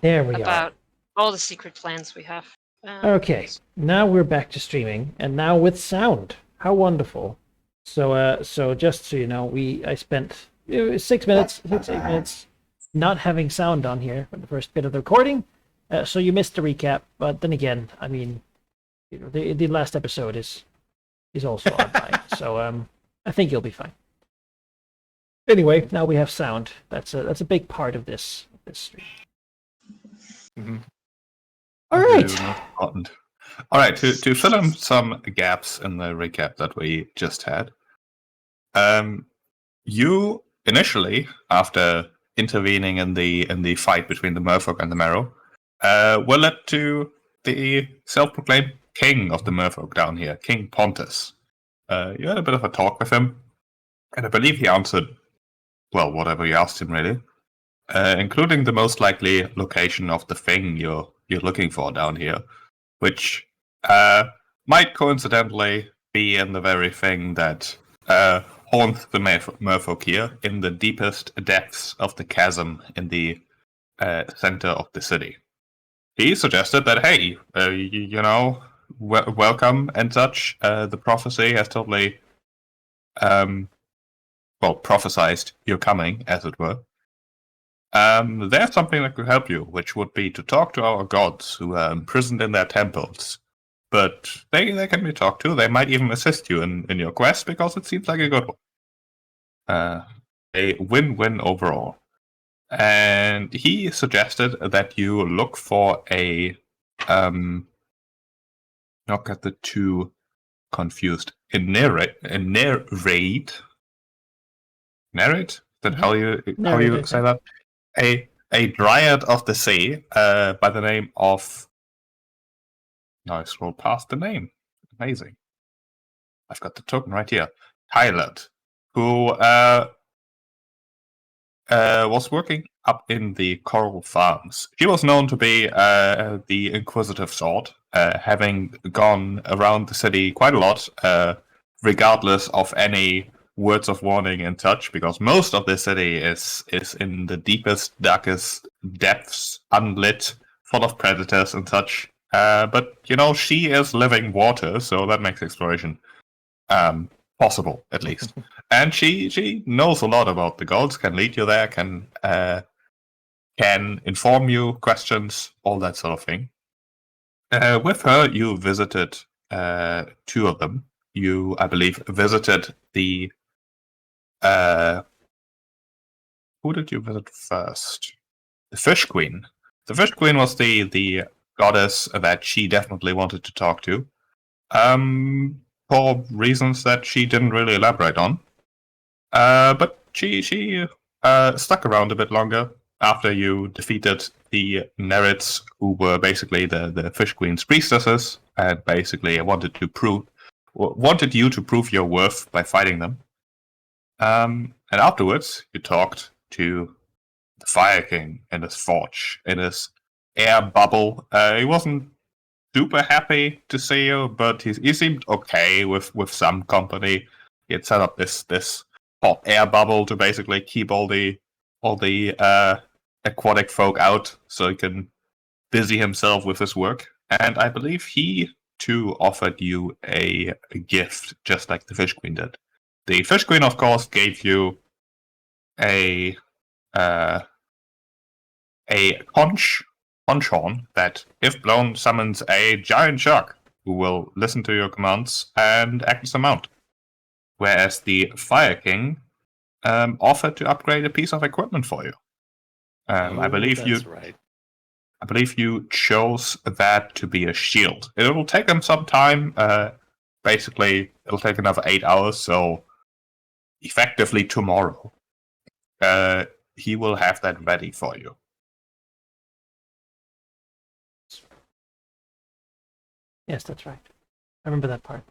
There we about all the secret plans we have. Okay, now we're back to streaming, and now with sound. How wonderful! So just so you know, I spent 6 minutes, 6 8 minutes, not having sound on here for the first bit of the recording. So you missed the recap, but then again, I mean, the last episode is also online, so I think you'll be fine. Anyway, now we have sound. That's a big part of this stream. Mm-hmm. All right. Important. All right. To fill in some gaps in the recap that we just had, you initially, after intervening in the fight between the Merfolk and the Marrow, were led to the self-proclaimed king of the Merfolk down here, King Pontus. You had a bit of a talk with him, and I believe he answered, well, whatever you asked him, really, including the most likely location of the thing you're looking for down here, which might coincidentally be in the very thing that haunts the Merfolk here, in the deepest depths of the chasm in the center of the city. He suggested that, hey, welcome and such. The prophecy has totally, prophesized your coming, as it were. There's something that could help you, which would be to talk to our gods who are imprisoned in their temples. But they can be talked to. They might even assist you in your quest, because it seems like a good one. A win-win overall. And he suggested that you look for a not get the two confused. Narrate? Is that how you say that? A dryad of the sea by the name of. Now I scroll past the name. Amazing. I've got the token right here. Pilot, who was working up in the Coral Farms. She was known to be the inquisitive sort, having gone around the city quite a lot, regardless of any words of warning and such, because most of the city is in the deepest, darkest depths, unlit, full of predators and such. But, she is living water, so that makes exploration possible, at least. And she knows a lot about the gods, can lead you there, can inform you, questions, all that sort of thing. With her, you visited two of them. You, I believe, visited the... who did you visit first? The Fish Queen. The Fish Queen was the goddess that she definitely wanted to talk to. For reasons that she didn't really elaborate on. But she stuck around a bit longer after you defeated the Nerits, who were basically the Fish Queen's priestesses, and basically wanted you to prove your worth by fighting them. And afterwards, you talked to the Fire King in his forge, in his air bubble. He wasn't super happy to see you, but he seemed okay with some company. He had set up this hot air bubble to basically keep all the aquatic folk out, so he can busy himself with his work. And I believe he too offered you a gift, just like the Fish Queen did. The Fish Queen, of course, gave you a conch horn that, if blown, summons a giant shark who will listen to your commands and act as a mount. Whereas the Fire King offered to upgrade a piece of equipment for you. I believe you chose that to be a shield. It will take him some time. Basically, it'll take another 8 hours, so effectively tomorrow, he will have that ready for you. Yes, that's right. I remember that part.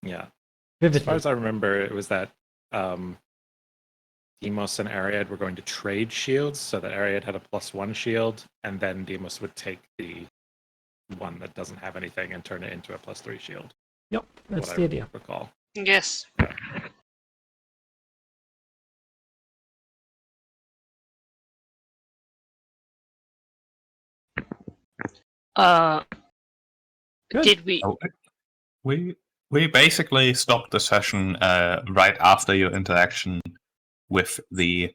Yeah. Vividly. As far as I remember, it was that Demos and Ariad were going to trade shields, so that Ariad had a +1 shield, and then Demos would take the one that doesn't have anything and turn it into a +3 shield. Yep, that's the idea. Recall. Yes. Good. Did we? Oh, we basically stopped the session right after your interaction with the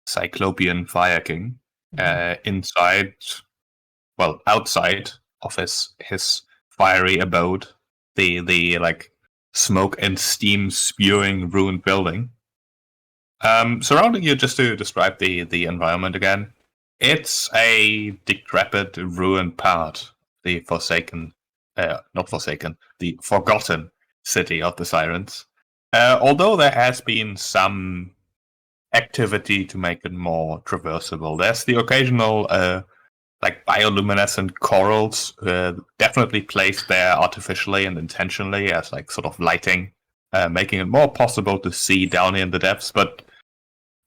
Cyclopean Fire King inside, well, outside of his fiery abode, the like smoke and steam spewing ruined building. Surrounding you, just to describe the environment again, it's a decrepit, ruined part, the not forsaken, the forgotten city of the Sirens. Although there has been some activity to make it more traversable, there's the occasional like bioluminescent corals, definitely placed there artificially and intentionally as like sort of lighting, making it more possible to see down in the depths. But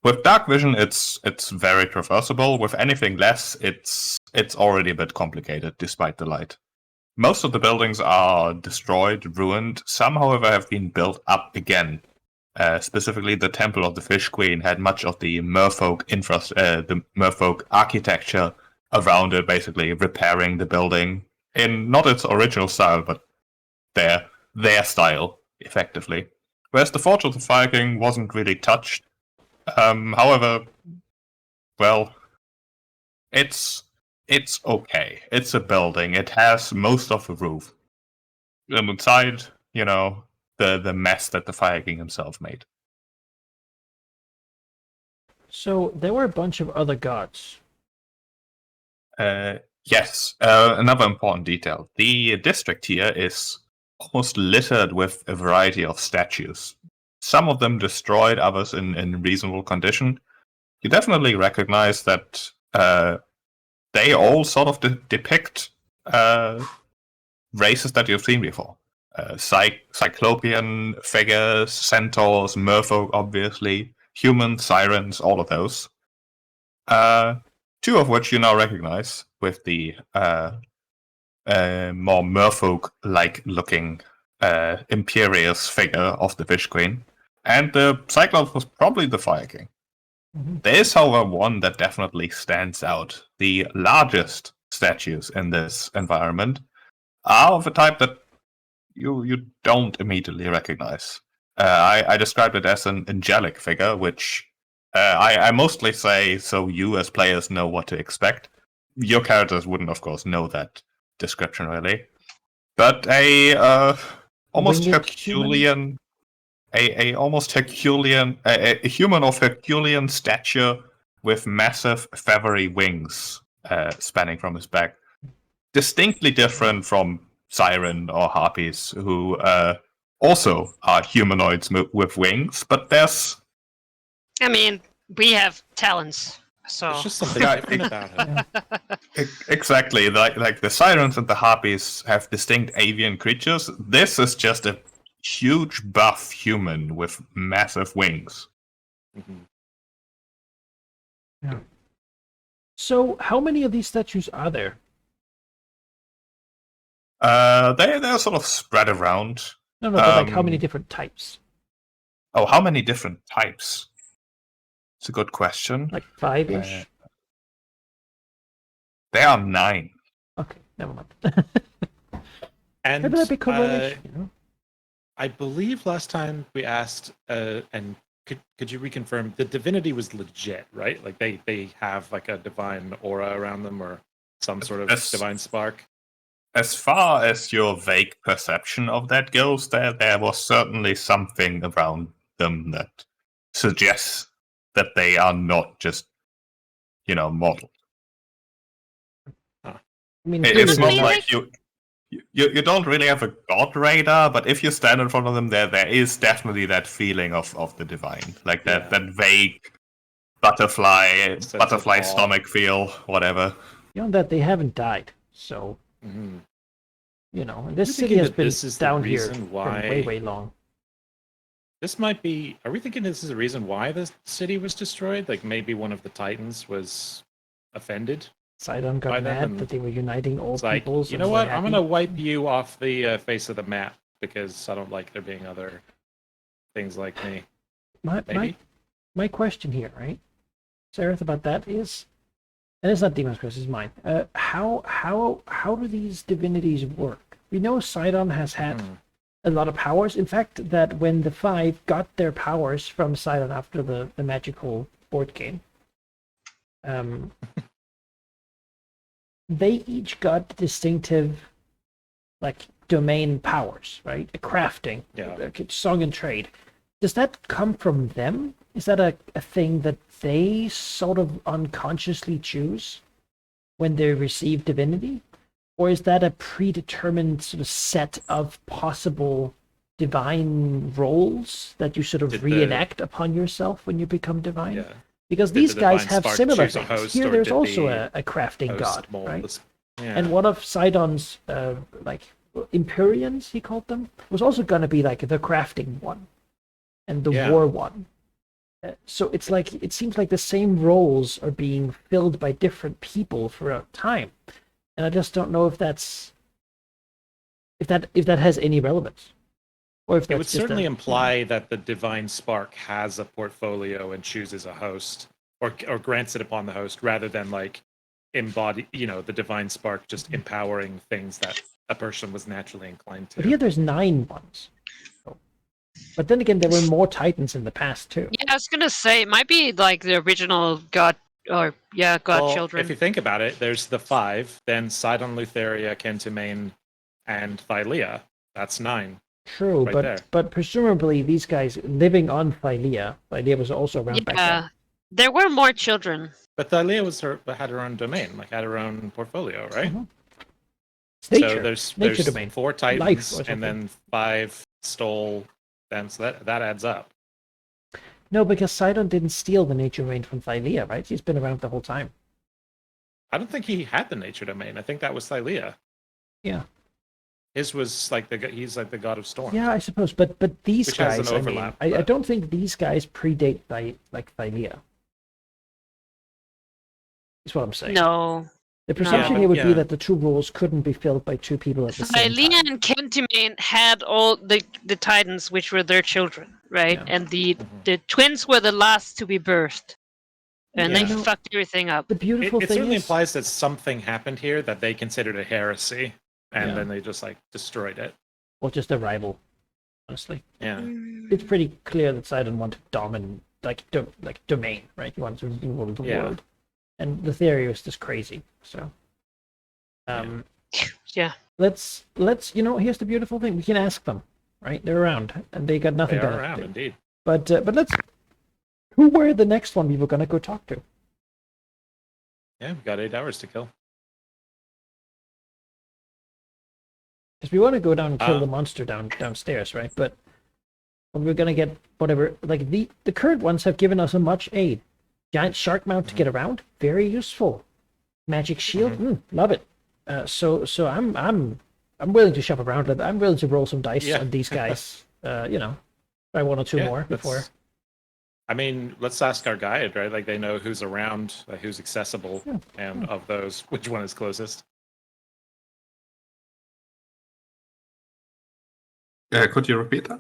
with dark vision, it's very traversable. With anything less, it's already a bit complicated, despite the light. Most of the buildings are destroyed, ruined. Some, however, have been built up again. Specifically, the Temple of the Fish Queen had much of the Merfolk the Merfolk architecture around it, basically repairing the building in not its original style, but their style, effectively. Whereas the Forge of the Fire King wasn't really touched. However, well, it's okay. It's a building. It has most of the roof. And inside, the mess that the Fire King himself made. So there were a bunch of other gods. Yes. Another important detail. The district here is almost littered with a variety of statues. Some of them destroyed, others in reasonable condition. You definitely recognize that they all sort of depict races that you've seen before. Cyclopean figures, centaurs, merfolk, obviously, humans, sirens, all of those. Two of which you now recognize with the more merfolk-like looking imperious figure of the Fish Queen. And the Cyclops was probably the Fire King. Mm-hmm. There is, however, one that definitely stands out. The largest statues in this environment are of a type that you don't immediately recognize. I described it as an angelic figure, which I mostly say so you as players know what to expect. Your characters wouldn't, of course, know that description really. But a almost Winged Herculean, a almost Herculean, a human of Herculean stature with massive feathery wings spanning from his back. Distinctly different from Siren or Harpies, who also are humanoids with wings, but there's... I mean, we have talents, so There's just something Yeah, different about him. Exactly, like the Sirens and the Harpies have distinct avian creatures. This is just a huge buff human with massive wings. Mhm. So how many of these statues are there? They're sort of spread around. No, but like how many different types? Oh, how many different types? It's a good question. Like 5-ish? There are 9. Okay, never mind. And Maybe that'd be cover-ish, you know? I believe last time we asked, and could you reconfirm the divinity was legit, right? Like they have like a divine aura around them or some sort of divine spark. As far as your vague perception of that goes, there was certainly something around them that suggests that they are not just, mortal. I mean, It's not Really? like you don't really have a god radar, but if you stand in front of them, there is definitely that feeling of the divine, like that vague butterfly awe. stomach feel, whatever. beyond that, they haven't died, so Mm-hmm. and this You're city thinking has that been this is the down here reason for why- way, way long. This might be. Are we thinking this is the reason why the city was destroyed? Like maybe one of the Titans was offended. Sidon By got them mad and that they were uniting all It's like, peoples. you and know were what? I'm happy. gonna wipe you off the face of the map because I don't like there being other things like me. My Maybe. question here, right, Sareth, about that is, and it's not Demon's Curse, it's mine. How do these divinities work? We know Sidon has had a lot of powers. In fact, that when the five got their powers from Sidon after the magical board game, they each got distinctive, like, domain powers, right? A crafting, song and trade. Does that come from them? Is that a thing that they sort of unconsciously choose when they receive divinity? Or is that a predetermined sort of set of possible divine roles that you sort of reenact upon yourself when you become divine? Yeah. Because Did these the guys divine have spark similar choose a things. host, Here, or there's did also the a crafting host god, mold right? this- Yeah. And one of Sidon's, like, Empyreans, he called them, was also going to be like the crafting one and the war one. So it's like, it seems like the same roles are being filled by different people throughout time, and I just don't know if that's if that has any relevance, or if It that's would just certainly imply that the divine spark has a portfolio and chooses a host, or grants it upon the host, rather than like embody, the divine spark just empowering things that a person was naturally inclined to. But here there's 9 ones. But then again, there were more Titans in the past too. Yeah, I was gonna say it might be like the original god, or godchildren. If you think about it, there's the 5, then Sidon, Lutheria, Kentimane, and Thylea. That's 9. True, right but presumably these guys living on Thylea was also around back then. There were more children. But Thylea had her own domain, like had her own portfolio, right? Mhm. It's nature. So there's Nature domain. 4 Life Titans, or and then 5 stole them, so that adds up. No, because Sidon didn't steal the nature domain from Thylea, right? He's been around the whole time. I don't think he had the nature domain. I think that was Thylea. Yeah. His was like he's like the god of storm. Yeah, I suppose, but these Which has an guys, overlap, I but- don't think these guys predate Thylea. Is what I'm saying. No. The presumption but- here would be yeah. that the 2 roles couldn't be filled by 2 people at the same Thylea time. and Kentimane had all the Titans, which were their children, right? Yeah. And the twins were the last to be birthed. And they Yeah. fucked everything up. The beautiful It thing certainly is, implies that something happened here that they considered a heresy, and Yeah. then they just like destroyed it. or just a rival, honestly. Yeah. It's pretty clear that Sidon wanted domain, domain, right? He wanted to rule the Yeah. world. And the theory was just crazy, so... Yeah. Let's here's the beautiful thing. We can ask them, right? They're around, and they got They nothing are better to around, do. indeed. But let's... Who were the next one we were going to go talk to? Yeah, we've got 8 hours to kill. Because we want to go down and kill the monster downstairs, right? But we're going to get whatever... Like, the current ones have given us a much aid. Giant shark mount to get around, very useful. Magic shield, love it. So I'm willing to shop around. I'm willing to roll some dice on these guys. Try 1 or 2 more before. I mean, let's ask our guide, right? Like, they know who's around, who's accessible, and of those, which one is closest. Could you repeat that?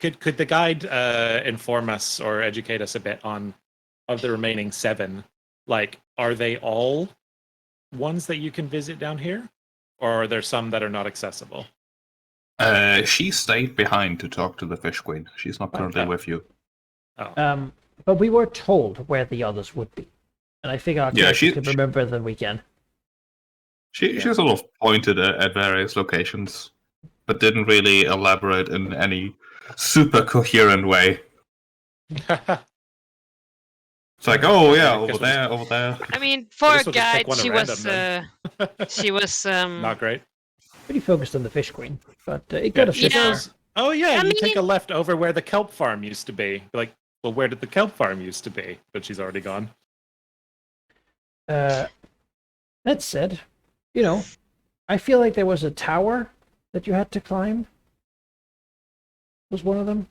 Could the guide inform us or educate us a bit on, of the remaining 7? Like, are they all ones that you can visit down here, or are there some that are not accessible? She stayed behind to talk to the Fish Queen. She's not currently with you. Oh. But we were told where the others would be, and I figure our character could remember than we can. She sort of pointed at various locations, but didn't really elaborate in any super coherent way. It's like, oh yeah, over there. I mean, for I a guess we'll just guide, pick one at she random, was then. she was Not great. Pretty focused on the Fish Queen, but it got a fish Yeah. there. Oh yeah, I you take mean- a left over where the kelp farm used to be. Like, well, where did the kelp farm used to be? But she's already gone. That said, I feel like there was a tower that you had to climb. Was one of them?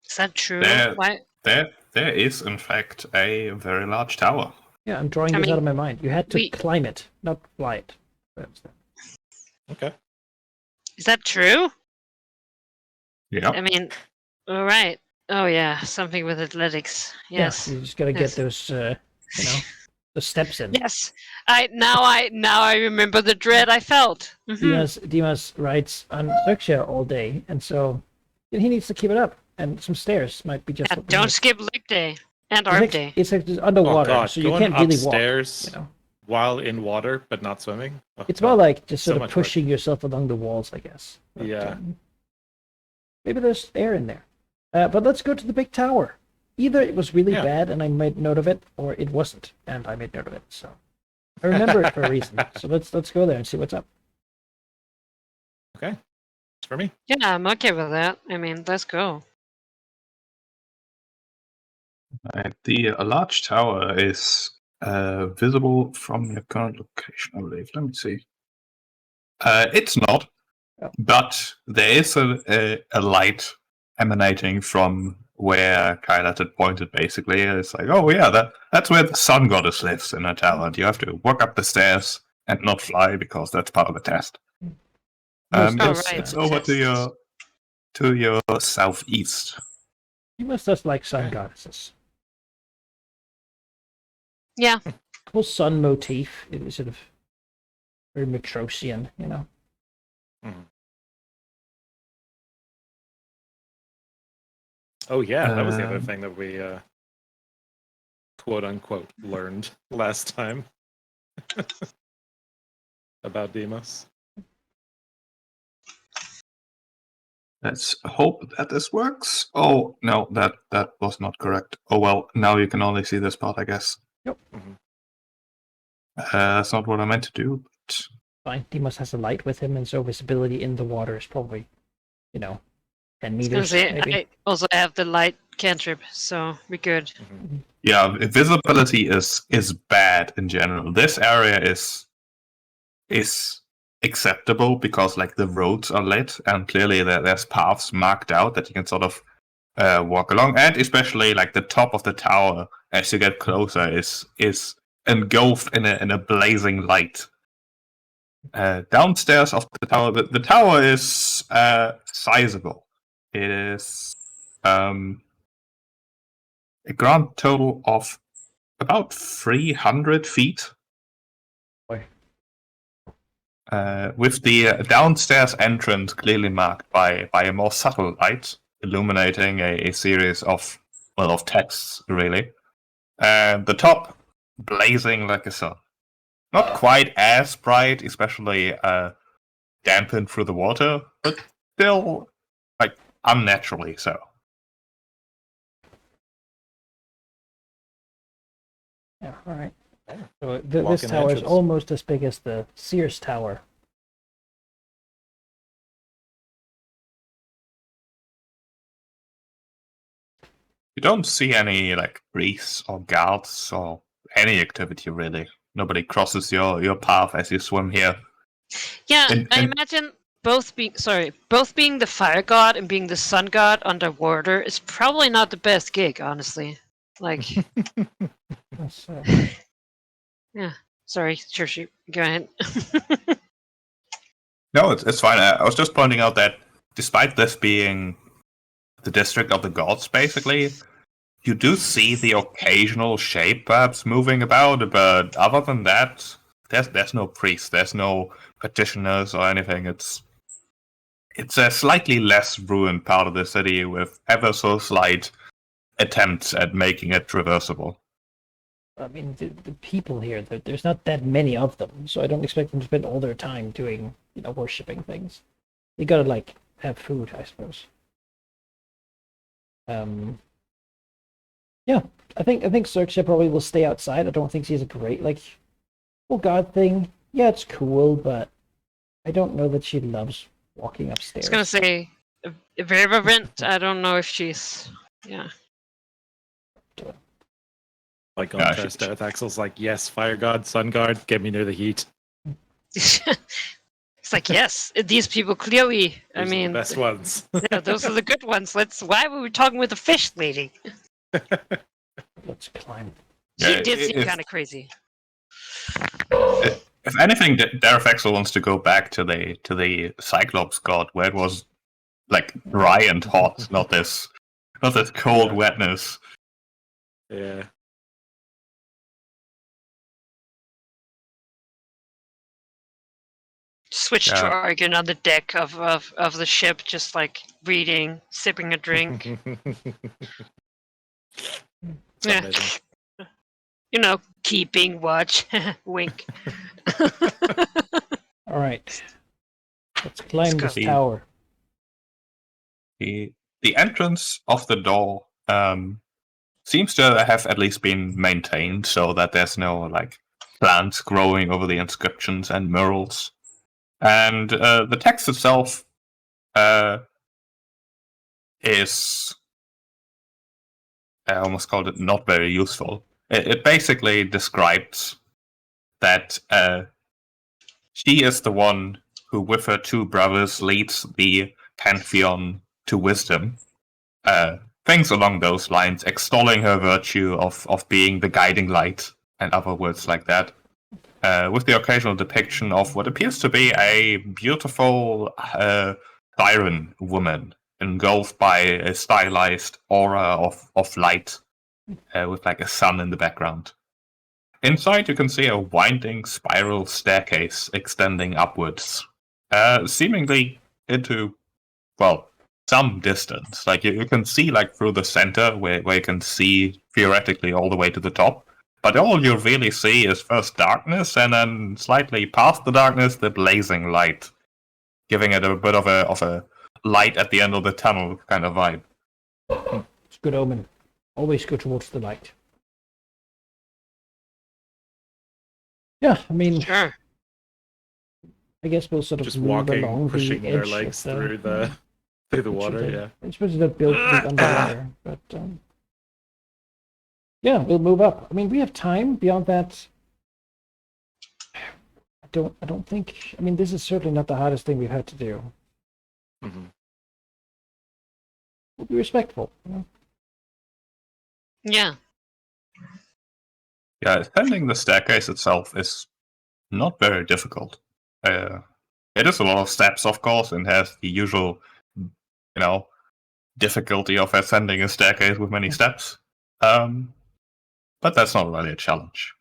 Is that true? There- Why? There is, in fact, a very large tower. Yeah, I'm drawing this out of my mind. You had to climb it, not fly it. Okay. Is that true? Yeah. I mean, all right. Oh yeah, something with athletics. Yes. Yeah, you just got to get Yes. those, the steps in. Yes. I remember the dread I felt. Dimas rides on Xerxia all day, and so he needs to keep it up. And some stairs might be just. Yeah, what we don't need. skip leg day and arm day. It's like just underwater, Oh god, so you going can't really upstairs walk. while in water but not swimming. Oh, It's god. more like just So sort of much work. pushing yourself along the walls, I guess. But, Yeah. Maybe there's air in there. But let's go to the big tower. Either it was really Yeah. bad and I made note of it, or it wasn't and I made note of it. So I remember it for a reason. So let's go there and see what's up. Okay. It's for me. Yeah, I'm okay with that. I mean, let's go. The large tower is visible from your current location, I believe. Let me see. It's not, Oh. but there is a light emanating from where Kailat had pointed, basically. It's like, oh yeah, that's where the sun goddess lives in her tower, and you have to walk up the stairs and not fly, because that's part of the test. It's over to your southeast. You must just like sun goddesses. Yeah. The whole sun motif is sort of very Matrosian, Oh yeah, that was the other Um, thing that we quote unquote learned last time about Demos. Let's hope that this works. Oh no, that was not correct. Oh well, now you can only see this part, I guess. Yep. Mhm. That's not what I meant to do. But Fine. Deimos has a light with him, and so visibility in the water is probably, 10 I was gonna meters, say, maybe. I also have the light cantrip, so we're good. yeah, visibility is bad in general. This area is acceptable because like the roads are lit, and clearly there's paths marked out that you can sort of walk along, and especially like the top of the tower as you get closer is engulfed in a blazing light. Downstairs of the tower, the tower is sizable. It is a grand total of about 300 feet. Boy. With the downstairs entrance clearly marked by a more subtle light, illuminating a series of texts, really. And the top blazing like a sun. Not quite as bright, especially dampened through the water, but still, like, unnaturally so. Yeah, all right. Yeah. So Walk this in the tower is entrance. almost as big as the Sears Tower. You don't see any, like, priests or guards or any activity, really. Nobody crosses your path as you swim here. Yeah, And- I and- imagine both being the fire god and being the sun god underwater is probably not the best gig, honestly. Like, That's, sorry, sure, go ahead. No, it's fine. I was just pointing out that despite this being the district of the gods, basically, you do see the occasional shape perhaps moving about, but other than that, there's no priest, there's no practitioners or anything. It's a slightly less ruined part of the city with ever so slight attempts at making it traversable. I mean, the people here, there's not that many of them, so I don't expect them to spend all their time doing, worshipping things. They gotta, like, have food, I suppose. Yeah, I think Xerxia probably will stay outside. I don't think she's a great, whole god thing. Yeah, it's cool, but I don't know that she loves walking I upstairs. was gonna say, very reverent. I don't know if she's, yeah. Like on Yeah, test, Axel's like, yes, fire god, sun guard, get me near the heat. It's like, yes, these people clearly. Those are the best ones. Yeah, those are the good ones. Why were we talking with the fish lady? Let's climb. She Yeah, did seem if- kind of crazy. If anything, Darafexel wants to go back to the Cyclops god, where it was like dry and hot, not this Not this cold Yeah. wetness. Yeah. Switch to Yeah. Argon on the deck of the ship, just like reading, sipping a drink. It's Yeah. amazing. You know, keeping watch. Wink. All right. Let's climb Let's this go. tower. The entrance of the door seems to have at least been maintained, so that there's no like plants growing over the inscriptions and murals. And the text itself is, I almost called it not very useful. It basically describes that she is the one who, with her two brothers, leads the pantheon to wisdom. Things along those lines, extolling her virtue of being the guiding light, and other words like that. With the occasional depiction of what appears to be a beautiful siren woman, engulfed by a stylized aura of light, with like a sun in the background. Inside, you can see a winding spiral staircase extending upwards, seemingly into, well, some distance. Like you can see like through the center where you can see theoretically all the way to the top. But all you really see is first darkness, and then slightly past the darkness, the blazing light, giving it a bit of a light at the end of the tunnel kind of vibe. It's a good omen. Always go towards the light. Yeah, I mean, Sure. I guess we'll sort of Just move walking, along pushing the their edge legs of through the water. Yeah. I suppose they're built to be underwater, but yeah, we'll move up. I mean, we have time beyond that. I don't think. I mean, this is certainly not the hardest thing we've had to do. Mhm. We'll be respectful. You know? Yeah. Yeah, ascending the staircase itself is not very difficult. It is a lot of steps, of course, and has the usual, difficulty of ascending a staircase with many steps. But that's not really a challenge.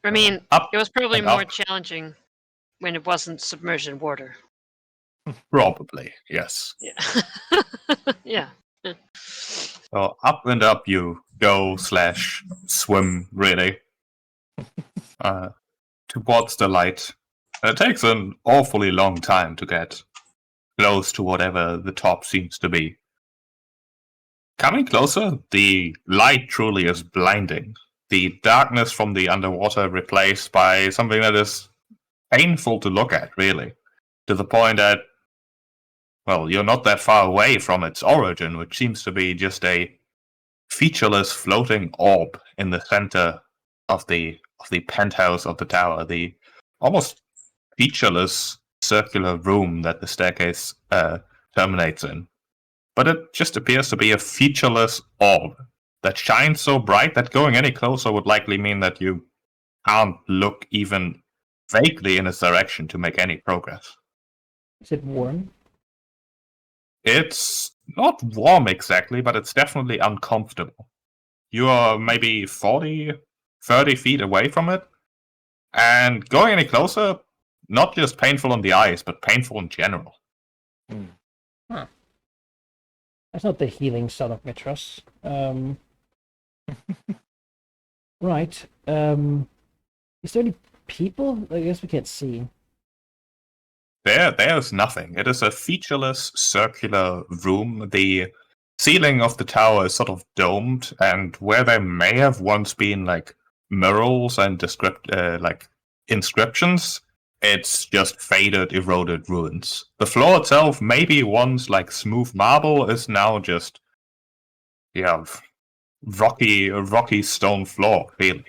I mean, Up it was probably and more up. challenging when it wasn't submerged in water. Probably, yes. Yeah. Yeah. So up and up you go / swim, really, towards the light. It takes an awfully long time to get close to whatever the top seems to be. Coming closer, the light truly is blinding. The darkness from the underwater replaced by something that is painful to look at, really. To the point that, well, you're not that far away from its origin, which seems to be just a featureless floating orb in the center of the penthouse of the tower, the almost featureless circular room that the staircase terminates in. But it just appears to be a featureless orb that shines so bright that going any closer would likely mean that you can't look even vaguely in its direction to make any progress. Is it warm? It's not warm exactly, but it's definitely uncomfortable. You are maybe 40, 30 feet away from it, and going any closer, not just painful on the eyes, but painful in general. Huh. That's not the healing son of Mitros. Right. Is there any people? I guess we can't see. There's nothing. It is a featureless circular room. The ceiling of the tower is sort of domed, and where there may have once been like murals and inscriptions, it's just faded, eroded ruins. The floor itself, maybe once like smooth marble, is now just rocky stone floor, really.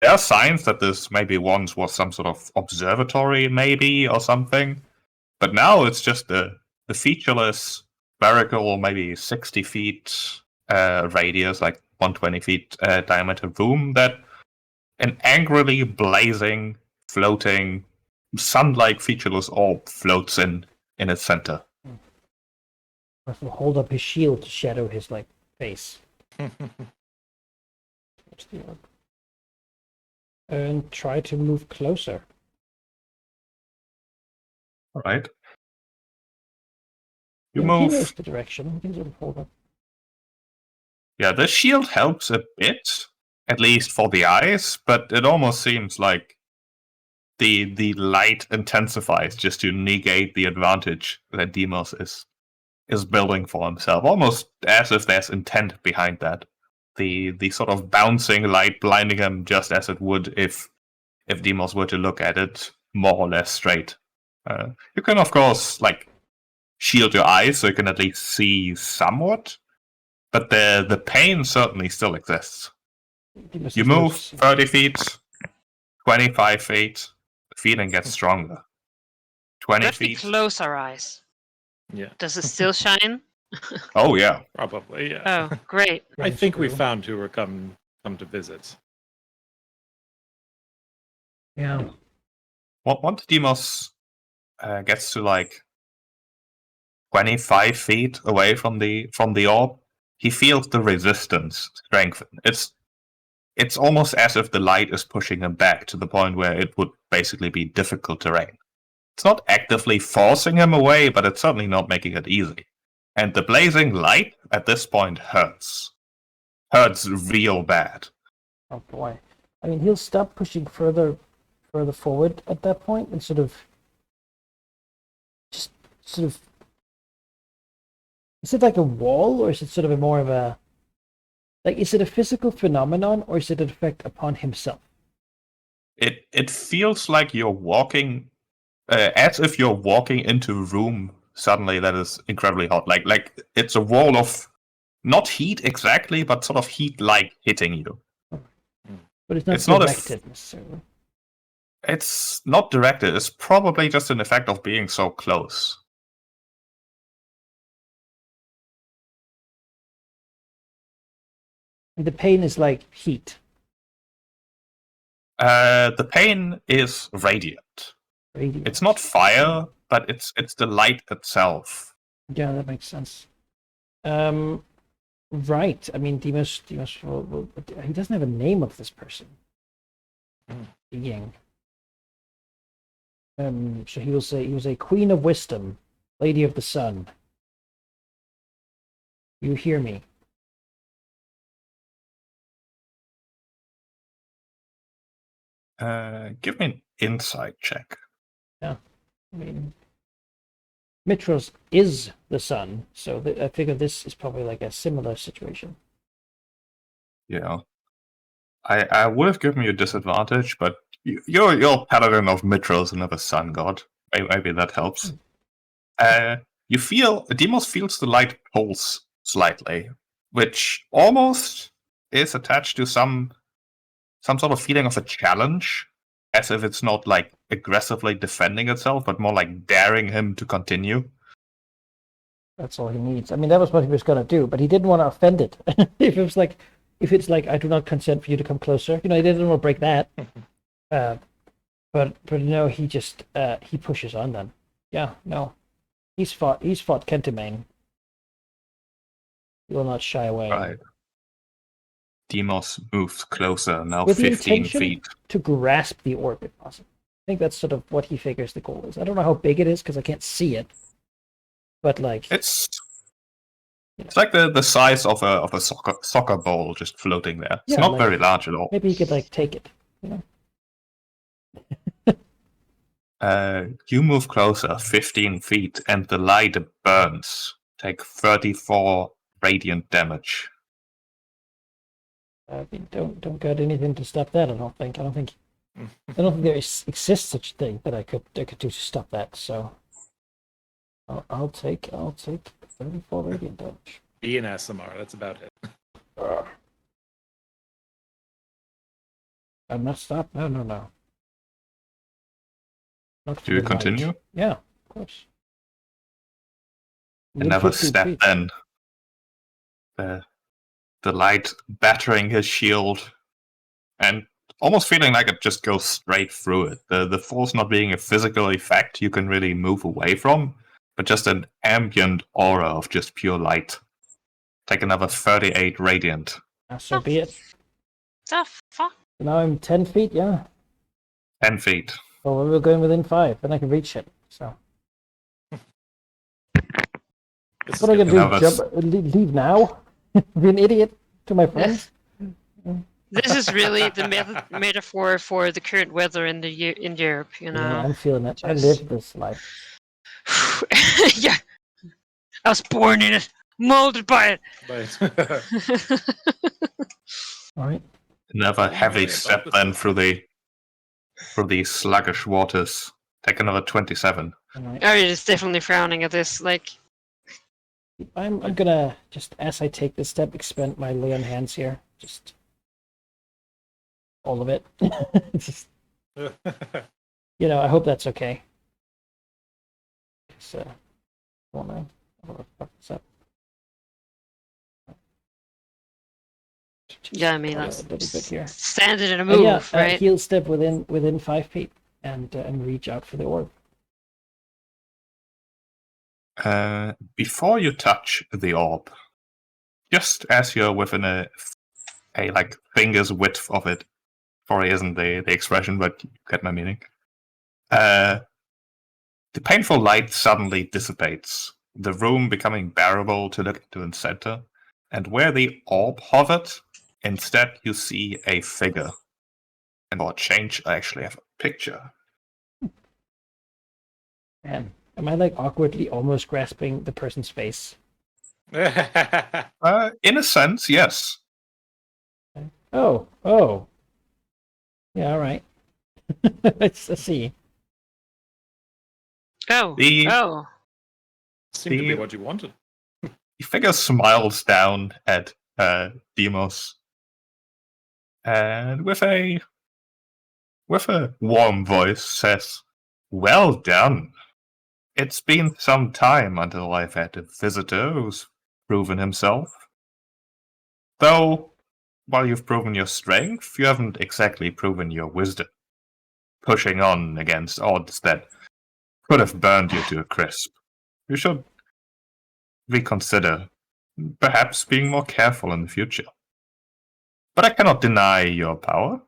There are signs that this maybe once was some sort of observatory, maybe, or something. But now it's just the featureless, spherical, maybe 60 feet radius, like 120 feet diameter room that an angrily blazing, floating, sun-like featureless orb floats in its center. Russell hold up his shield to shadow his like face. Towards the orb. And try to move closer. All right. You Yeah, he knows move. the direction. He can sort of hold up. Yeah, the shield helps a bit, at least for the eyes, but it almost seems like the light intensifies just to negate the advantage that Demos is building for himself, almost as if there's intent behind that. The sort of bouncing light blinding him just as it would if Demos were to look at it more or less straight. You can of course shield your eyes so you can at least see somewhat, but the pain certainly still exists. Demas You is move loose. 30 feet, 25 feet, the feeling gets stronger. 20 Let me feet. close our eyes. Yeah, Does it still shine? Oh yeah. probably. Yeah. Oh, great. I think we True. found who were come to visit. Yeah. Once Demos gets to 25 feet away from the orb, he feels the resistance strengthen. It's almost as if the light is pushing him back to the point where it would basically be difficult terrain. It's not actively forcing him away, but it's certainly not making it easy. And the blazing light at this point hurts. Hurts real bad. Oh boy. I mean, he'll stop pushing further forward at that point and sort of. Is it like a wall, or is it sort of more of a. Is it a physical phenomenon, or is it an effect upon himself? It feels like you're walking, as if you're walking into a room suddenly that is incredibly hot. Like it's a wall of not heat exactly, but sort of heat hitting you. But it's not It's not a directed necessarily. It's not directed. It's probably just an effect of being so close. And the pain is like heat. The pain is radiant. Radiant. It's not fire, but it's the light itself. Yeah, that makes sense. Right. I mean, Demos he doesn't have a name of this person. Being. So he was a queen of wisdom, lady of the sun. You hear me? Give me an insight check. I mean, Mitros is the sun, so I figure this is probably like a similar situation. Yeah. I would have given you a disadvantage, but you're paladin of Mitros, another sun god. Maybe that helps. Demos feels the light pulse slightly, which almost is attached to some sort of feeling of a challenge, as if it's not aggressively defending itself, but more like daring him to continue. That's all he needs. I mean, that was what he was going to do, but he didn't want to offend it. If it's like, I do not consent for you to come closer, he didn't want to break that. But no, he just he pushes on then. Yeah, no, he's fought Kentimane. He will not shy away. Right. Demos moves closer, now With the 15 intention feet. to grasp the orb if possible. I think that's sort of what he figures the goal is. I don't know how big it is because I can't see it, but It's like the size of a soccer ball just floating there. It's Yeah, not very large at all. maybe he could take it. You move closer, 15 feet, and the light burns. Take 34 radiant damage. I mean, don't got anything to stop that. I don't think there exists such a thing that I could do to stop that. So I'll take 34 radiant damage. Be an SMR. That's about it. I'm not stopped. No. Not for Do you the continue? light. Yeah, of course. Another 15 step feet. then. The light battering his shield and almost feeling like it just goes straight through it. The force not being a physical effect you can really move away from, but just an ambient aura of just pure light. take another 38 radiant. So be it. The fuck? Now I'm 10 feet, yeah. 10 feet. Well, we're going within 5, then I can reach it. So This what am I is gonna do? Another Leave now? Be an idiot to my friends? This is really the metaphor for the current weather in Europe, you Yeah, know. I'm feeling it. I Just- live this life. Yeah, I was born in it, molded by it. But All right. Another heavy Really step about then this. through the sluggish waters. Take another 27. All right. Ariel is definitely frowning at this. Like, I'm gonna just, as I take this step, expend my lay on hands here. Just all of it. Just, I hope that's okay. 'Cause, I wanna fuck this up. yeah, I mean, A that's little bit here. standard in a And move, yeah, right? heal step within 5 feet and reach out for the orb. Before you touch the orb, just as you're within a like finger's width of it, probably isn't the expression, but you get my meaning. The painful light suddenly dissipates, the room becoming bearable to look into the center, and where the orb hovered, instead you see a figure. And for a change, I actually have a picture. Man, am I like awkwardly almost grasping the person's face? In a sense, yes. Oh. Yeah, all right. I see. Oh, The- oh. Seemed to be what you wanted. The figure smiles down at Demos, and with a warm voice says, "Well done. It's been some time until I've had a visitor who's proven himself. Though, while you've proven your strength, you haven't exactly proven your wisdom, pushing on against odds that could have burned you to a crisp. You should reconsider, perhaps being more careful in the future. But I cannot deny your power.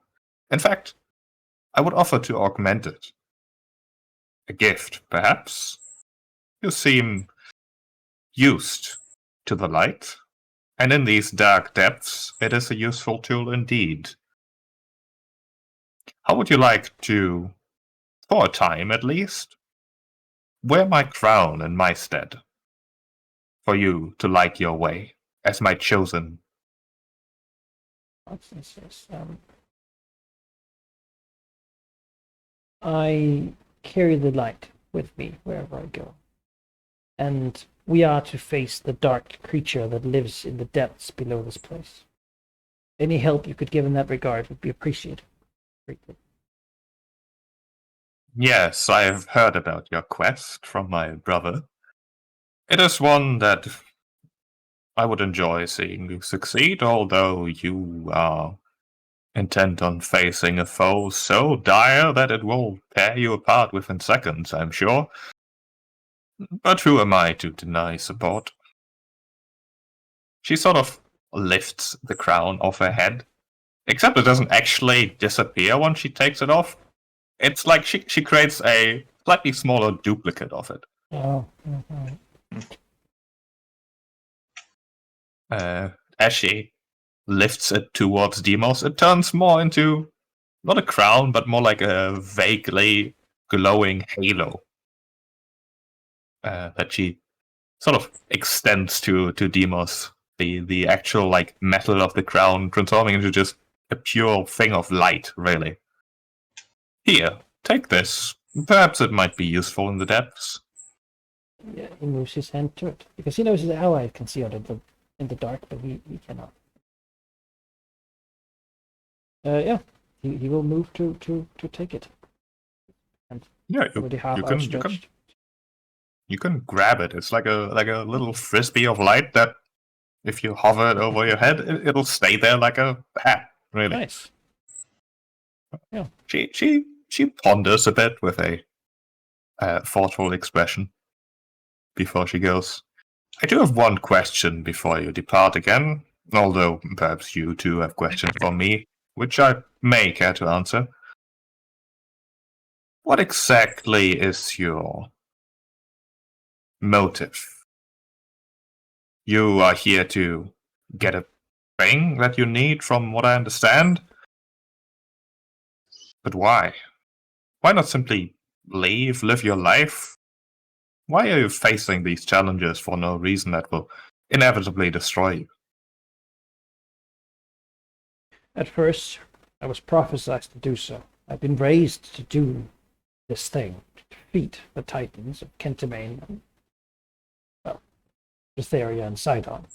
In fact, I would offer to augment it. A gift, perhaps? You seem used to the light, and in these dark depths, it is a useful tool indeed. How would you like to, for a time at least, wear my crown in my stead, for you to light your way as my chosen? What's this? I carry the light with me wherever I go. And we are to face the dark creature that lives in the depths below this place. Any help you could give in that regard would be appreciated. Greatly. Yes, I have heard about your quest from my brother. It is one that I would enjoy seeing you succeed, although you are intent on facing a foe so dire that it will tear you apart within seconds, I'm sure. But who am I to deny support? She sort of lifts the crown off her head, except it doesn't actually disappear once she takes it off. It's like she creates a slightly smaller duplicate of it. Oh, As she lifts it towards Demos, it turns more into not a crown, but more like a vaguely glowing halo that she sort of extends to Demos. The actual like metal of the crown transforming into just a pure thing of light, really. Here, take this. Perhaps it might be useful in the depths. yeah, he moves his hand to it because he knows his ally can see out in the dark, but he cannot. Yeah, he will move to take it. Yeah, Already half you can outstretched. you can grab it. It's like a little frisbee of light that, if you hover it over your head, it'll stay there like a hat. Really. Nice. She ponders a bit with a thoughtful expression before she goes. I do have one question before you depart again, although perhaps you too have questions for me, which I may care to answer. What exactly is your motive? You are here to get a thing that you need, from what I understand. But why? Why not simply leave, live your life? Why are you facing these challenges for no reason that will inevitably destroy you? At first, I was prophesied to do so. I've been raised to do this thing, to defeat the Titans of Kentamane and, well, Etheria and Sidon.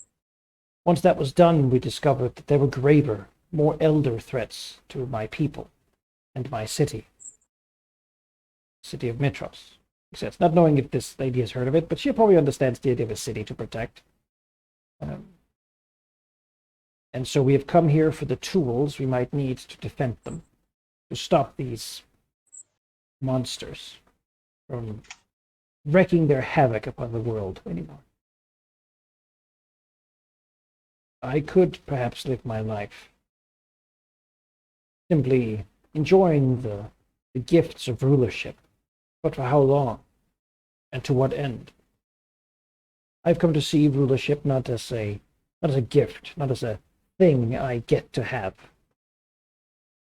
Once that was done, we discovered that there were graver, more elder threats to my people and my city. City of Mitros. He says, not knowing if this lady has heard of it, but she probably understands the idea of a city to protect. And so we have come here for the tools we might need to defend them, to stop these monsters from wreaking their havoc upon the world anymore. I could perhaps live my life simply enjoying the gifts of rulership, but for how long and to what end? I've come to see rulership not as a gift, not as a thing I get to have,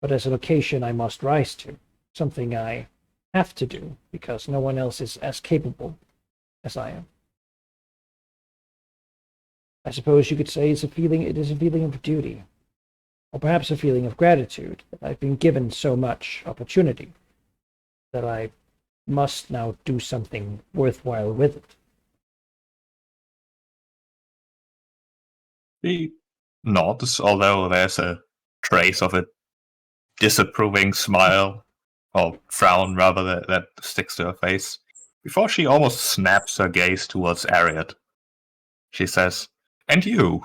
but as a location I must rise to, something I have to do because no one else is as capable as I am. I suppose you could say it is a feeling of duty, or perhaps a feeling of gratitude that I've been given so much opportunity that I must now do something worthwhile with it. He nods, although there's a trace of a disapproving smile, or frown rather, that sticks to her face, before she almost snaps her gaze towards Ariad. She says, "And you?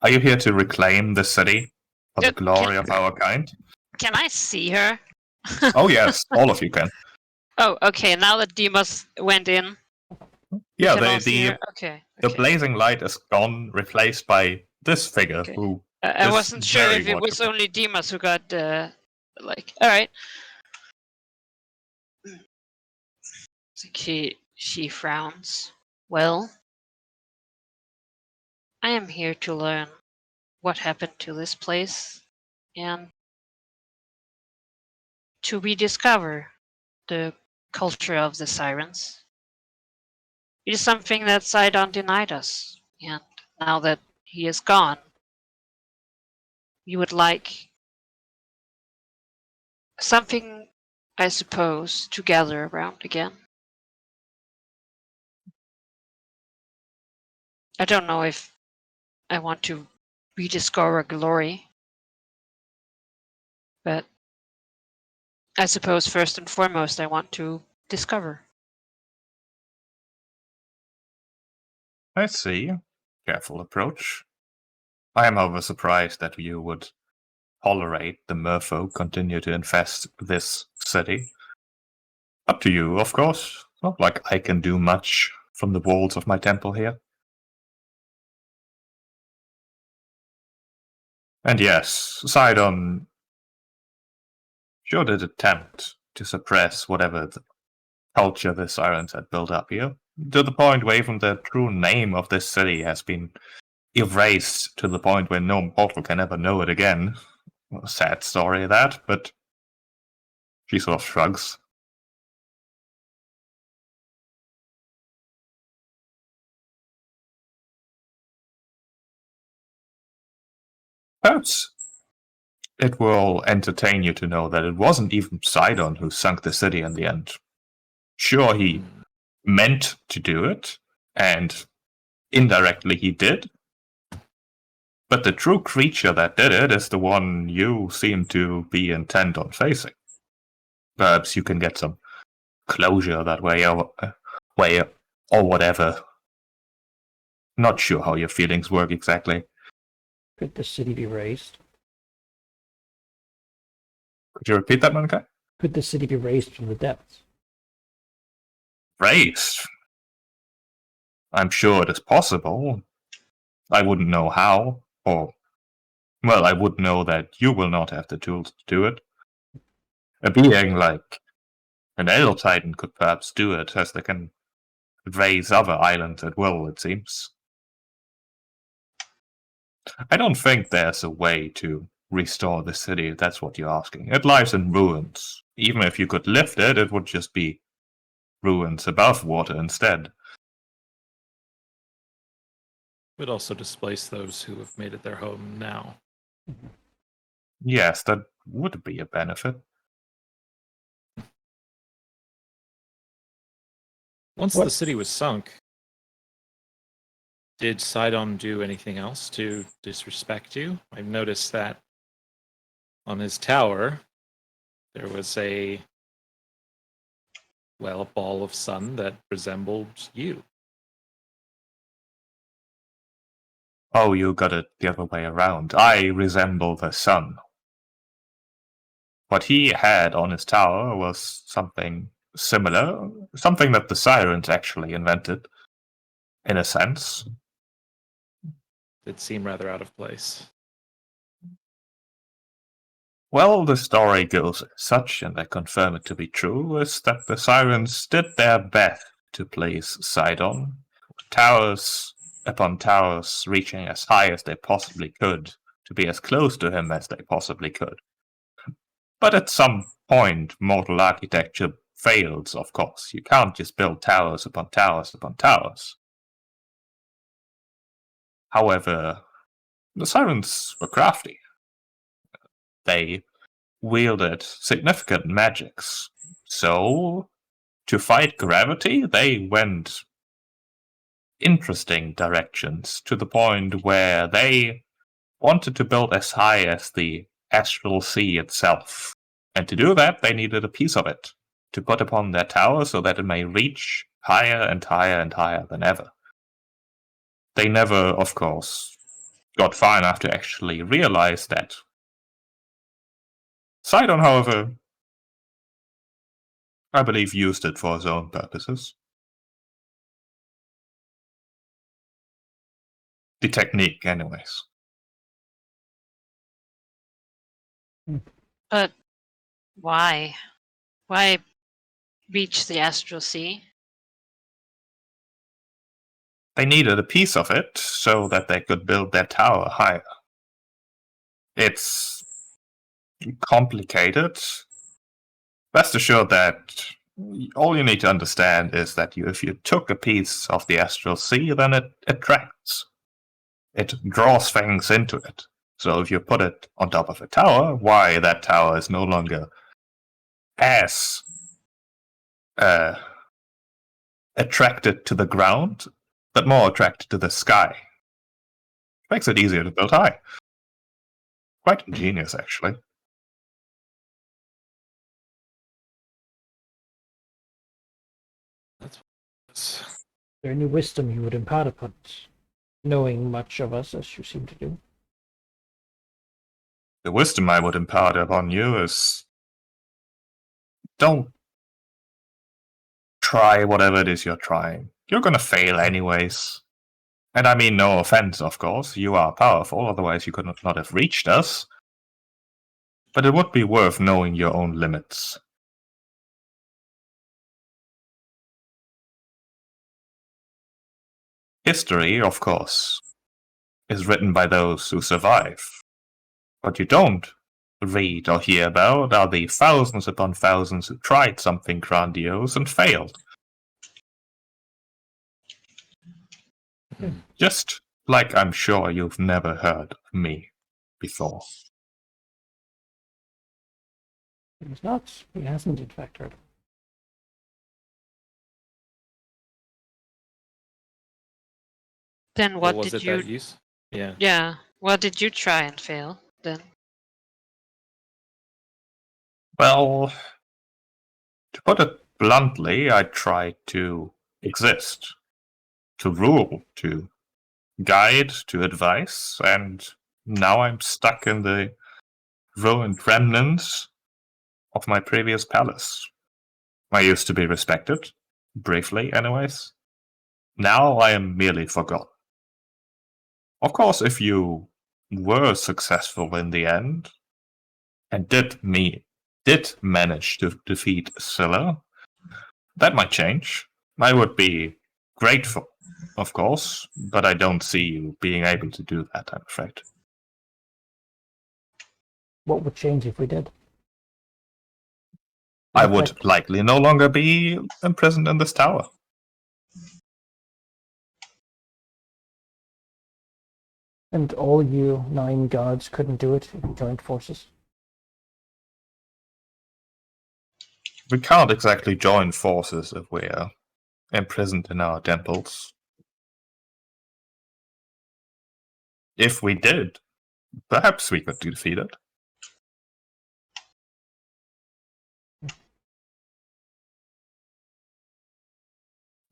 Are you here to reclaim the city for the glory of our kind?" Can I see her? Oh yes, all of you can. Oh, okay. Now that Demas went in. Yeah, can all see her? the blazing light is gone, replaced by this figure who I is wasn't sure very if it was watchable. only Demas who got all right. She frowns. Well, I am here to learn what happened to this place and to rediscover the culture of the sirens. It is something that Sidon denied us, and now that he is gone, you would like something, I suppose, to gather around again. I don't know if I want to rediscover glory, but I suppose first and foremost I want to discover. I see. Careful approach. I am however surprised that you would tolerate the merfolk continue to infest this city. Up to you, of course. Not like I can do much from the walls of my temple here. And yes, Sidon sure did attempt to suppress whatever the culture the Sirens had built up here, to the point where even the true name of this city has been erased to the point where no mortal can ever know it again. A sad story, that, but she sort of shrugs. Perhaps it will entertain you to know that it wasn't even Sidon who sunk the city in the end. Sure, he meant to do it, and indirectly he did. But the true creature that did it is the one you seem to be intent on facing. Perhaps you can get some closure that way, or whatever. Not sure how your feelings work exactly. Could the city be raised? Could you repeat that, Monica? Could the city be raised from the depths? Raised? I'm sure it is possible. I wouldn't know how, or, well, I would know that you will not have the tools to do it. A being like an Elder Titan could perhaps do it, as they can raise other islands at will, it seems. I don't think there's a way to restore the city, if that's what you're asking. It lies in ruins. Even if you could lift it, it would just be ruins above water instead. Would also displace those who have made it their home now. Yes, that would be a benefit. Once What- the city was sunk, did Sidon do anything else to disrespect you? I've noticed that on his tower, there was a ball of sun that resembled you. Oh, you got it the other way around. I resemble the sun. What he had on his tower was something similar, something that the Sirens actually invented, in a sense. It seemed rather out of place. Well, the story goes as such, and I confirm it to be true, is that the Sirens did their best to please Sidon. Towers upon towers reaching as high as they possibly could, to be as close to him as they possibly could. But at some point, mortal architecture fails, of course. You can't just build towers upon towers upon towers. However, the Sirens were crafty. They wielded significant magics. So, to fight gravity, they went interesting directions, to the point where they wanted to build as high as the astral sea itself. And to do that, they needed a piece of it to put upon their tower so that it may reach higher and higher and higher than ever. They never, of course, got far enough to actually realize that. Sidon, however, I believe used it for his own purposes. The technique, anyways. But why? Why reach the astral sea? They needed a piece of it so that they could build their tower higher. It's complicated. Rest assured that all you need to understand is that if you took a piece of the astral sea, then it attracts. It draws things into it. So if you put it on top of a tower, why that tower is no longer as attracted to the ground, but more attracted to the sky. Makes it easier to build high. Quite ingenious, actually. Is there any wisdom you would impart upon us, knowing much of us as you seem to do? The wisdom I would impart upon you is don't try whatever it is you're trying. You're gonna fail anyways. And I mean no offense, of course. You are powerful, otherwise you could not have reached us. But it would be worth knowing your own limits. History, of course, is written by those who survive. What you don't read or hear about are the thousands upon thousands who tried something grandiose and failed. Just like I'm sure you've never heard of me before. He's not. He hasn't, in fact, heard. Then what was did it you? that use? Yeah. Yeah. What did you try and fail then? Well, to put it bluntly, I tried to exist, to rule, to guide, to advise, and now I'm stuck in the ruined remnants of my previous palace. I used to be respected, briefly anyways. Now I am merely forgotten. Of course, if you were successful in the end, and did manage to defeat Scylla, that might change. I would be grateful, of course, but I don't see you being able to do that, I'm afraid. What would change if we did? I would likely no longer be imprisoned in this tower. And all you 9 gods couldn't do it if you joined forces? We can't exactly join forces if we're imprisoned in our temples. If we did, perhaps we could defeat it.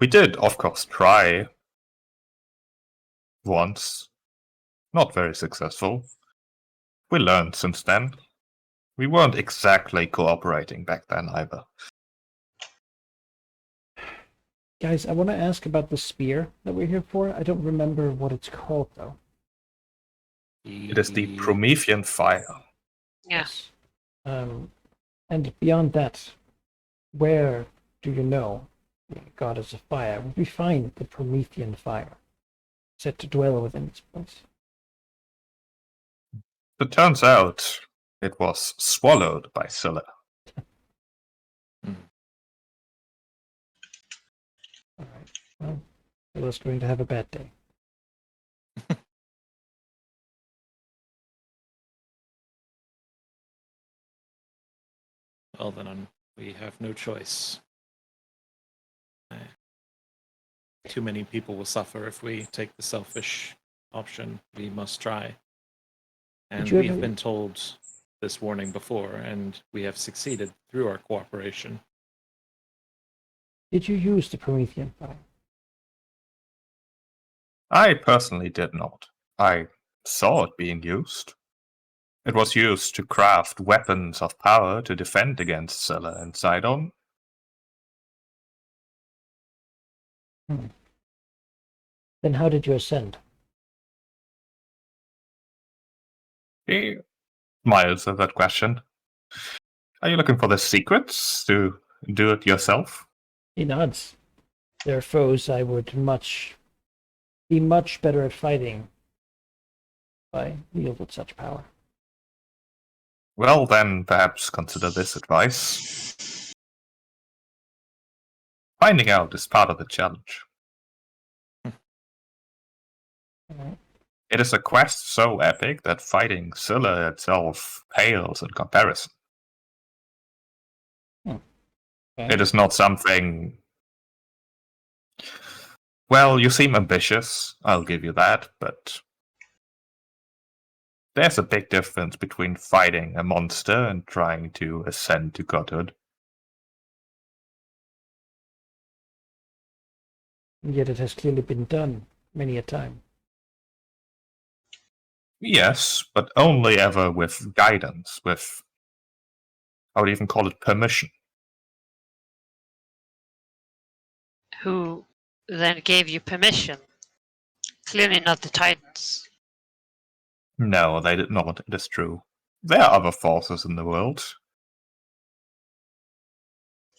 We did, of course, try once. Not very successful. We learned since then. We weren't exactly cooperating back then either. Guys, I want to ask about the spear that we're here for. I don't remember what it's called, though. It is the Promethean fire. Yes. And beyond that, where do you know the goddess of fire would we find the Promethean fire set to dwell within this place? It turns out it was swallowed by Scylla. All right. Well, Scylla's going to have a bad day. Well, then we have no choice. Too many people will suffer if we take the selfish option. We must try. And we have been told this warning before, and we have succeeded through our cooperation. Did you use the Promethean fire? I personally did not. I saw it being used. It was used to craft weapons of power to defend against Scylla and Sidon. Then how did you ascend? He smiles at that question. Are you looking for the secrets to do it yourself? He nods. There are foes I would be much better at fighting if I wielded such power. Well, then perhaps consider this advice. Finding out is part of the challenge. Right. It is a quest so epic that fighting Scylla itself pales in comparison. Okay. It is not something... Well, you seem ambitious, I'll give you that, but there's a big difference between fighting a monster and trying to ascend to godhood. Yet it has clearly been done many a time. Yes, but only ever with guidance, with, I would even call it permission. Who then gave you permission? Clearly not the Titans. No, they did not, it is true. There are other forces in the world.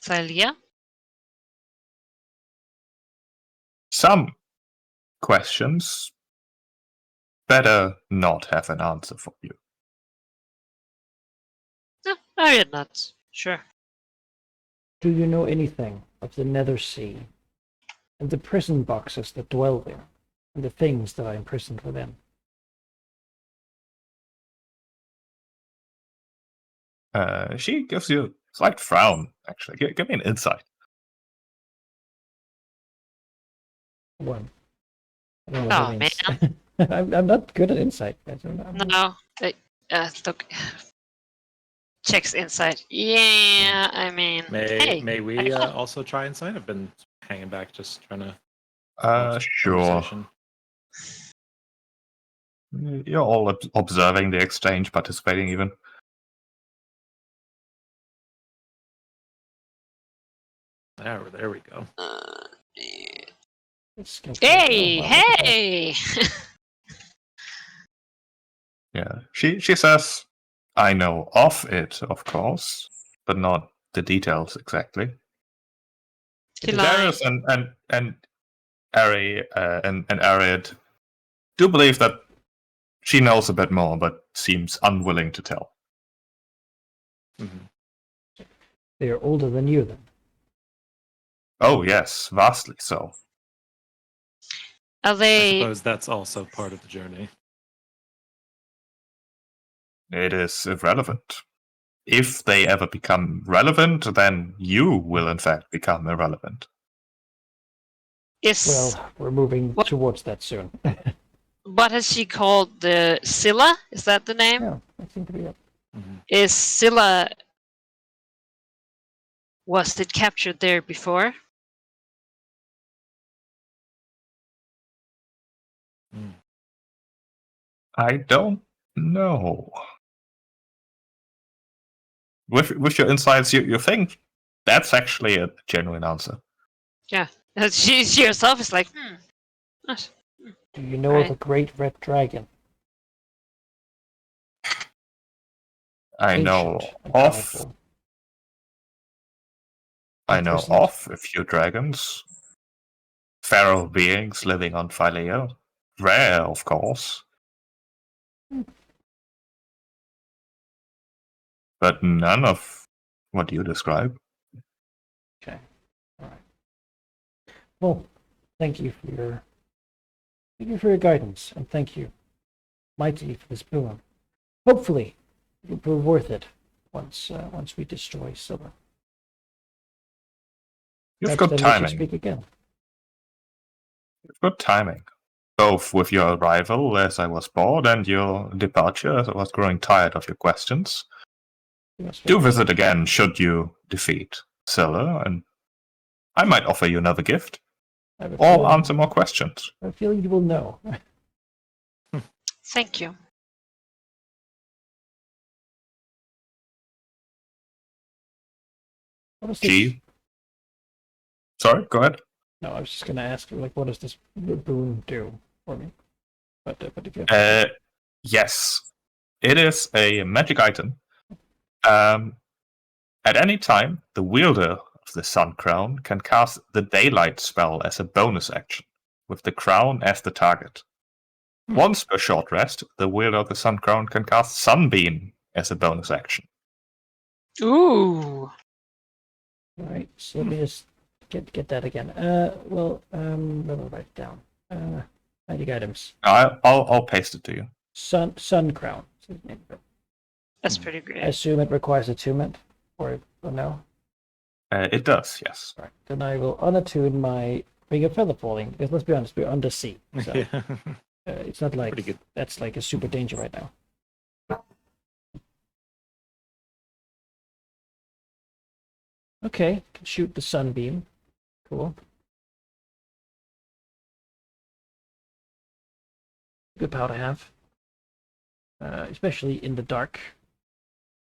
Thalia? Some questions better not have an answer for you. No, I did not. Sure. Do you know anything of the Nether Sea and the prison boxes that dwell there and the things that are imprisoned within? She gives you a slight frown, actually. Give me an insight. One. I don't know what Oh, that means. I'm not good at insight. I don't know. No. Look. Checks insight. Yeah, I mean. May we also try inside? I've been hanging back, just trying to. Sure. Conversation. You're all observing the exchange, participating even. There we go. It's gonna- Hey, oh, wow, look at that. hey! Yeah, she says, "I know of it, of course, but not the details exactly." He lied. Darius and Ari and Ariad do believe that she knows a bit more, but seems unwilling to tell. Mhm. They are older than you, then. Oh yes, vastly so. Are I they? suppose that's also part of the journey. It is irrelevant. If they ever become relevant, then you will in fact become irrelevant. Is Well, we're moving What? towards that soon. what has she called the Scylla? Is that the name? Yeah, I seem to be up. Mhm. Is Scylla? Was it captured there before? Mm. I don't know. With your insights, you think that's actually a genuine answer. Yeah. She herself is like, Yes. Do you know of a Right. great red dragon? I know Ancient and of powerful. I know Imprisoned? of a few dragons. Feral beings living on Phileo. Rare, of course. But none of what you describe. Okay. All right. Well, thank you for your guidance, and thank you mightily for this boon. Hopefully, it'll prove worth it once we destroy Scylla. You've Perhaps got then we should timing. speak again. You've got timing. Both with your arrival as I was bored and your departure as I was growing tired of your questions. Yes, Do well, visit again should you defeat Scylla, and I might offer you another gift. I have a Or feeling, answer more questions. I have a feeling you will know. Thank you. What is this? She. Sorry, go ahead. No, I was just going to ask, like, what does this boon do for me? But if you have Yes. It is a magic item. At any time, the wielder of the Sun Crown can cast the Daylight spell as a bonus action, with the crown as the target. Once per short rest, the wielder of the Sun Crown can cast Sunbeam as a bonus action. Ooh. all right, so let me just get that again. Let me write it down. Magic items. I'll paste it to you. Sun Crown. Is his name. That's pretty I great. assume it requires attunement, or no? It does, yes. Right. Then I will unattune my Ring of Feather Falling, because let's be honest, we're under sea. So Yeah. it's not like Pretty good. that's like a super danger right now. Okay, can shoot the sunbeam. Cool. Good power to have. Especially in the dark.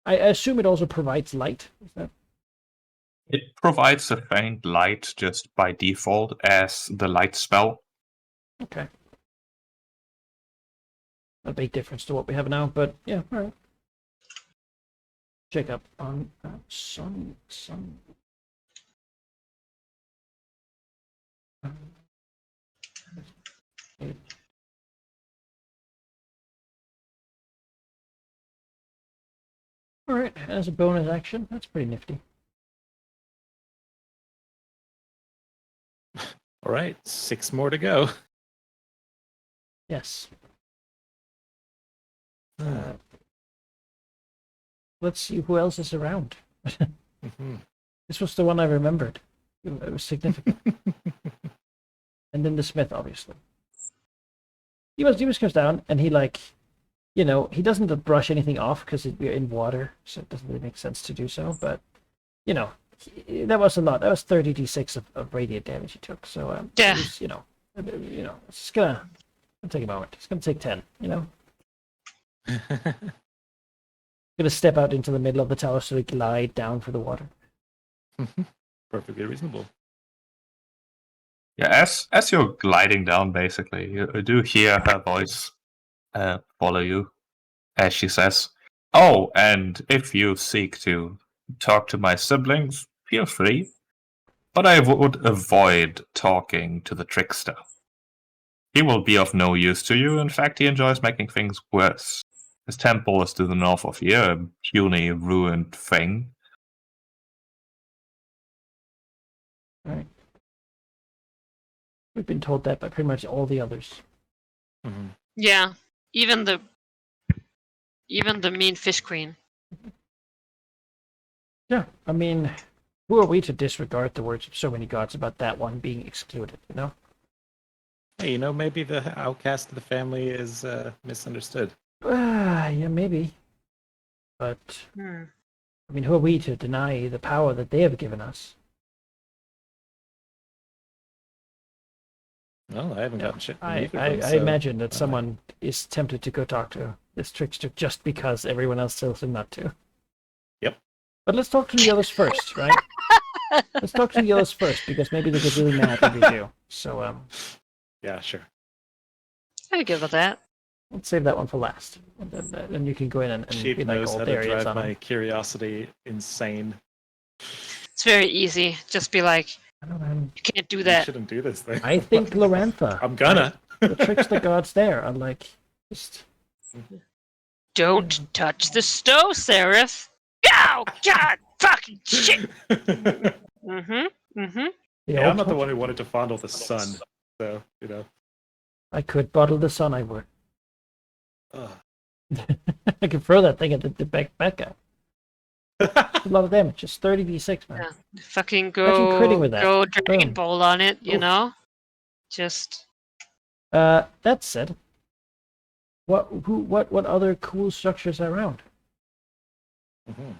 I assume it also provides light. Is that It provides a faint light just by default as the light spell. okay? A big difference to what we have now, but yeah, all right. Check up on sun. All right, as a bonus action, that's pretty nifty. All right, 6 more to go. Yes. Let's see who else is around. Mhm. This was the one I remembered. It was significant. And then the Smith, obviously. Demas comes down and he he doesn't brush anything off because we're in water, so it doesn't really make sense to do so. But that was a lot. That was 30d6 of radiant damage he took. So Yeah. it was, it's just gonna take a moment. It's gonna take 10. Gonna step out into the middle of the tower so we glide down for the water. Perfectly reasonable. Yeah, as you're gliding down, basically, you do hear her voice follow you as she says, "Oh, and if you seek to talk to my siblings, feel free. But I would avoid talking to the trickster. He will be of no use to you. In fact, he enjoys making things worse. His temple is to the north of here, a puny, ruined thing." Right. We've been told that by pretty much all the others. Mhm. Yeah, even the mean fish queen. Yeah, I mean, who are we to disregard the words of so many gods about that one being excluded, you know? Hey, maybe the outcast of the family is misunderstood. Yeah, maybe. But, Hmm. I mean, who are we to deny the power that they have given us? Well, I haven't No, gotten shit from I either of them, so imagine that I- someone is tempted to go talk to this trickster just because everyone else tells them not to. Yep. But let's talk to the others first, right? Let's talk to the others first, because maybe they get really mad when we do. So, Yeah, sure. I'm good with that. let's save that one for last. And then you can go in and Sheep be like, knows oh, how there to he is drive on my him. curiosity insane. It's very easy. Just be like, I don't know. you can't do You that. shouldn't do this thing. I think Lorantha. I'm gonna. The trickster gods there are like, just... Don't touch the stove, Seraph. Oh, God, fucking shit. Mm-hmm. Yeah, I'm not the one who wanted to fondle the sun, so I could bottle the sun, I would. Ugh. I could throw that thing at the back guy. A lot of damage, just 30d6, man. Yeah. Fucking Imagine critting go with that. Dragon Boom. Ball on it, you Oof. know? Just That said, what other cool structures are around? Mhm.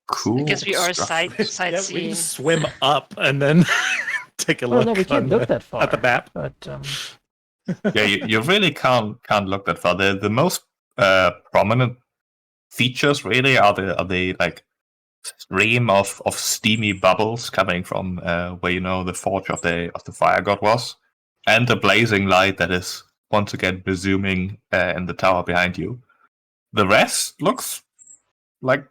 Cool. I guess we are stuff. Yeah, we sightseeing. can swim up and then take a Oh look. no, we can't on look the- that far. at the map. But Yeah, you really can't look that far. The most prominent features really are the like stream of steamy bubbles coming from where the forge of the fire god was, and the blazing light that is once again resuming in the tower behind you. The rest looks like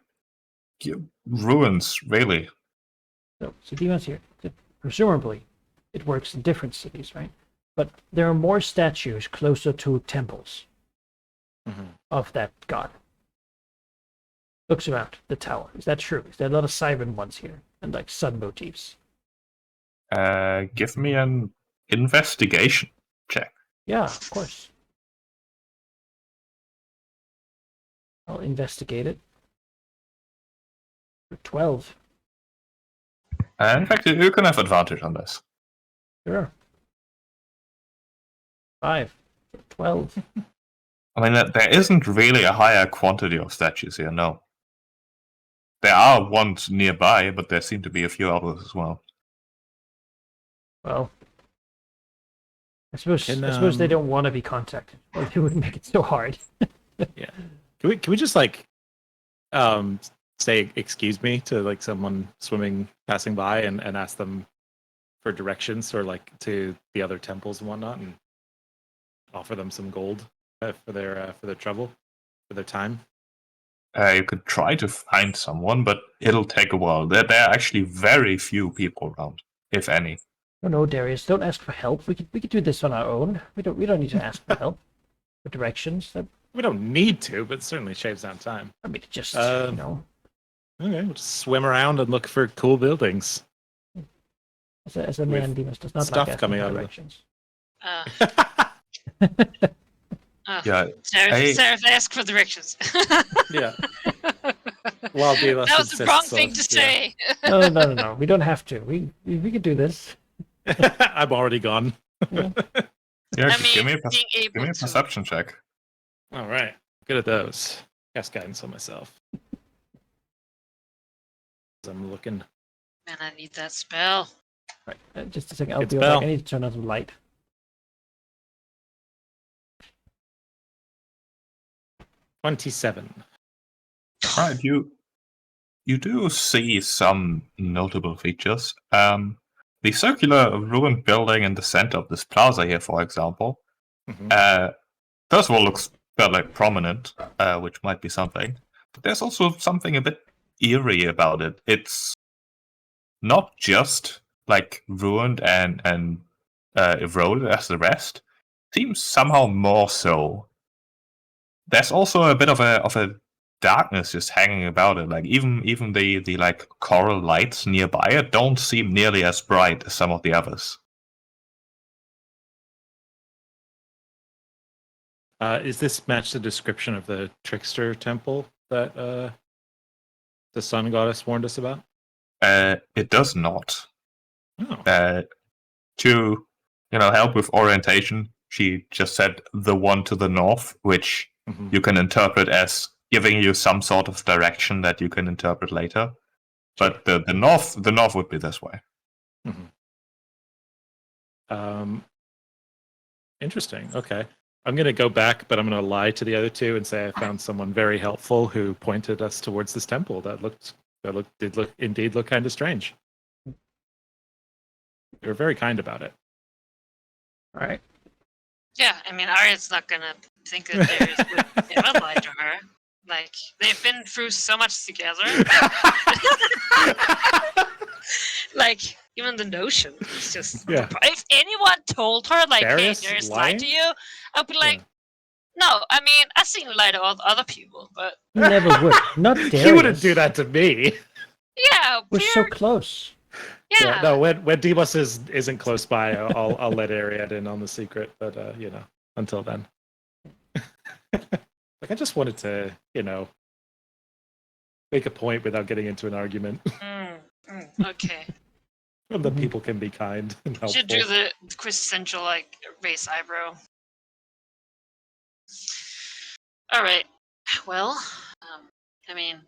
ruins, really. so demons here. Presumably, it works in different cities, right? But there are more statues closer to temples Mhm. of that god. Looks around the tower. Is that true? Is there a lot of siren ones here and like sun motifs? Give me an investigation check. Yeah, of course. I'll investigate it. For 12. In fact, you can have advantage on this. Sure. 5. 12. I mean, there isn't really a higher quantity of statues here, no. There are ones nearby, but there seem to be a few others as well. Well, I suppose Can, they don't want to be contacted, or they wouldn't make it so hard. Can we just like say excuse me to like someone swimming passing by and ask them for directions or like to the other temples and whatnot and offer them some gold for their trouble, for their time? You could try to find someone, but it'll take a while. There are actually very few people around, if any. Oh no, Darius, don't ask for help. We could do this on our own. We don't need to ask for help. For directions. We don't need to, but it certainly shaves down time. I mean, just Okay, we'll just swim around and look for cool buildings. as a man, Demas does not stuff like asking coming for out of it. directions. Yeah, Seraph, ask for directions. Yeah. Well, Demas that was the insists wrong thing on- to say. No. We don't have to. We could do this. I'm already gone. yeah. I mean, give me being a able to. perception check. All right. Good at those. Cast guidance on myself. I'm looking. Man, I need that spell. Right. Just a second. I'll Good be right back. spell. I need to turn on some light. 27. Right, you do see some notable features. the circular ruined building in the center of this plaza here, for example, first of all looks fairly prominent, which might be something. But there's also something a bit eerie about it. It's not just like ruined and eroded as the rest. Seems somehow more so. There's also a bit of a darkness just hanging about it. Like even the like coral lights nearby it don't seem nearly as bright as some of the others. Is this match the description of the trickster temple that the sun goddess warned us about? It does not. Oh. To help with orientation, she just said the one to the north, which you can interpret as giving you some sort of direction that you can interpret later. But the north would be this way. Interesting. Okay. I'm going to go back, but I'm going to lie to the other two and say I found someone very helpful who pointed us towards this temple that did look kind of strange. They were very kind about it. All right. Yeah, I mean, Arya's not gonna think that Darius would ever lie to her. Like, they've been through so much together. Like, even the notion is just... Yeah. If anyone told her, like, Darius hey, Darius lying? lied to you, I'd be like, no, I mean, I've seen you lie to all other people, but... He never would. Not Darius. He wouldn't do that to me. Yeah, We're so Peter, close. yeah. No, when Demos isn't close by, I'll let Ariad in on the secret. But until then, like I just wanted to make a point without getting into an argument. Okay. And that people can be kind and helpful. Should do the quintessential, like, race eyebrow. Alright. Well, I mean,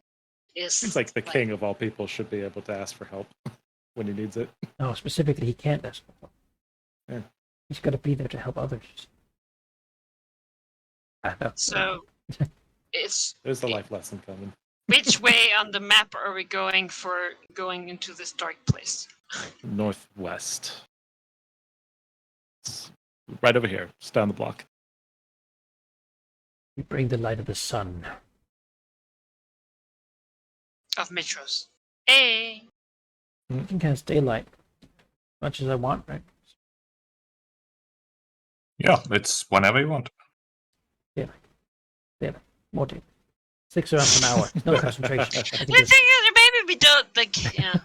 Seems like the king of all people should be able to ask for help when he needs it. No, specifically, he can't ask for help. Yeah. He's got to be there to help others. So, it's... There's the life lesson coming. Which way on the map are we going into this dark place? Northwest. It's right over here, just down the block. We bring the light of the sun. Of Mitros. Hey! I can cast daylight as much as I want, right? Yeah, it's whenever you want. Daylight. More daylight. 6 rounds an hour. No concentration. I The think thing it's- is, maybe we don't, like, yeah.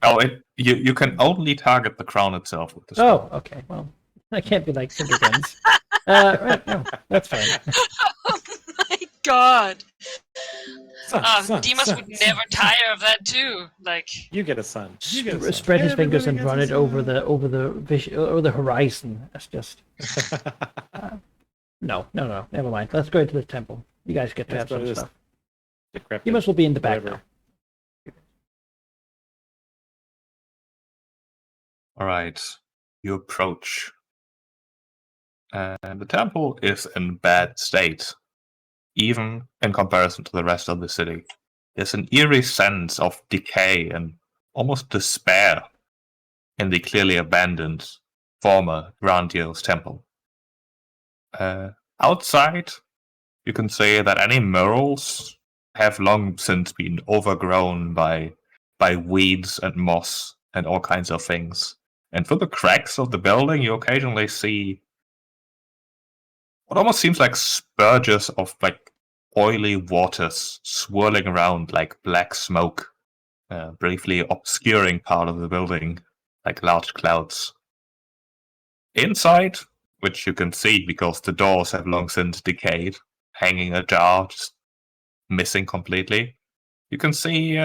Alright. Oh, you can only target the crown itself with the spell. Oh, okay. Well, I can't be like finger guns. Right, no, that's fine. Oh my god! Son, Demas would never tire of that too. Like, You get a son. You get a son. Spread his fingers and Everybody run gets it a over the horizon. That's just son. no. Never mind. Let's go into the temple. You guys get to Let's have go some to this stuff. Decrepit, You must will be in the back whatever. now. All right, you approach, and the temple is in bad state, even in comparison to the rest of the city. There's an eerie sense of decay and almost despair in the clearly abandoned former Grandiose temple. Outside, you can say that any murals have long since been overgrown by weeds and moss and all kinds of things. And through the cracks of the building, you occasionally see what almost seems like spurges of like oily waters swirling around like black smoke, briefly obscuring part of the building like large clouds. Inside, which you can see because the doors have long since decayed, hanging ajar, just missing completely, you can see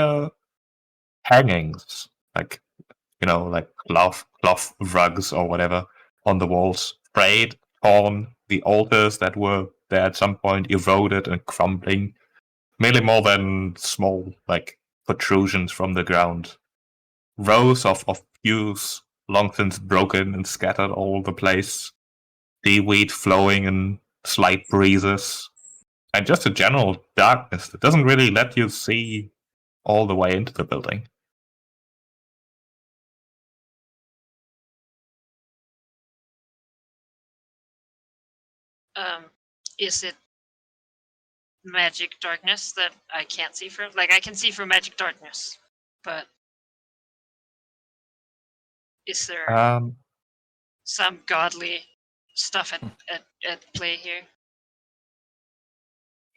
hangings, like cloth rugs or whatever on the walls, frayed, torn, the altars that were there at some point eroded and crumbling, merely more than small, like, protrusions from the ground. Rows of pews, long since broken and scattered all over the place, seaweed flowing in slight breezes, and just a general darkness that doesn't really let you see all the way into the building. Is it magic darkness that I can't see from? Like, I can see from magic darkness, but is there some godly stuff at play here?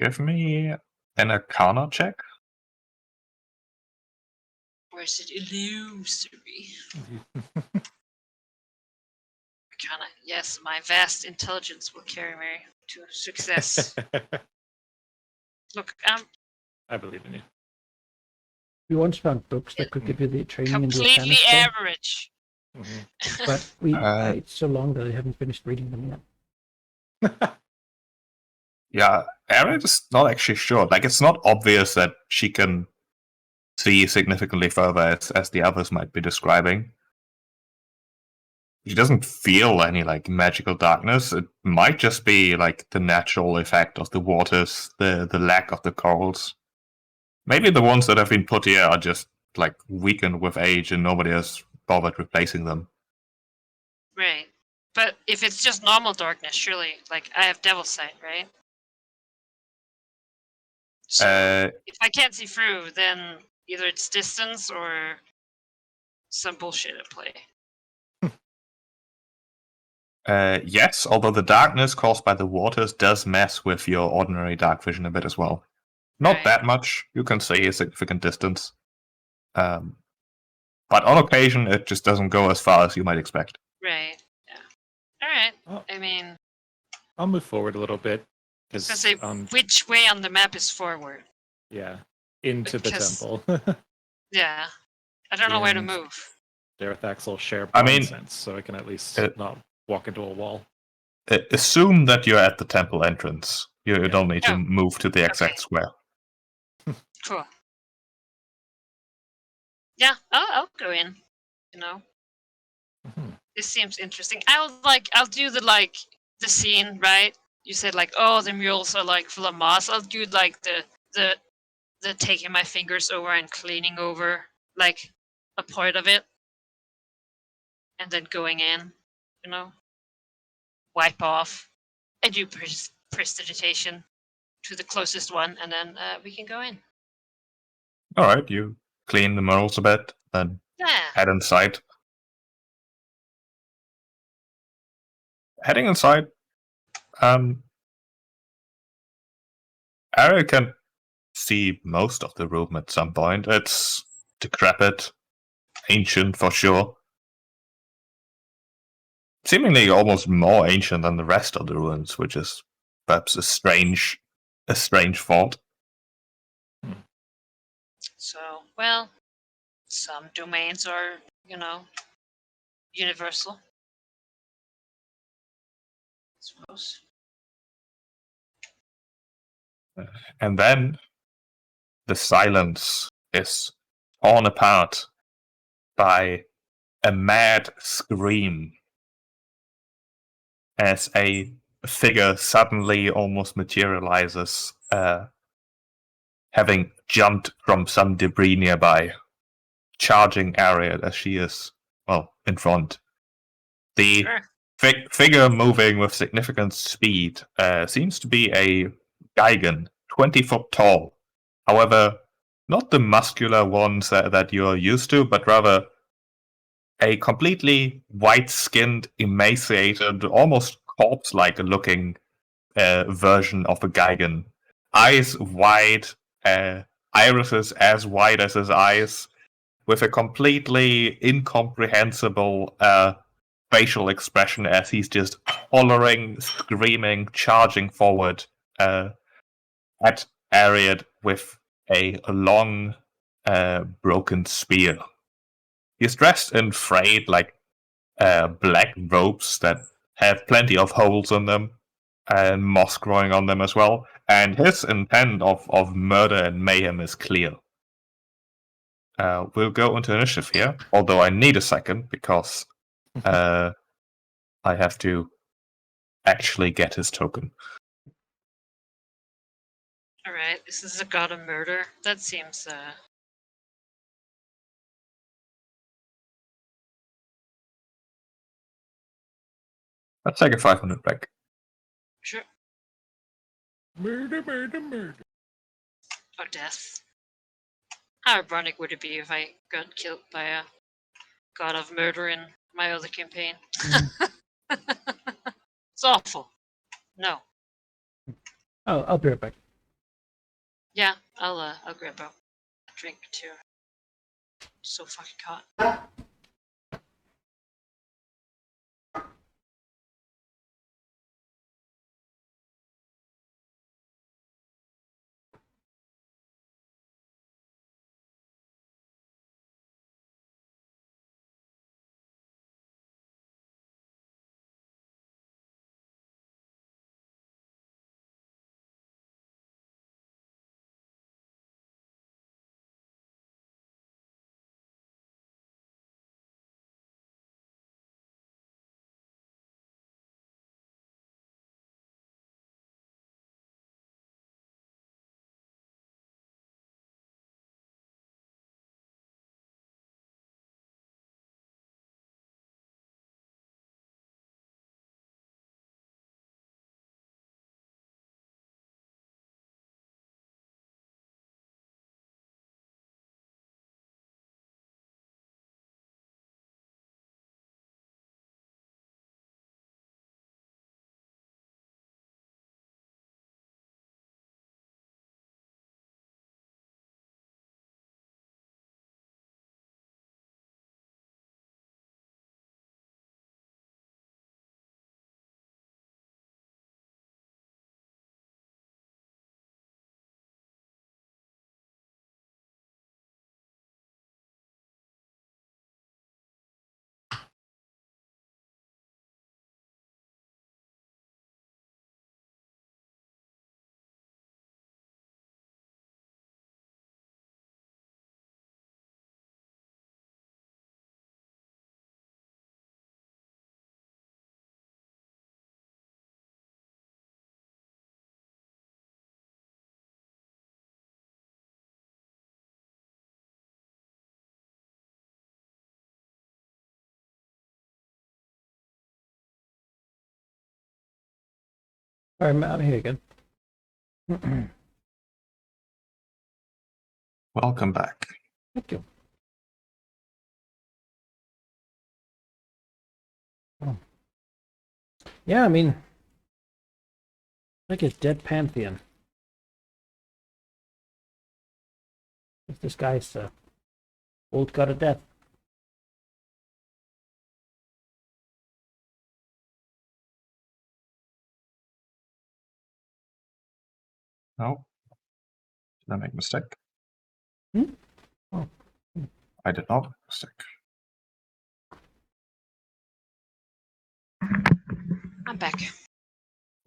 Give me an Arcana check. Or is it illusory? Arcana. Yes, my vast intelligence will carry me to success. Look, I'm I believe in you. We once found books that could give you the training in the completely Arcana spell, average. but it's so long that I haven't finished reading them yet. Yeah, Erin is not actually sure. Like, it's not obvious that she can see significantly further as the others might be describing. She doesn't feel any, like, magical darkness. It might just be, like, the natural effect of the waters, the lack of the corals. Maybe the ones that have been put here are just, like, weakened with age and nobody has bothered replacing them. Right. But if it's just normal darkness, surely, like, I have devil sight, right? So if I can't see through, then either it's distance or some bullshit at play. Yes, although the darkness caused by the waters does mess with your ordinary dark vision a bit as well. Not Right. that much. You can see a significant distance. But on occasion, it just doesn't go as far as you might expect. Right. Yeah. All right. Oh. I mean, I'll move forward a little bit. I was gonna say, which way on the map is forward? Yeah, into Because- the temple. Yeah. I don't know where to And- move. Darethax will share I blind mean, sense, so I can at least it- not walk into a wall. Assume that you're at the temple entrance. You Yeah. don't need to Oh, move to the exact okay. square. Cool. Yeah, I'll go in. You know, Mhm. this seems interesting. I'll do the scene, right? You said like, oh, the murals are like full of moss. I'll do like the taking my fingers over and cleaning over like a part of it, and then going in. You know, wipe off. I do prestidigitation to the closest one, and then we can go in. Alright, you clean the murals a bit, then Yeah. head inside. Heading inside, Ari can see most of the room at some point. It's decrepit, ancient for sure. Seemingly almost more ancient than the rest of the ruins, which is perhaps a strange thought. So, well, some domains are, universal. I suppose. And then the silence is torn apart by a mad scream as a figure suddenly almost materializes, having jumped from some debris nearby, charging Ariad as she is, well, in front. The Sure. figure moving with significant speed seems to be a Gigan, 20 foot tall. However, not the muscular ones that you're used to, but rather a completely white-skinned, emaciated, almost corpse-like looking version of a Gigan. Eyes wide, irises as wide as his eyes, with a completely incomprehensible facial expression as he's just hollering, screaming, charging forward at Ariad with a long, broken spear. He's dressed in frayed, black robes that have plenty of holes in them and moss growing on them as well. And his intent of murder and mayhem is clear. We'll go into initiative here, although I need a second because I have to actually get his token. All right. This is a god of murder. That seems. Let's take a 500 back. Sure. Murder, murder, murder. Or death. How ironic would it be if I got killed by a god of murder in my other campaign? It's awful. No. Oh, I'll be right back. Yeah, I'll grab a drink too. So fucking hot. All right, I'm here again. Welcome back. Thank you. Oh. Yeah, I mean, like a dead pantheon. If this guy's the old god of death. No. Did I make a mistake? Hmm? Oh. I did not make a mistake. I'm back.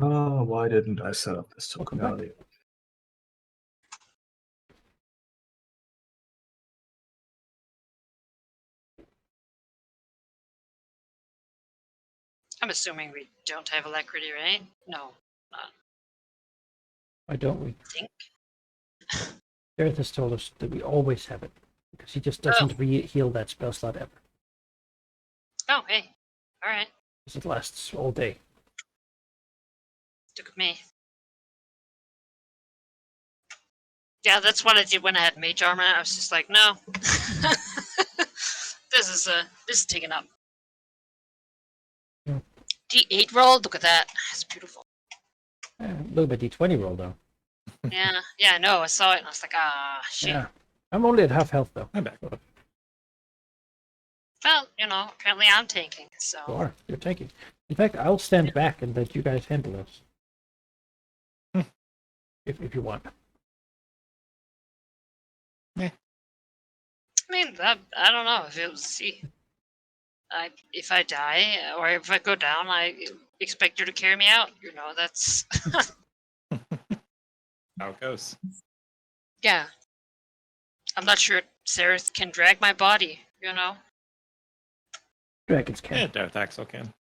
Oh, why didn't I set up this Welcome token back. earlier? I'm assuming we don't have alacrity, right? No, not. Why don't we? Think. Gareth has told us that we always have it. Because he just Oh. doesn't heal that spell slot ever. Oh, hey. All right. Because it lasts all day. Took me. Yeah, that's what I did when I had mage armor. I was just like, no. This is taken up. Yeah. D8 roll. Look at that. It's beautiful. Look at D20 roll though. Yeah, I know. I saw it and I was like, ah, shit. Yeah. I'm only at half health though. I'm back. Well, apparently I'm tanking, so. You are. You're taking. In fact, I'll stand back and let you guys handle this. If you want. I mean, I don't know if it was. See, if I die or if I go down, I expect you to carry me out. That's. How it goes. Yeah. I'm not sure Sereth can drag my body. Dragons Yeah, can. Darth Axel can.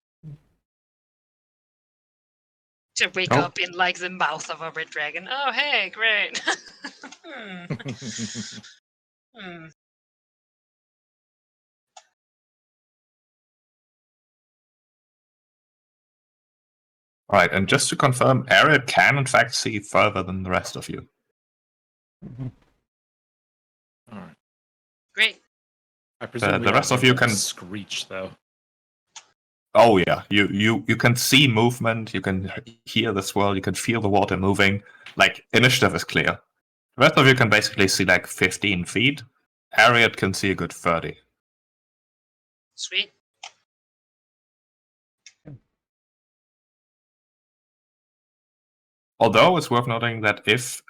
To wake Oh. up in like the mouth of a red dragon. Oh, hey, great. Hmm. All right, and just to confirm, Ariad can in fact see further than the rest of you. Mhm. All right. Great. I presume the rest of you can screech though. Oh yeah, you can see movement, you can hear the swirl, you can feel the water moving. Like, initiative is clear. The rest of you can basically see like 15 feet. Ariad can see a good 30. Sweet. Although it's worth noting that if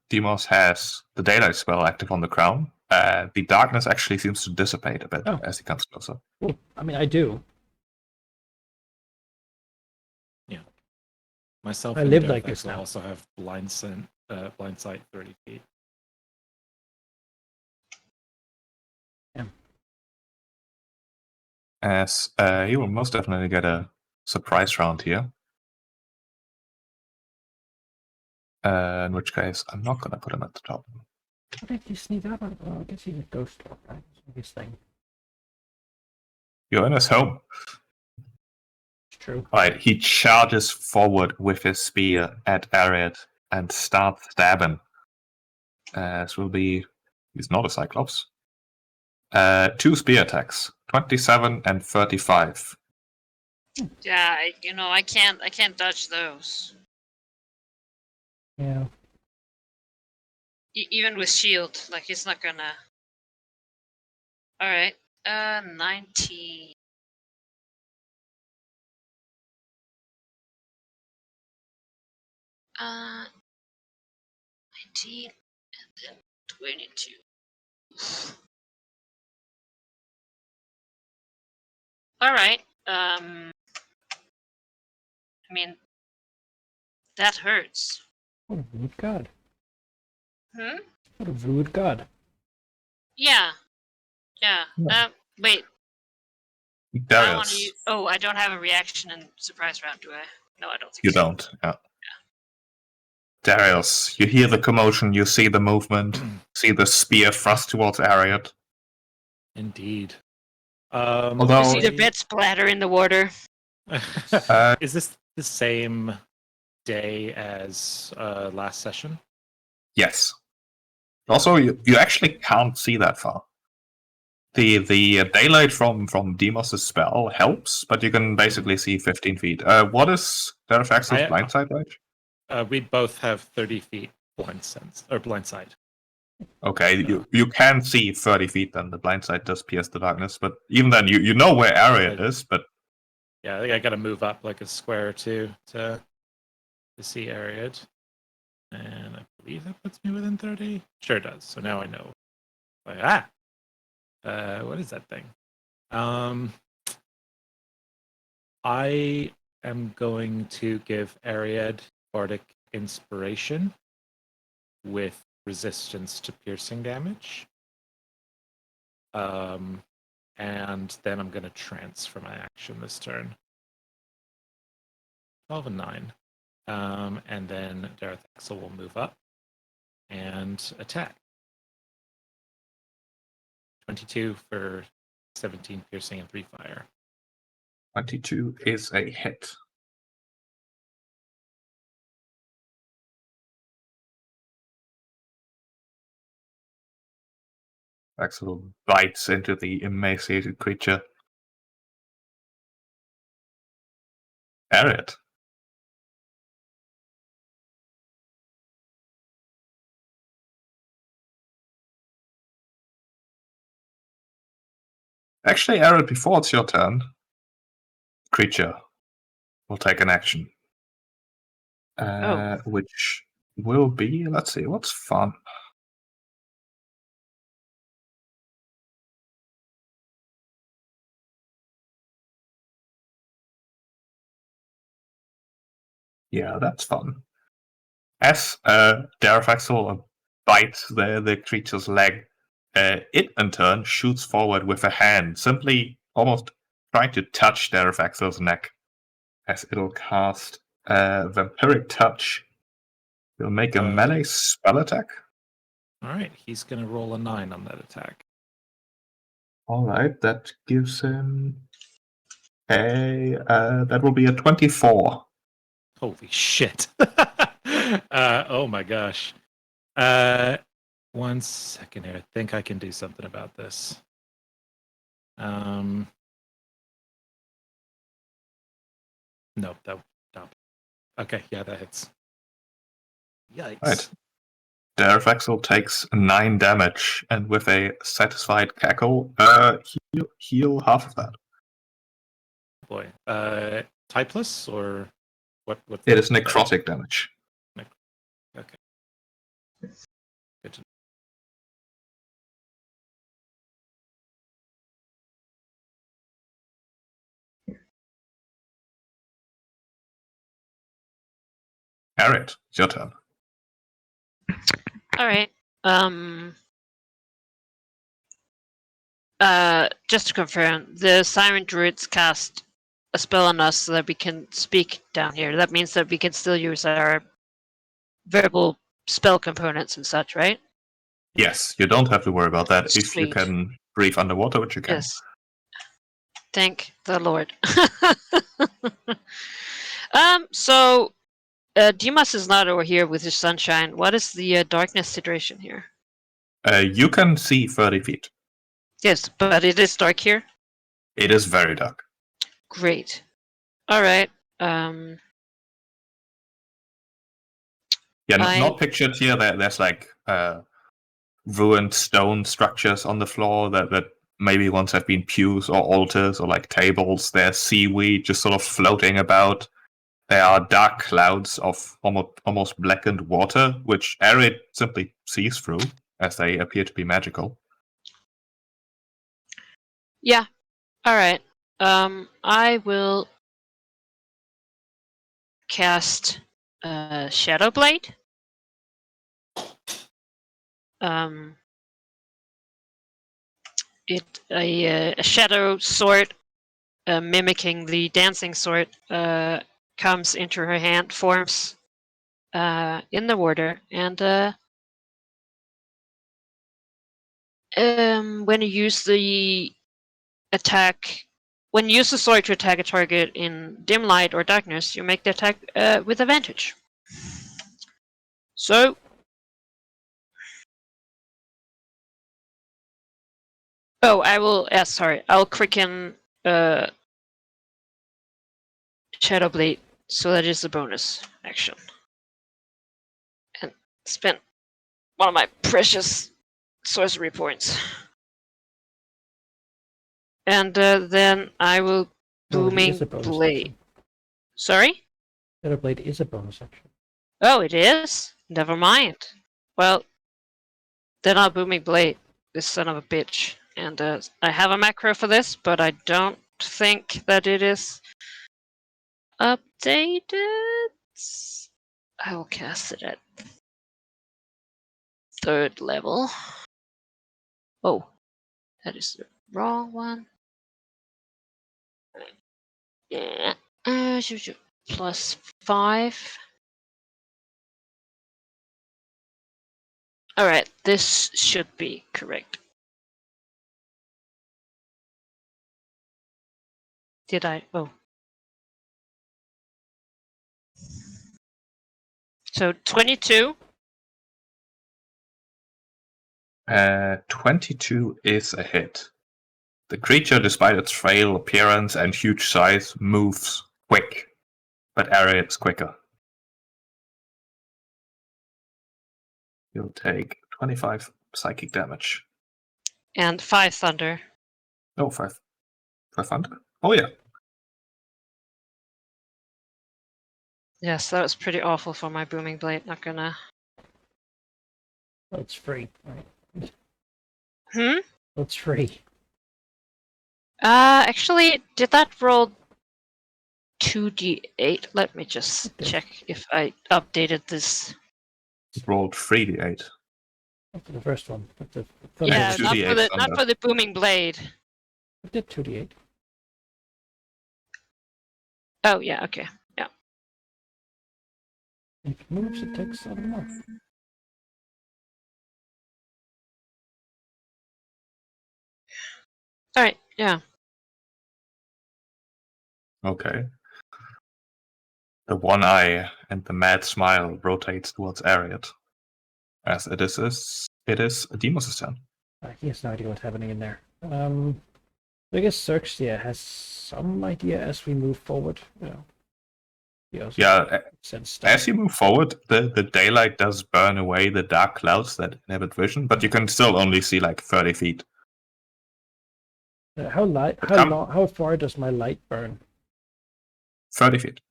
Demos has the daylight spell active on the crown, the darkness actually seems to dissipate a bit as he comes closer. Well, I mean, I do. Myself I and live Dareth like this Axel now. also have blind sight 30 feet. As he will most definitely get a surprise round here. In which case, I'm not going to put him at the top. What did you sneak up on? Well, I guess he's a ghost lord, right? This thing. You're in his home. It's true. Alright, he charges forward with his spear at Ariad and starts stabbing. This will be... He's not a Cyclops. 2 spear attacks. 27 and 35. Yeah, I can't dodge those. Yeah. Even with shield, like he's not gonna. All right, 19. Uh, 19 and then 22. All right. I mean, that hurts. What a rude god. Hmm. What a rude god. Yeah. Yeah. Yeah. Wait. I want Darius, to. Oh, I don't have a reaction in surprise round, do I? No, I don't think you so. don't. Yeah. Darius, you hear the commotion, you see the movement, see the spear thrust towards Ariad. Indeed. Although- You see the bed splatter in the water. Is this the same day as last session? Yes. Also, you actually can't see that far. The daylight from Demos' spell helps, but you can basically see 15 feet. What is Dareth Axel's blindside range? We both have 30 feet blind sight. Okay, you can see 30 feet, then the blindside does pierce the darkness, but even then, you know where Ariad is, but... Yeah, I think I gotta move up like a square or two to see Ariad. And I believe that puts me within 30. Sure does. So now I know. Like, what is that thing? I am going to give Ariad Bardic Inspiration with resistance to piercing damage. And then I'm going to transfer my action this turn. 12 and 9. And then Dareth Axel will move up and attack. 22 for 17 piercing and 3 fire. 22 is a hit. Axel bites into the emaciated creature. Ariad. Actually, Ariad, before it's your turn, creature will take an action. Which will be, let's see, what's fun? Yeah, that's fun. As Dareth Axel bites the creature's leg, it in turn shoots forward with a hand, simply almost trying to touch Dareth Axel's neck. As it'll cast Vampiric Touch. It'll make a melee spell attack. Alright, he's going to roll a 9 on that attack. Alright, that gives him that will be a 24. Holy shit. Oh my gosh. 1 second here. I think I can do something about this. Nope, that no. Okay, yeah, that hits. Yikes. Right. Dervaxel takes 9 damage, and with a satisfied cackle, heal half of that. Boy. Typeless or what It is necrotic damage. Okay. Good to Harriet, it's your turn. All right. Just to confirm, the Siren Druids cast a spell on us so that we can speak down here. That means that we can still use our verbal spell components and such, right? Yes, you don't have to worry about that if you Sweet. can breathe underwater, which you can. Yes. Thank the Lord. So Dimas is not over here with his sunshine. What is the darkness situation here? You can see 30 feet. Yes, but it is dark here. It is very dark. Great. All right. Yeah, I- not pictured here. There's like ruined stone structures on the floor that maybe once have been pews or altars or like tables. There's seaweed just sort of floating about. There are dark clouds of almost blackened water, which Arid simply sees through, as they appear to be magical. Yeah. All right. I will cast Shadow Blade. A shadow sword, mimicking the dancing sword, comes into her hand, forms in the water, and when you use the attack, when you use the sword to attack a target in dim light or darkness, you make the attack with advantage. So, I will. Sorry, I'll quicken Shadow Blade, so that is a bonus action, and spend one of my precious sorcery points. And then I will No, it booming is a bonus blade. action. Sorry? Shadow Blade is a bonus action. Oh, it is? Never mind. Well, then I'll booming blade, this son of a bitch. And I have a macro for this, but I don't think that it is updated. I will cast it at 3rd level. Oh, that is the wrong one. Yeah. +5. Alright, this should be correct. Did I? Oh. So 22. 22 is a hit. The creature, despite its frail appearance and huge size, moves quick, but Arid is quicker. You'll take 25 psychic damage. And 5 thunder. Oh, 5 thunder? Oh, yeah. Yes, that was pretty awful for my booming blade, not gonna. Well, it's free, right? Hmm? Well, it's free. Actually, did that roll 2d8? Let me just check if I updated this. It rolled 3d8. Not for the first one, but the Yeah, Two not D8 for the thunder. booming blade. It did 2d8. Oh yeah, okay. Yeah. If it moves, it takes 7 more. Alright, yeah. Okay. the one eye and the mad smile rotates towards Ariat, as it is Deimos' turn. He has no idea what's happening in there. I guess Xerxia has some idea as we move forward. He also Yeah, sense stuff. as you move forward, the daylight does burn away the dark clouds that inhibit vision, but you can still only see like 30 feet. How far does my light burn? 30 feet.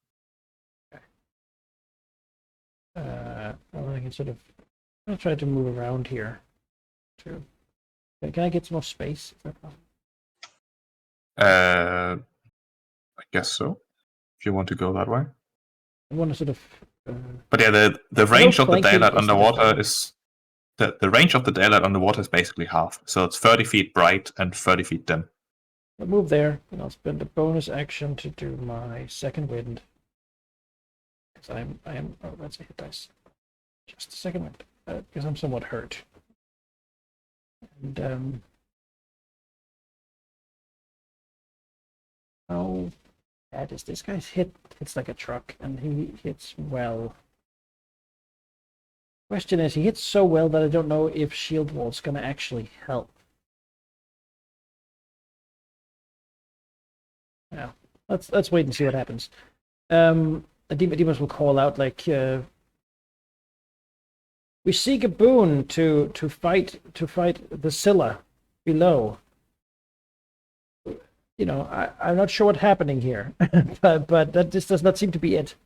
Well, I can sort of. I'll try to move around here. Too. Can I get some more space? I guess so. If you want to go that way. I want to sort of. But yeah, the range of the flanking daylight is not underwater bad. is the range of the daylight underwater is basically half. So it's 30 feet bright and 30 feet dim. I'll move there, and I'll spend a bonus action to do my second wind. Because I am. Oh, that's a hit dice. Just a second wind, because I'm somewhat hurt. And how bad is this guy's hit? Hits like a truck, and he hits well. Question is, he hits so well that I don't know if shield wall's gonna actually help. Yeah, let's wait and see what happens. Deimos will call out like, "We seek a boon to fight the Scylla below." You know, I'm not sure what's happening here, but this does not seem to be it.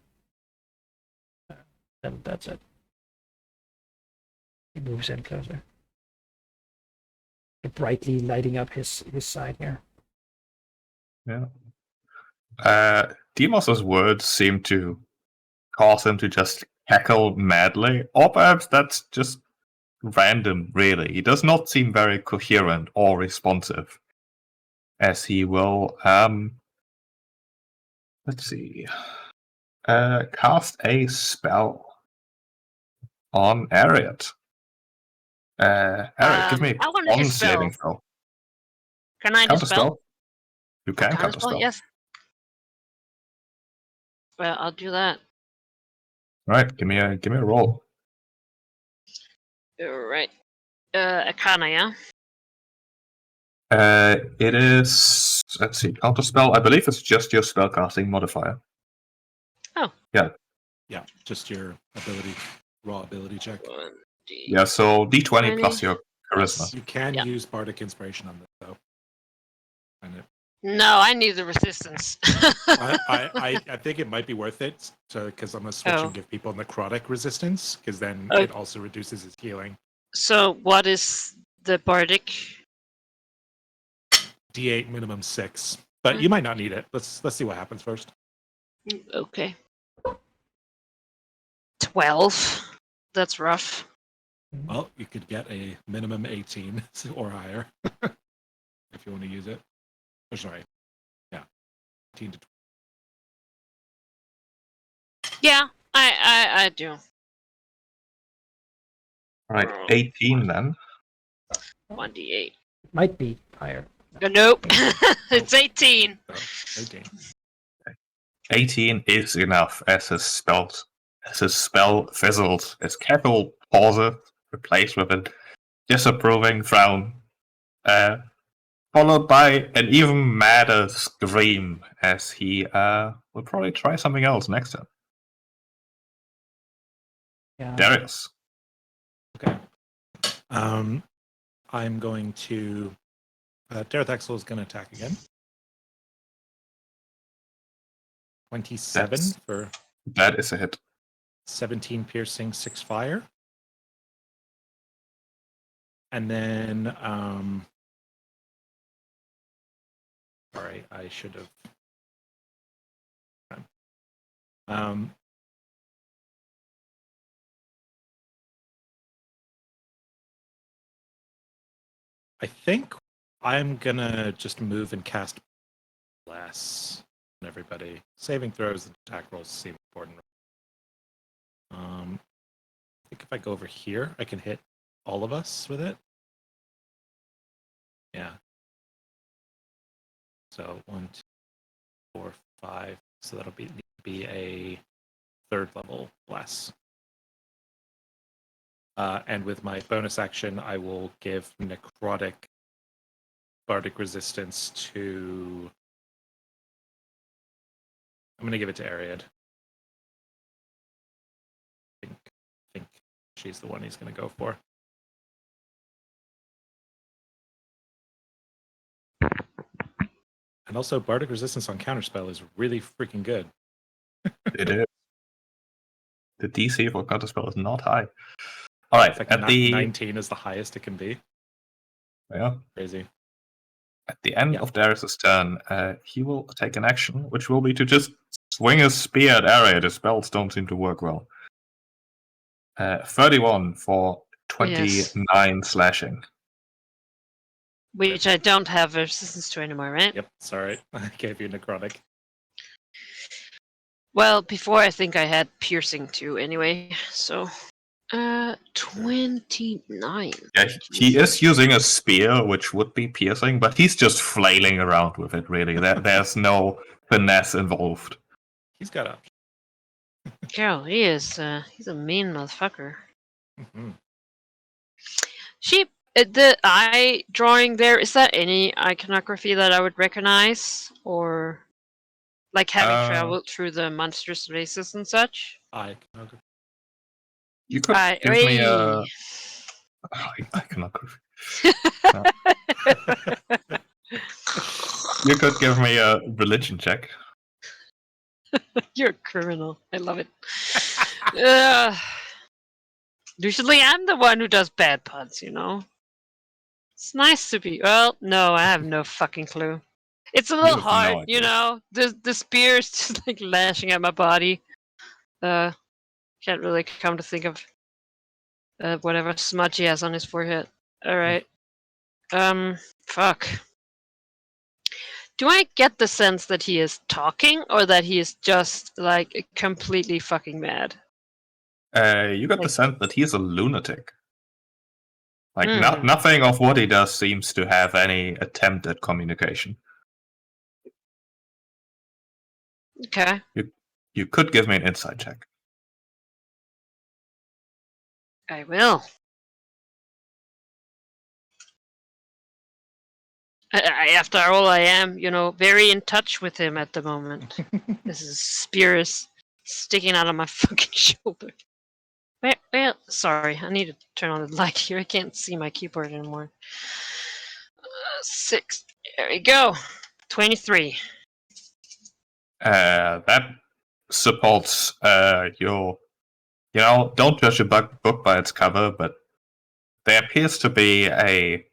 And that's it. He moves in closer, brightly lighting up his side here. Yeah. Deimos' words seem to cause him to just cackle madly, or perhaps that's just random, really. He does not seem very coherent or responsive, as he will, let's see, cast a spell on Ariat. Ariat, give me I want one to saving dispel. throw. Can I Counter dispel? spell? You can counter Counterspell? spell. Yes. Well, I'll do that. Right, give me a roll. Alright. Arcana, yeah? It is, let's see, counter spell. I believe it's just your spellcasting modifier. Oh. Yeah. Yeah, just your raw ability check. 1D. Yeah, so D20 20 plus your charisma. plus- You can Yeah. use bardic inspiration on this though. And No, I need the resistance. I think it might be worth it because I'm gonna switch Oh. and give people necrotic resistance because then Oh. it also reduces his healing. So, what is the bardic? D8 minimum 6, but you might not need it. Let's see what happens first. Okay. 12. That's rough. Well, you could get a minimum 18 or higher if you want to use it. Oh, sorry, yeah, 18 to 20. Yeah, I do. Right, 18 then. 1d8. Might be higher. Nope. It's 18. So 18. 18 is enough as his spell fizzles. His cackle pauses, replaced with a disapproving frown, followed by an even madder scream as he will probably try something else next time. Yeah. Darius. Okay. I'm going to. Darethexel is going to attack again. 27 for That is a hit. 17 piercing, 6 fire. And then, sorry, I should have. I think I'm gonna just move and cast less on everybody. Saving throws and attack rolls seem important. I think if I go over here, I can hit all of us with it. Yeah. So 1, 2, 4, 5. So that'll be a 3rd level less. And with my bonus action, I will give necrotic bardic resistance to. I'm going to give it to Ariad. I think she's the one he's going to go for. And also, bardic resistance on counterspell is really freaking good. It is. The DC for counterspell is not high. All right, It's like at the 19 is the highest it can be. yeah, Crazy. at the end Yeah. of Darius's turn, he will take an action, which will be to just swing a spear at area. The spells don't seem to work well. 31 for 29 slashing. Which I don't have resistance to anymore, right? Yep, sorry. I gave you necrotic. Well, before I think I had piercing too anyway, so 29. Yeah, he is using a spear, which would be piercing, but he's just flailing around with it, really. There's no finesse involved. He's got up. Carol, he's a mean motherfucker. Mm-hmm. The eye drawing there, is that any iconography that I would recognize? Or like having traveled through the monstrous spaces and such? Iconography. You could give me a iconography. You could give me a religion check. You're a criminal. I love it. Usually I'm the one who does bad puns, you know? It's nice to be. Well, no, I have no fucking clue. It's a little have no hard, idea. you know? The spear is just like lashing at my body. Can't really come to think of whatever smudge he has on his forehead. Alright. Fuck. Do I get the sense that he is talking or that he is just like completely fucking mad? You got the sense that he's a lunatic. Like, Mhm. nothing of what he does seems to have any attempt at communication. Okay. You could give me an insight check. I will. After all, I am, you know, very in touch with him at the moment. This is spear is sticking out of my fucking shoulder. Well, sorry, I need to turn on the light here. I can't see my keyboard anymore. 6. There we go. 23. That supports your. You know, don't judge a book by its cover, but there appears to be a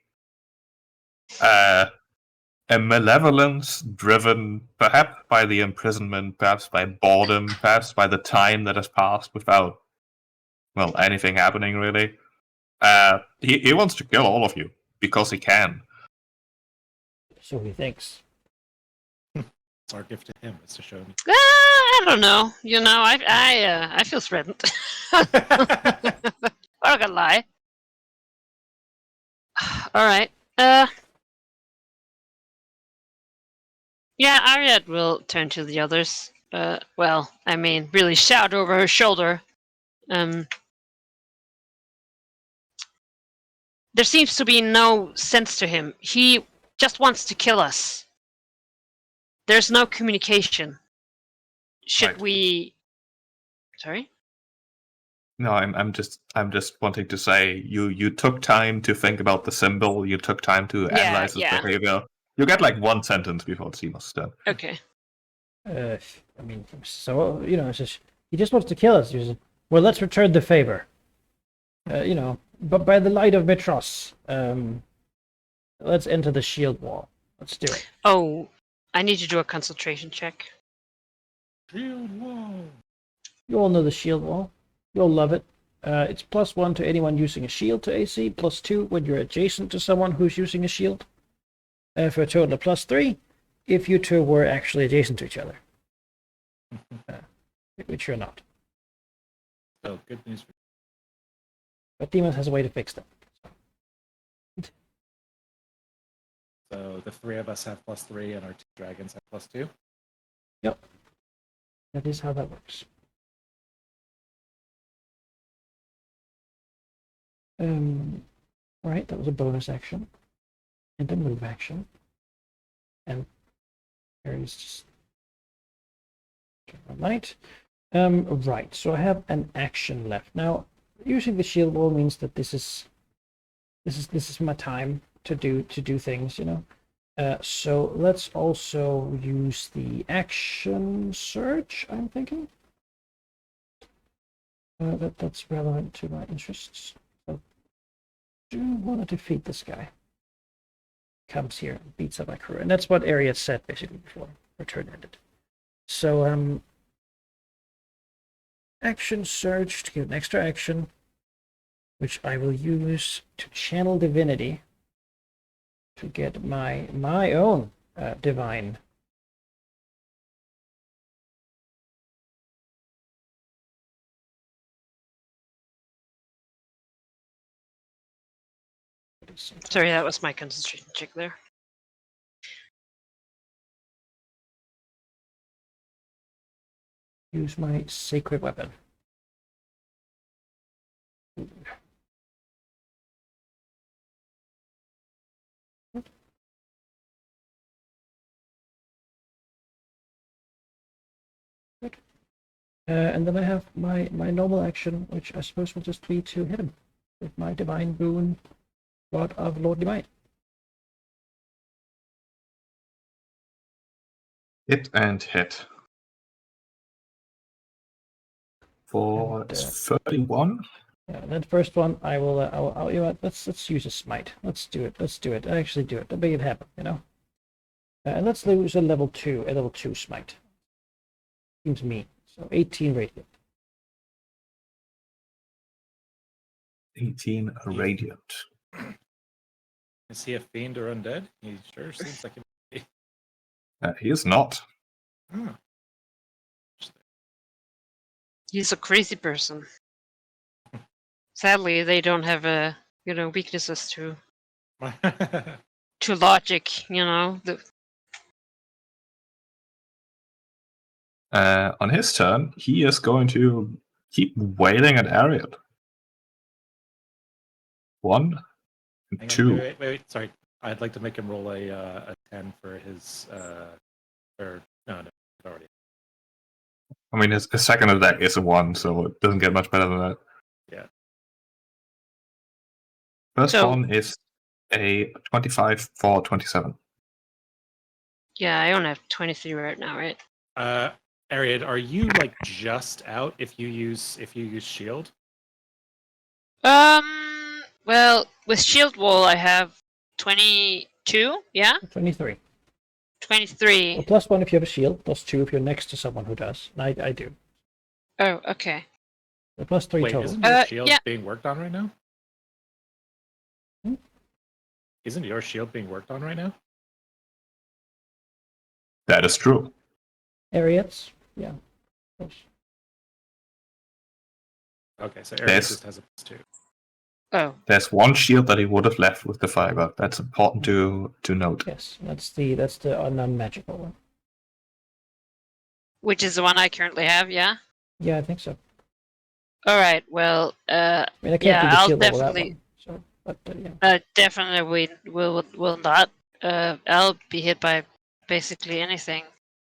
malevolence driven perhaps by the imprisonment, perhaps by boredom, perhaps by the time that has passed without, well, anything happening really. He wants to kill all of you because he can. So he thinks. It's our gift to him. It's to show him. I don't know. You know, I feel threatened. I'm not gonna lie. All right. Yeah, Ariad will turn to the others. Well, I mean, really shout over her shoulder. There seems to be no sense to him. He just wants to kill us. There's no communication. Should Right. we? Sorry. No, I'm just wanting to say you took time to think about the symbol. You took time to analyze his behavior. You get like one sentence before it's done. Okay. I mean, so, you know, it's just, he just wants to kill us. Just, well, let's return the favor. You know, but by the light of Mitros, let's enter the shield wall. Let's do it. Oh, I need to do a concentration check. Shield wall. You all know the shield wall. You'll love it. It's +1 to anyone using a shield to AC, +2 when you're adjacent to someone who's using a shield. For a total of +3 if you two were actually adjacent to each other. Which you're not. Oh, good news. But Demons has a way to fix that. So the 3 of us have +3 and our 2 dragons have +2. Yep. That is how that works. Right, that was a bonus action. And a move action. And there is just light. Right, so I have an action left. Now, using the shield wall means that this is my time to do things, you know. So let's also use the action surge, I'm thinking. That's relevant to my interests. So I do want to defeat this guy. Comes here and beats up my crew. And that's what Ariat said basically before her turn ended. So action surge to give an extra action, which I will use to channel divinity to get my own divine. Sorry, that was my concentration check there. Use my sacred weapon. And then I have my normal action, which I suppose will just be to hit him with my divine boon, Rod of Lordly Might. Hit and hit. For And, 31. Yeah, that first one, I'll you know what, let's use a smite. Let's do it. Actually do it. Let's make it happen, you know. And let's use a level 2 smite. Seems mean. So 18 radiant. 18 radiant. Is he a fiend or undead? He sure seems like it. He is not. Oh. He's a crazy person. Sadly, they don't have weaknesses to logic. You know, On his turn, he is going to keep wailing at Ariel. 1, Hang on, 2. wait. Sorry, I'd like to make him roll a 10 for his or no, already. I mean, his second attack is a 1, so it doesn't get much better than that. Yeah. First one is a 25 for 27. Yeah, I only have 23 right now, right? Ariad, are you like just out if you use shield? Well, with shield wall, I have 22. Yeah, 23. 23. Well, +1 if you have a shield, +2 if you're next to someone who does. And I do. Oh, okay. So +3 Wait, total. isn't your shield yeah. being worked on right now? Hmm? Isn't your shield being worked on right now? That is true. Ariats, yeah. Okay, so Ariad Yes. just has a +2. Oh, There's one shield that he would have left with the fire god. That's important to note. Yes, that's the non-magical one. which is the one I currently have. Yeah. Yeah, I think so. All right. Well, I mean, I can't yeah, do the I'll shield level that definitely, one. So, but yeah. definitely will not. I'll be hit by basically anything.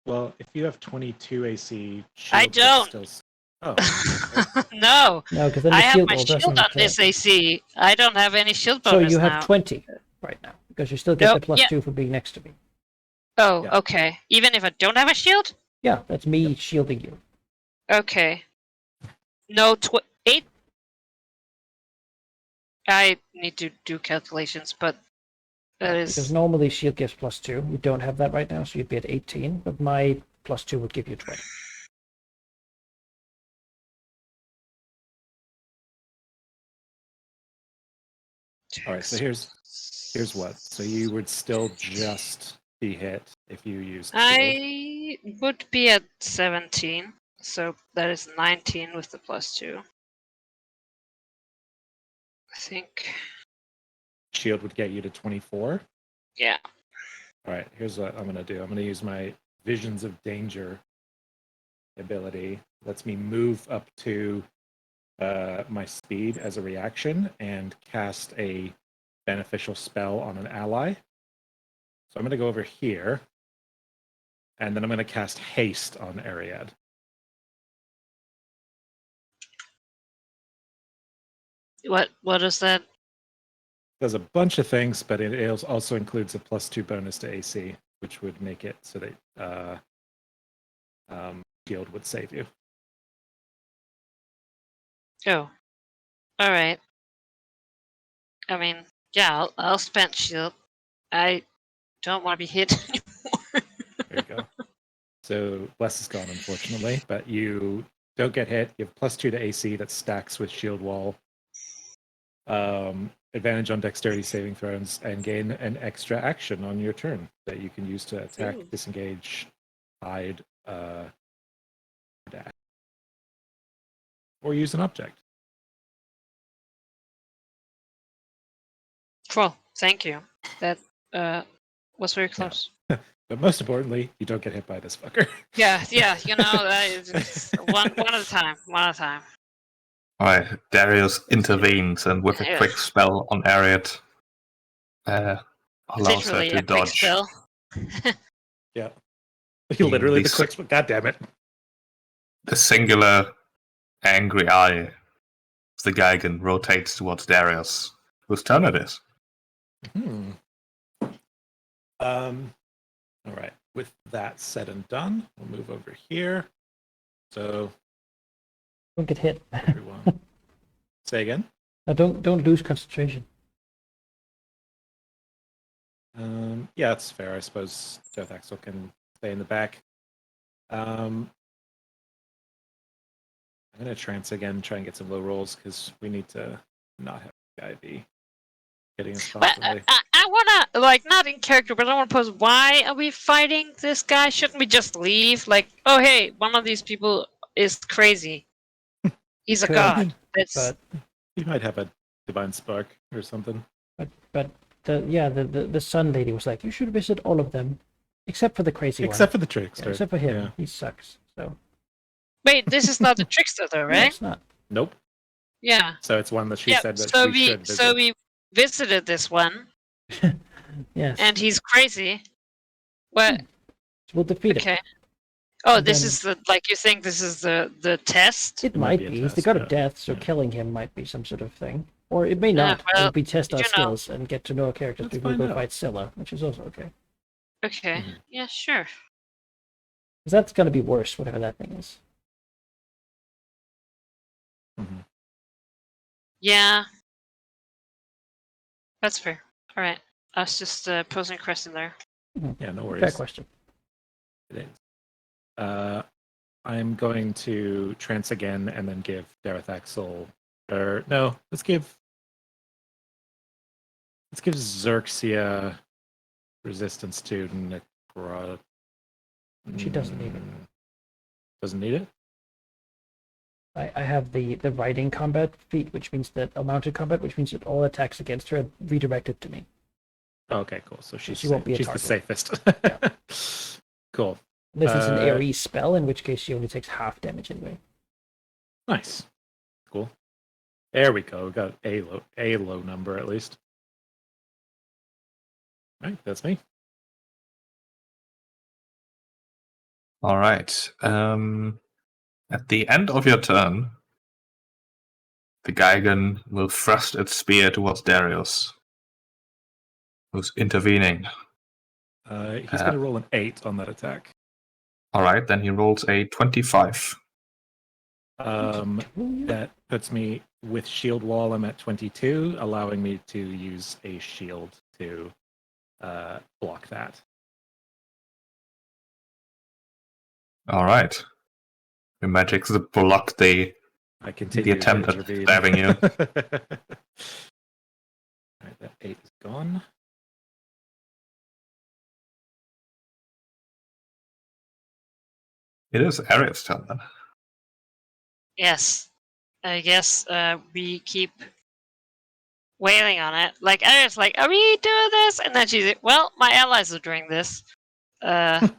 Well, if you have 22 AC, I shield don't. Still... Oh, No, No, because then I the have shield my wall shield doesn't. on this AC. I don't have any shield So bonus you have now. 20 right now because you still get Nope, the +2 yeah. for being next to me. Oh, Yeah. okay. Even if I don't have a shield? Yeah, that's me shielding you. Okay. No, 8. I need to do calculations, but that Because is. normally shield gives +2. You don't have that right now, so you'd be at 18. But my +2 would give you 20. all right. So here's what. So you would still just be hit if you used shield. I would be at 17, so that is 19 with the +2. I think. Shield would get you to 24. Yeah. All right. Here's what I'm gonna do. I'm gonna use my Visions of Danger ability. Lets me move up to my speed as a reaction and cast a beneficial spell on an ally. So I'm going to go over here, and then I'm going to cast haste on Ariad. What is that? Does a bunch of things, but it also includes a +2 bonus to AC, which would make it so that shield would save you. Oh, all right. I mean, yeah, I'll spend shield. I don't want to be hit anymore. There you go. So Bless is gone, unfortunately, but you don't get hit. You have +2 to AC that stacks with shield wall. Advantage on dexterity saving throws, and gain an extra action on your turn that you can use to attack, Ooh. disengage, hide, dash, or use an object. Cool. Thank you. That was very close. But most importantly, you don't get hit by this fucker. Yeah. You know, it's one at a time. One at a time. Alright, Darius intervenes and with a Yeah. quick spell on Ariad allows her Literally to a quick dodge. spell. Yeah. Literally the These- quick spell. God damn it. The singular angry eye of the Gigan rotates towards Darius, whose turn it is. All right. With that said and done, we'll move over here. So Don't get hit. everyone, say again. Don't lose concentration. Yeah, that's fair. I suppose Death Axel can stay in the back. I'm going to trance again, try and get some low rolls because we need to not have the guy be hitting us But constantly. I wanna, like, not in character, but I wanna pose, why are we fighting this guy? Shouldn't we just leave? Like, oh hey, one of these people is crazy. He's a Could, god. But You might have a divine spark or something. but the sun lady was like, you should visit all of them, except for the crazy Except one. for the trickster. Yeah, except for him, Yeah. he sucks. So Wait, this is not the trickster though, no, right? it's not. Nope. Yeah. So it's one that she Yeah. said that So we should visit. so we visited this one, Yes, and he's crazy. What? we'll defeat him. Okay. Oh, And this then- is the, like, you think this is the test? It might might be a be. He's the test, god yeah. of death, so Yeah. killing him might be some sort of thing. Or it may not. well, we test our you know. skills and get to know our characters Let's before we find go out. fight Scylla, which is also okay. Okay. Mhm. Yeah, sure. Because that's going to be worse, whatever that thing is. Mhm. Yeah. That's fair. All right. I was just posing a question there. Yeah, no Fair worries. question. It is. I'm going to trance again and then give Dareth Axel. Or no, let's give Xerxia resistance to Necro. She doesn't need it. Doesn't need it? I have the riding combat feat, which means that mounted combat, which means that all attacks against her are redirected to me. Oh, okay, cool. So she's she won't be a she's the target. safest. Cool. Unless it's an Uh, Ares spell, in which case she only takes half damage anyway. Nice. Cool. There we go. We got a low number at least. All right, that's me. Alright. At the end of your turn, the Gigan will thrust its spear towards Darius, who's intervening. He's going to roll an 8 on that attack. Alright, then he rolls a 25. That puts me with shield wall. I'm at 22, allowing me to use a shield to block that. Alright. Your magic's to block the I continue attempt to at intervene. stabbing you. Alright, that 8 is gone. It is Ariad's turn then. Yes. I guess we keep wailing on it. Like, Aria's like, are we doing this? And then she's like, well, my allies are doing this. Like,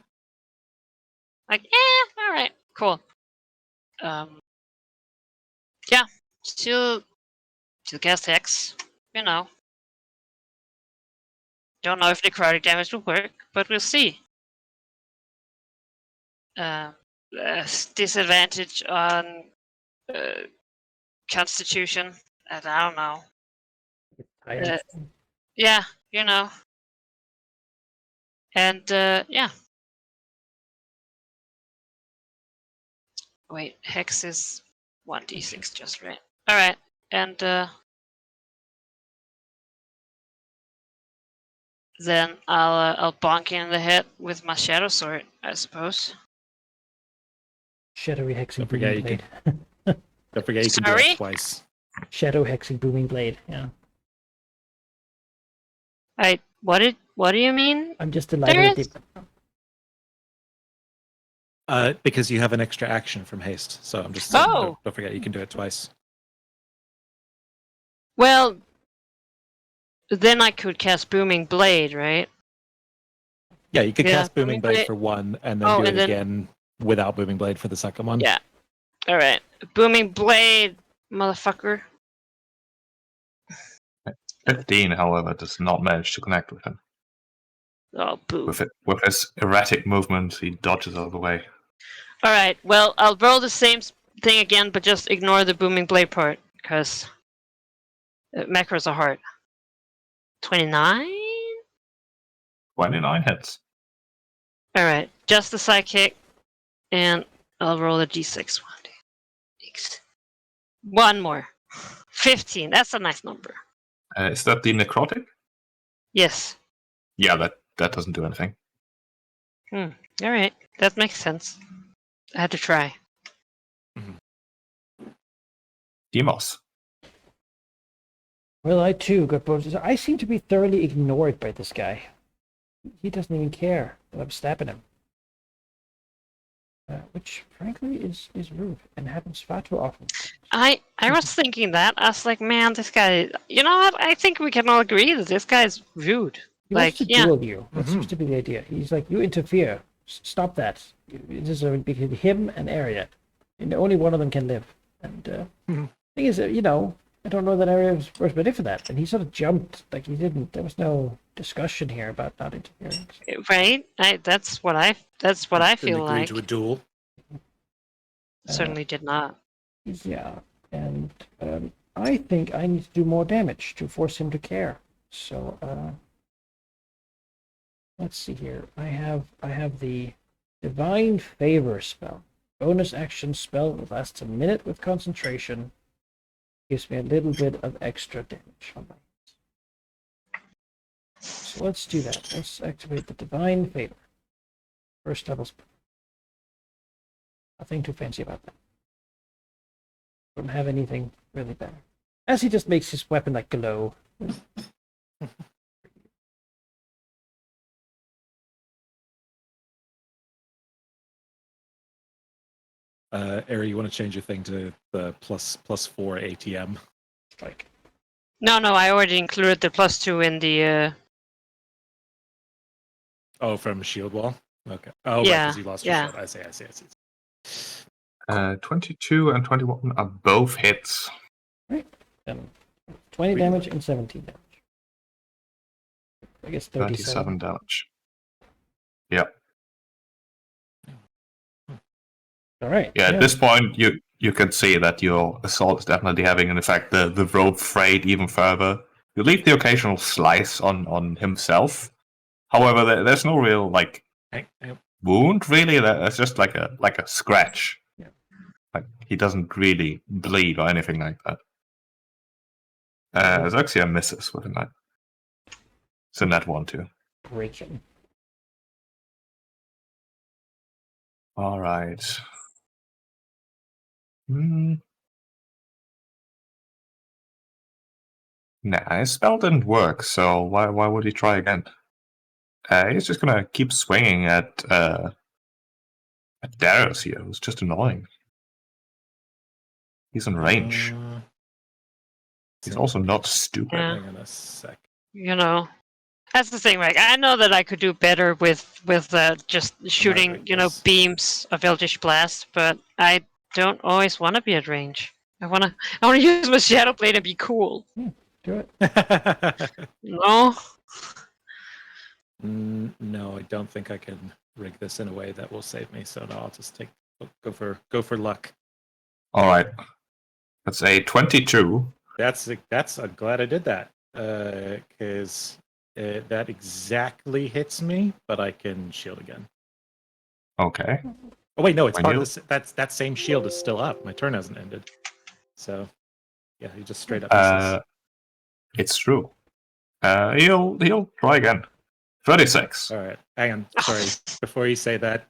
all right, cool. Yeah, to cast Hex. You know. Don't know if necrotic damage will work, but we'll see. Disadvantage on Constitution. I don't know. Tired. Yeah, you know. And yeah. Wait, Hex is 1d6 just right. Alright, and then I'll bonk you in the head with my shadow sword, I suppose. Shadowy hexing Don't forget booming blade. Don't forget you can do Sorry? that twice. Shadow hexing booming blade. Yeah. What do you mean? I'm just delighted There with is- the Because you have an extra action from haste, so I'm just Oh! don't forget you can do it twice. Well, then I could cast Booming Blade, right? Yeah, you could Yeah, cast Booming Booming Blade Blade- for one, and then Oh, do it and then- again without Booming Blade for the second one. Yeah. Alright. Booming Blade, motherfucker. 15, however, does not manage to connect with him. Oh, boo. With his erratic movement, he dodges out of the way. Alright, well, I'll roll the same thing again, but just ignore the Booming Blade part, because macros are hard. 29? 29 hits. Alright, just the sidekick, and I'll roll a d6. 1d6. One more. 15, that's a nice number. Is that the necrotic? Yes. Yeah, that doesn't do anything. Alright, that makes sense. I had to try. Demos. Well, I too got bonuses. I seem to be thoroughly ignored by this guy. He doesn't even care that I'm stabbing him. Which, frankly, is rude and happens far too often. I was thinking that. I was like, man, this guy... You know what? I think we can all agree that this guy's rude. He Like, wants to yeah. duel you. That seems to be the idea. He's like, you interfere. Stop that. It is between him and Area. And only one of them can live. And thing is, I don't know that Area was ready for that. And he sort of jumped. Like, he didn't. There was no discussion here about not interfering. Right? That's what I Didn't feel agree like. to a duel. Certainly did not. Yeah. And I think I need to do more damage to force him to care. So, let's see here. I have the Divine Favor spell. Bonus action spell that lasts a minute with concentration. Gives me a little bit of extra damage on my hands. So let's do that. Let's activate the Divine Favor. First level spell. Nothing too fancy about that. Don't have anything really better. As he just makes his weapon like glow. Ari, you want to change your thing to the +4 ATM? Strike. No, I already included the +2 in the... Oh, from Shield Wall? Okay. Oh, Yeah, because you lost yeah. your shield. I see. 22 and 21 are both hits. Right. 20 damage and 17 damage. I guess 37 damage. Yep. All right. Yeah, at this point, you can see that your assault is definitely having an effect. The rope frayed even further. You leave the occasional slice on himself. However, there's no real wound really. There's just like a scratch. Yeah. Like he doesn't really bleed or anything like that. Xerxia misses with a knife. So net 1 too. Breaking. All right. Nah, his spell didn't work, so why would he try again? He's just gonna keep swinging at Darius here, who's just annoying. He's in range. He's also not stupid. Yeah. Hang on a sec. That's the thing, right? I know that I could do better with just shooting, break this. beams of Eldritch Blast, but I don't always want to be at range. I wanna use my shadow blade and be cool. Do it. No. No, I don't think I can rig this in a way that will save me. So no, I'll just go for luck. All right. That's a 22. I'm glad I did that. Because that exactly hits me, but I can shield again. Okay. Oh wait, no, it's When part you- of this. That same shield is still up. My turn hasn't ended. So yeah, he just straight up misses. It's true. He'll try again. 36. All right, hang on. Sorry, before you say that,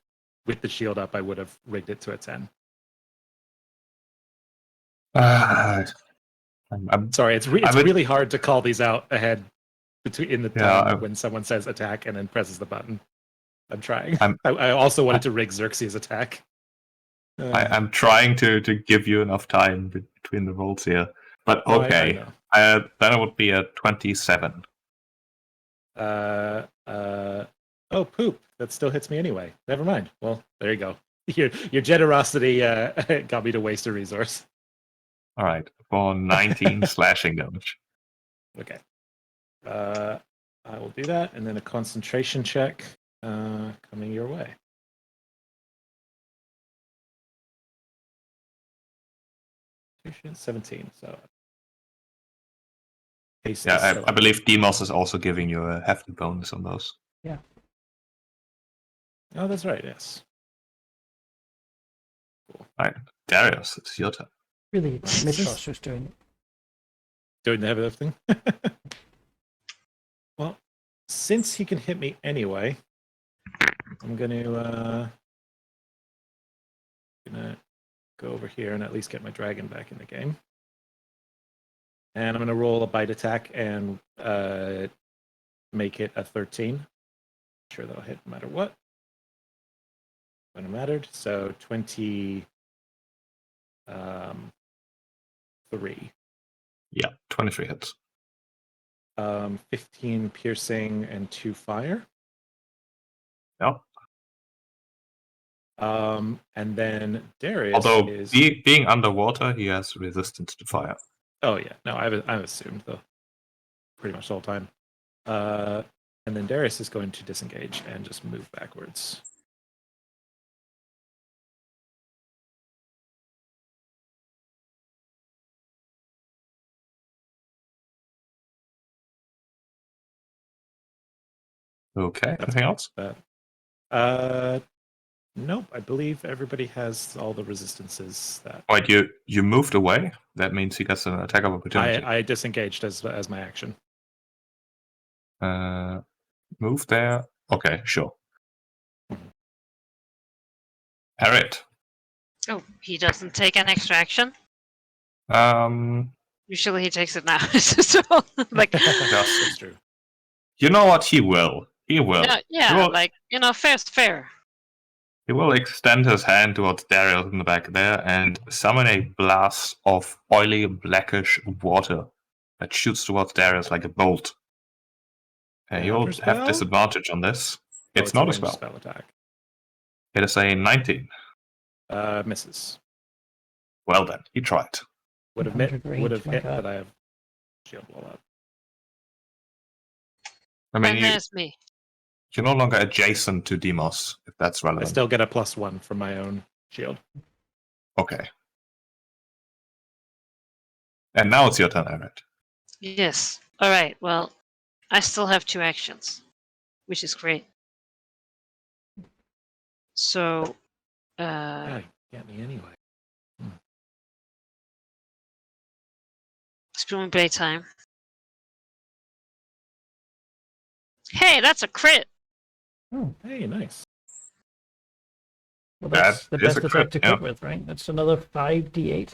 with the shield up, I would have rigged it to a 10. I'm Sorry, it's really hard to call these out ahead in the time when someone says attack and then presses the button. I'm trying. I also wanted to rig Xerxes' attack. I'm trying to give you enough time between the rolls here. But No, okay. I know. Then it would be a 27. Oh, poop. That still hits me anyway. Never mind. Well, there you go. Your generosity got me to waste a resource. All right. For 19 slashing damage. Okay. I will do that, and then a concentration check coming your way. Constitution 17. So. Yeah, I believe Demos is also giving you a hefty bonus on those. Yeah. Oh, that's right. Yes. Cool. All right, Darius, it's your turn. Really, Mitros who's doing it. Doing the heavy lifting. Well, since he can hit me anyway, I'm gonna go over here and at least get my dragon back in the game. And I'm gonna roll a bite attack and make it a 13. Sure, that'll hit no matter what. When it mattered, so 23. Yeah, 23 hits. 15 piercing and 2 fire. Yep. And then Darius Although is being underwater, he has resistance to fire. Oh yeah, no, I've assumed though, pretty much the whole time. And then Darius is going to disengage and just move backwards. Okay. Anything else? Nope. I believe everybody has all the resistances that. Wait, you moved away? That means he gets an attack of opportunity. I disengaged as my action. Move there. Okay, sure. Harriet. Oh, he doesn't take an extra action? Um, Usually he takes it now. So, like, That's true. you know what? He will. He will. yeah, like, fair's fair. He will extend his hand towards Darius in the back there and summon a blast of oily blackish water that shoots towards Darius like a bolt. You'll have disadvantage on this. It's not a spell. Attack. It is a 19. Misses. Well then, he tried. Would have 100 range, hit, my God. but I have shield wall up. I mean, And there's me. you're no longer adjacent to Demos, if that's I relevant. still get a +1 from my own shield. Okay. And now it's your turn, Harriet. Yes. All right. Well, I still have 2 actions, which is great. So, Yeah, get me anyway. Spooning Blade time. Hey, that's a crit! Oh, Hey, nice. well, that's That the is best a attack crit, to yeah. crit with, right? That's another 5d8.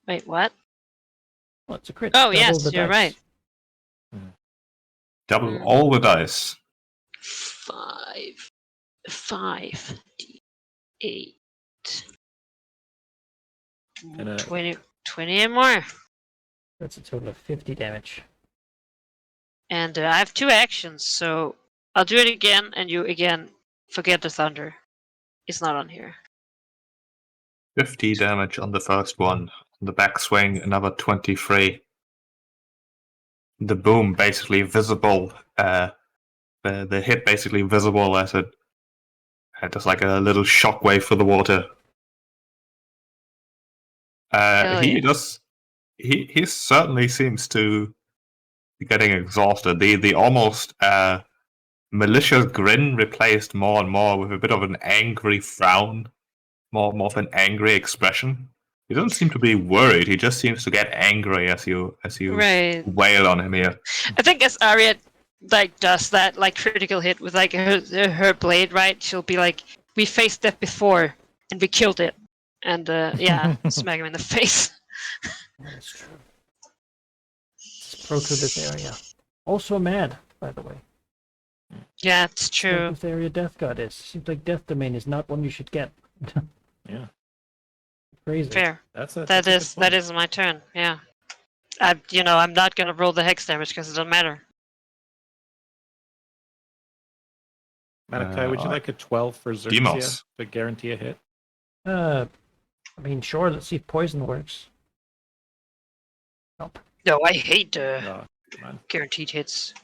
Wait, what? Well, it's a crit. Oh, Double yes, the you're dice. right. Double all the dice. 5d8. And 20 and more. That's a total of 50 damage. And I have 2 actions, so I'll do it again, and you again forget the thunder. It's not on here. 50 damage on the first one. On the backswing, another 23. The boom basically visible. The hit basically visible as it had just like a little shockwave for the water. He yeah. does. He certainly seems to be getting exhausted. The almost malicious grin replaced more and more with a bit of an angry frown, more of an angry expression. He doesn't seem to be worried. He just seems to get angry as you Right. wail on him here. I think as Arya like does that like critical hit with like her blade, right? She'll be like, "We faced that before, and we killed it," and yeah, smack him in the face. That's true. Let's approach to this area. Also mad, by the way. Yeah, it's true. This area Death God is. Seems like Death Domain is not one you should get. Yeah, Crazy. Fair. that's a That good is point. my turn. Yeah. I'm not gonna roll the hex damage because it doesn't matter. Malachi, would you like a 12 for Xerxia Demos. to guarantee a hit? I mean, sure. Let's see if poison works. Nope. No, I hate No, come on. guaranteed hits.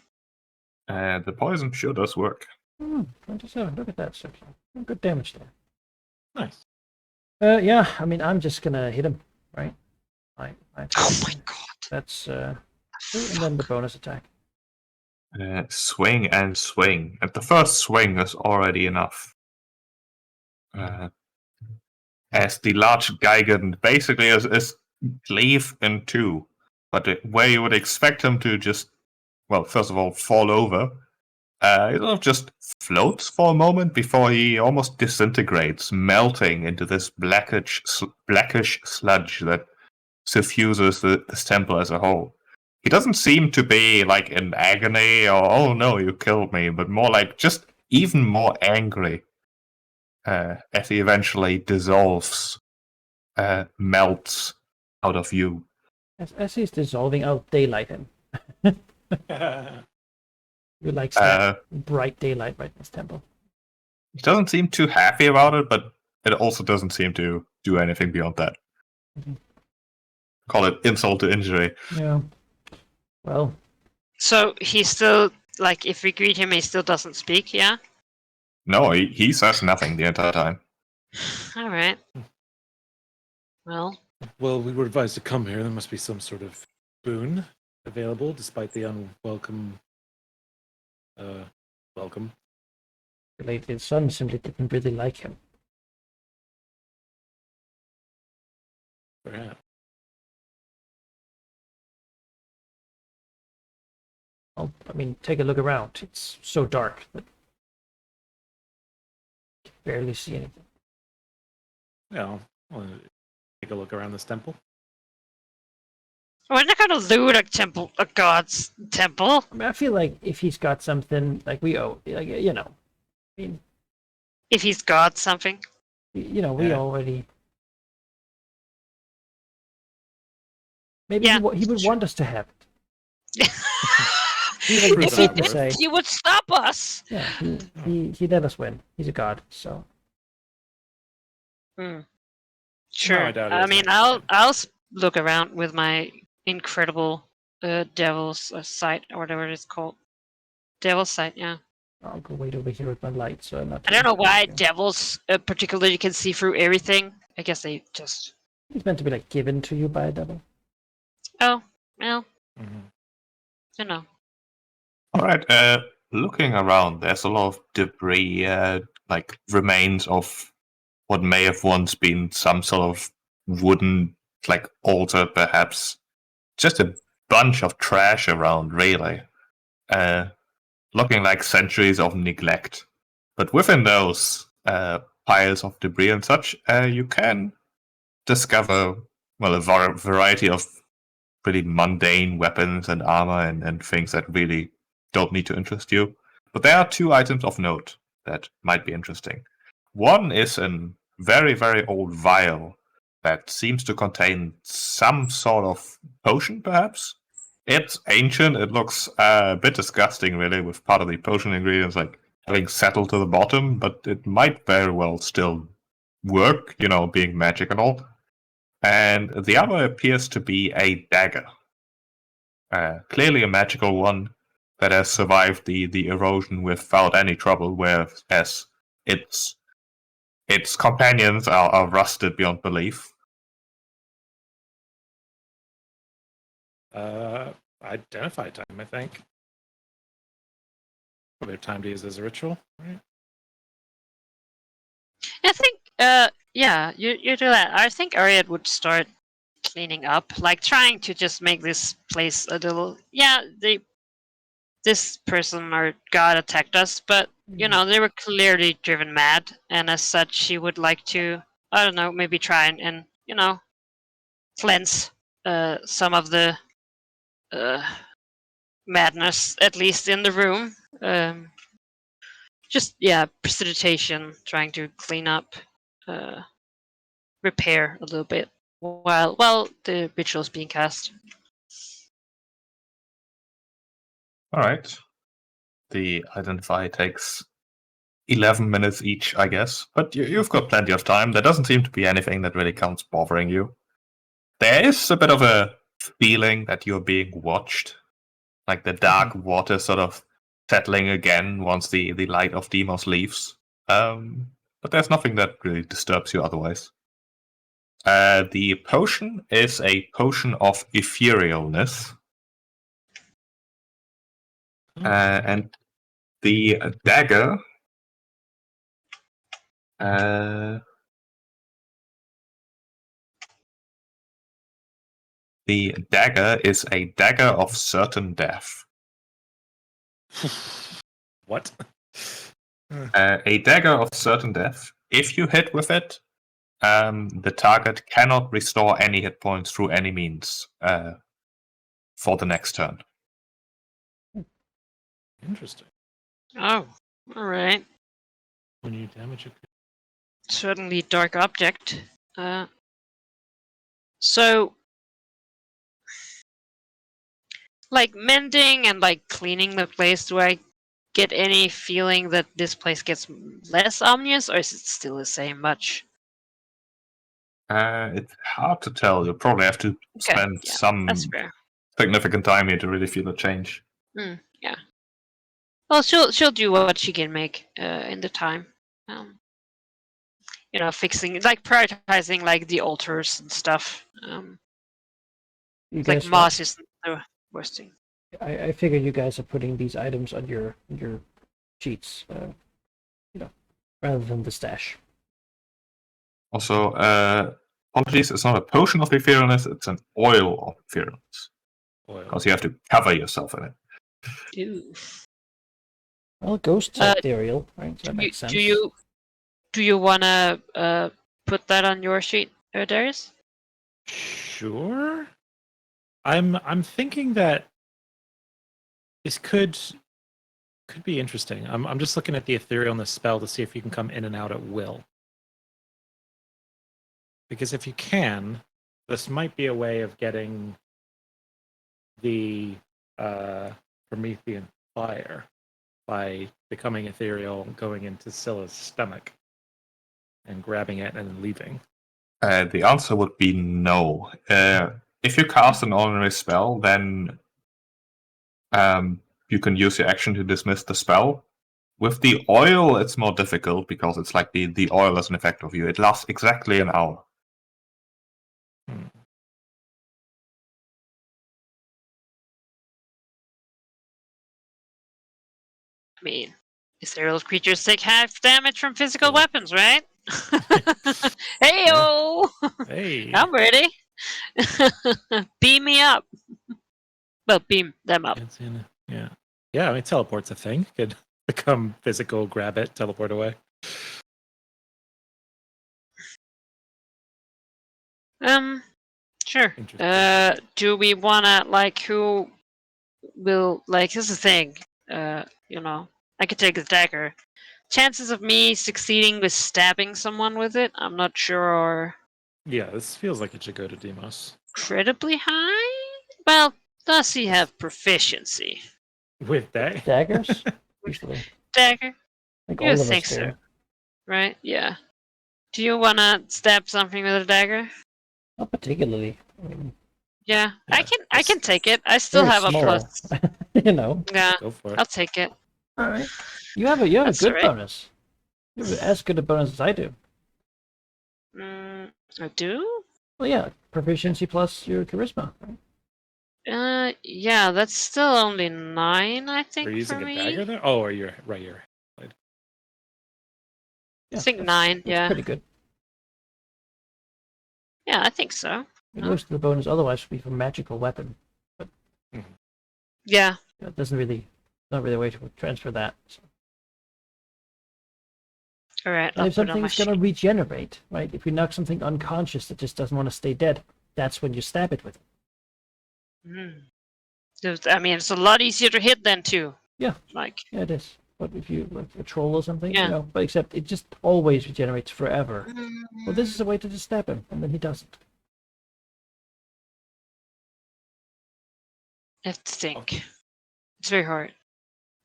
The poison sure does work. 27. Look at that section. Good damage there. Nice. Yeah. I mean, I'm just gonna hit him, right? Oh my god. That's and then the bonus attack. Swing and swing. And the first swing is already enough. As the large Gigant basically is cleave in two. But where you would expect him to just, well, first of all, fall over, he sort of just floats for a moment before he almost disintegrates, melting into this blackish sludge that suffuses this temple as a whole. He doesn't seem to be like in agony or, oh no, you killed me, but more like just even more angry as he eventually dissolves, melts out of view. As he's dissolving, I'll daylight him. You like bright daylight right in his temple. He doesn't seem too happy about it, but it also doesn't seem to do anything beyond that. Mhm. Call it insult to injury. Yeah. Well, So he still like if we greet him, he still doesn't speak. Yeah. No, he says nothing the entire time. All right. Well, Well, we were advised to come here. There must be some sort of boon available, despite the unwelcome welcome. his son simply didn't really like him. Perhaps. Well, I mean, take a look around. It's so dark that you can barely see anything. Yeah, well, take a look around this temple. we're not gonna loot a god's temple. I mean, I feel like if he's got something, like we owe, like, you know, I mean, If he's got something. you know, we Yeah. already. Maybe Yeah, he would want us to have it. Even If prove he that did, worth. say- he would stop us. Yeah, he let us win. He's a god, so Sure. I doubt it I is mean, actually. I'll look around with my incredible devil's sight or whatever it's called. Devil's sight, yeah. I'll go wait over here with my light. So I'm not. I don't know why taking- devils particularly can see through everything. I guess they just. It's meant to be like given to you by a devil. Oh, well, Mhm. you know. All right. Looking around, there's a lot of debris, like remains of what may have once been some sort of wooden, like altar, perhaps. Just a bunch of trash around, really. Looking like centuries of neglect. But within those piles of debris and such, you can discover, well, a variety of pretty mundane weapons and armor and things that really don't need to interest you. But there are two items of note that might be interesting. One is a very, very old vial that seems to contain some sort of potion, perhaps. It's ancient. It looks a bit disgusting, really, with part of the potion ingredients like having settled to the bottom, but it might very well still work, being magic and all. And the other appears to be a dagger. Clearly a magical one that has survived the erosion without any trouble, whereas its companions are rusted beyond belief. Identify time, I think. Probably time to use as a ritual, right? I think, yeah, you do that. I think Ariad would start cleaning up, like trying to just make this place a little. Yeah, this person or god attacked us, but they were clearly driven mad, and as such, she would like to, I don't know, maybe try and cleanse some of the madness, at least in the room. Just precipitation, trying to clean up, repair a little bit while the ritual's being cast. All right. The identify takes 11 minutes each, I guess, but you've got plenty of time. There doesn't seem to be anything that really counts bothering you. There is a bit of a feeling that you're being watched, like the dark water sort of settling again once the light of Demos leaves. But there's nothing that really disturbs you otherwise. The potion is a potion of etherealness. And the dagger the dagger is a dagger of certain death. What? A dagger of certain death. If you hit with it, the target cannot restore any hit points through any means for the next turn. Interesting. Oh, all right. When you damage a Certainly dark object. So, like mending and like cleaning the place, do I get any feeling that this place gets less ominous, or is it still the same much? It's hard to tell. You'll probably have to spend some That's fair. significant time here to really feel a change. Yeah. Well, she'll do what she can make in the time. Fixing, like prioritizing, like the altars and stuff. You Like guys moss is the worst thing. I figure you guys are putting these items on your sheets, rather than the stash. Also, apologies, it's not a potion of etherealness, it's an oil of etherealness. Because you have to cover yourself in it. Ew. Well, ghosts are ethereal, right? So that makes sense. Do you wanna put that on your sheet, Darius? Sure. I'm thinking that this could be interesting. I'm just looking at the etherealness spell to see if you can come in and out at will. Because if you can, this might be a way of getting the Promethean fire by becoming ethereal, going into Scylla's stomach, and grabbing it and then leaving. The answer would be no. If you cast an ordinary spell, then you can use your action to dismiss the spell. With the oil, it's more difficult because it's like the oil has an effect of you. It lasts exactly an hour. I mean, ethereal creatures take half damage from physical weapons, right? Hey-o! Hey! I'm ready. Beam me up. Well, beam them up. Yeah. I mean, teleport's a thing. Could become physical, grab it, teleport away. Sure. Do we wanna, like, who will, like, here's the thing, I could take the dagger. Chances of me succeeding with stabbing someone with it, I'm not sure are Yeah, this feels like it should go to Demos. incredibly high. Well, does he have proficiency? With that? Daggers? Usually. Dagger? Like You all of think us do. so, right? Yeah. Do you wanna stab something with a dagger? Not particularly. I mean, Yeah, Yeah, I can take it. I still very have a small. plus. You know. Yeah, Go for it. I'll take it. All right. You have a That's good alright. bonus. You have as good a bonus as I do. I do? Well, yeah, proficiency plus your charisma. Right? Yeah, that's still only 9, I Are think, you using for a me. dagger there? Oh, or you're right. Yeah, I think that's- 9, that's yeah. pretty good. Yeah, I think so. And most of the bonus otherwise would be from magical weapon. Yeah. It doesn't really, not really a way to transfer that. So. Alright, And I'll if put it on my something's going to sheet. regenerate, right? If you knock something unconscious that just doesn't want to stay dead, that's when you stab it with it. I mean, it's a lot easier to hit than too. Yeah. Like, Yeah, it is. But if you like a troll or something, Yeah. you know, but except it just always regenerates forever. Well, this is a way to just stab him, and then he doesn't. I have to think. It's very hard.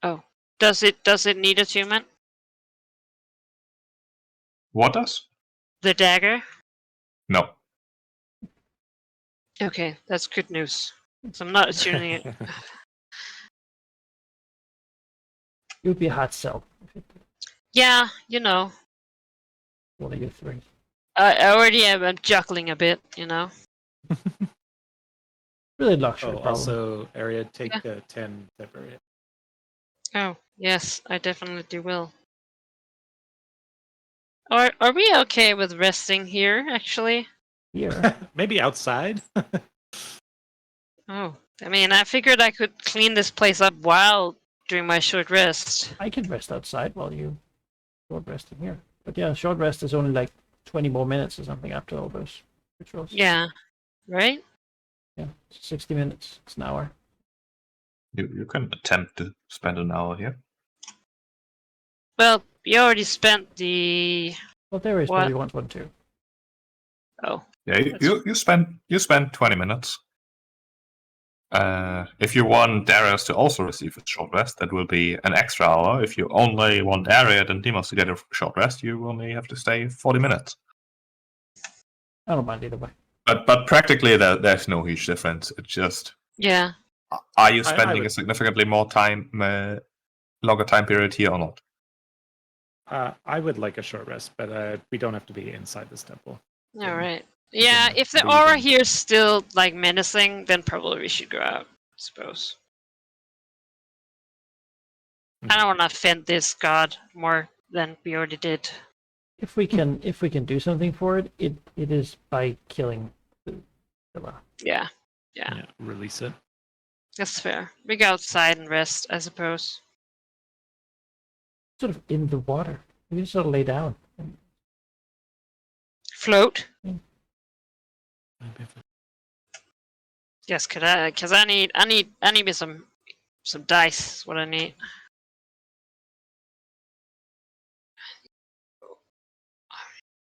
Oh, does it need attunement? What does? The dagger? No. Okay, that's good news. So I'm not attuning it. It would be a hard sell. If it Yeah, you know. one of your three. I already am. I'm juggling a bit, you know. Really luxury Oh, problem. also, area take 10 temporary. Oh, yes, I definitely will. Are we okay with resting here, actually? Here, Maybe outside. Oh, I mean, I figured I could clean this place up while during my short rest. I can rest outside while you short rest in here. But yeah, short rest is only like 20 more minutes or something after all those rituals. Yeah, right? Yeah, 60 minutes. It's an hour. You can attempt to spend an hour here. Well, you already spent the... Well, there is What? probably wants one too. Oh, Yeah, you spend 20 minutes. If you want Darius to also receive a short rest, that will be an extra hour. If you only want Ariad and Demos to get a short rest, you only have to stay 40 minutes. I don't mind either way. But practically, there's no huge difference. It's just, yeah. are you I spending would- a significantly more time, longer time period here or not? I would like a short rest, but we don't have to be inside this temple. All right. Yeah, can if the leave aura and- here is still, like, menacing, then probably we should go out, I suppose. I don't want to offend this god more than we already did. If we can do something for it, it is by killing the villa. Yeah, yeah, Yeah, release it. that's fair. We go outside and rest, I suppose. Sort of in the water. We just sort of lay down. Float. Yes, cause I need me some dice. Is what I need.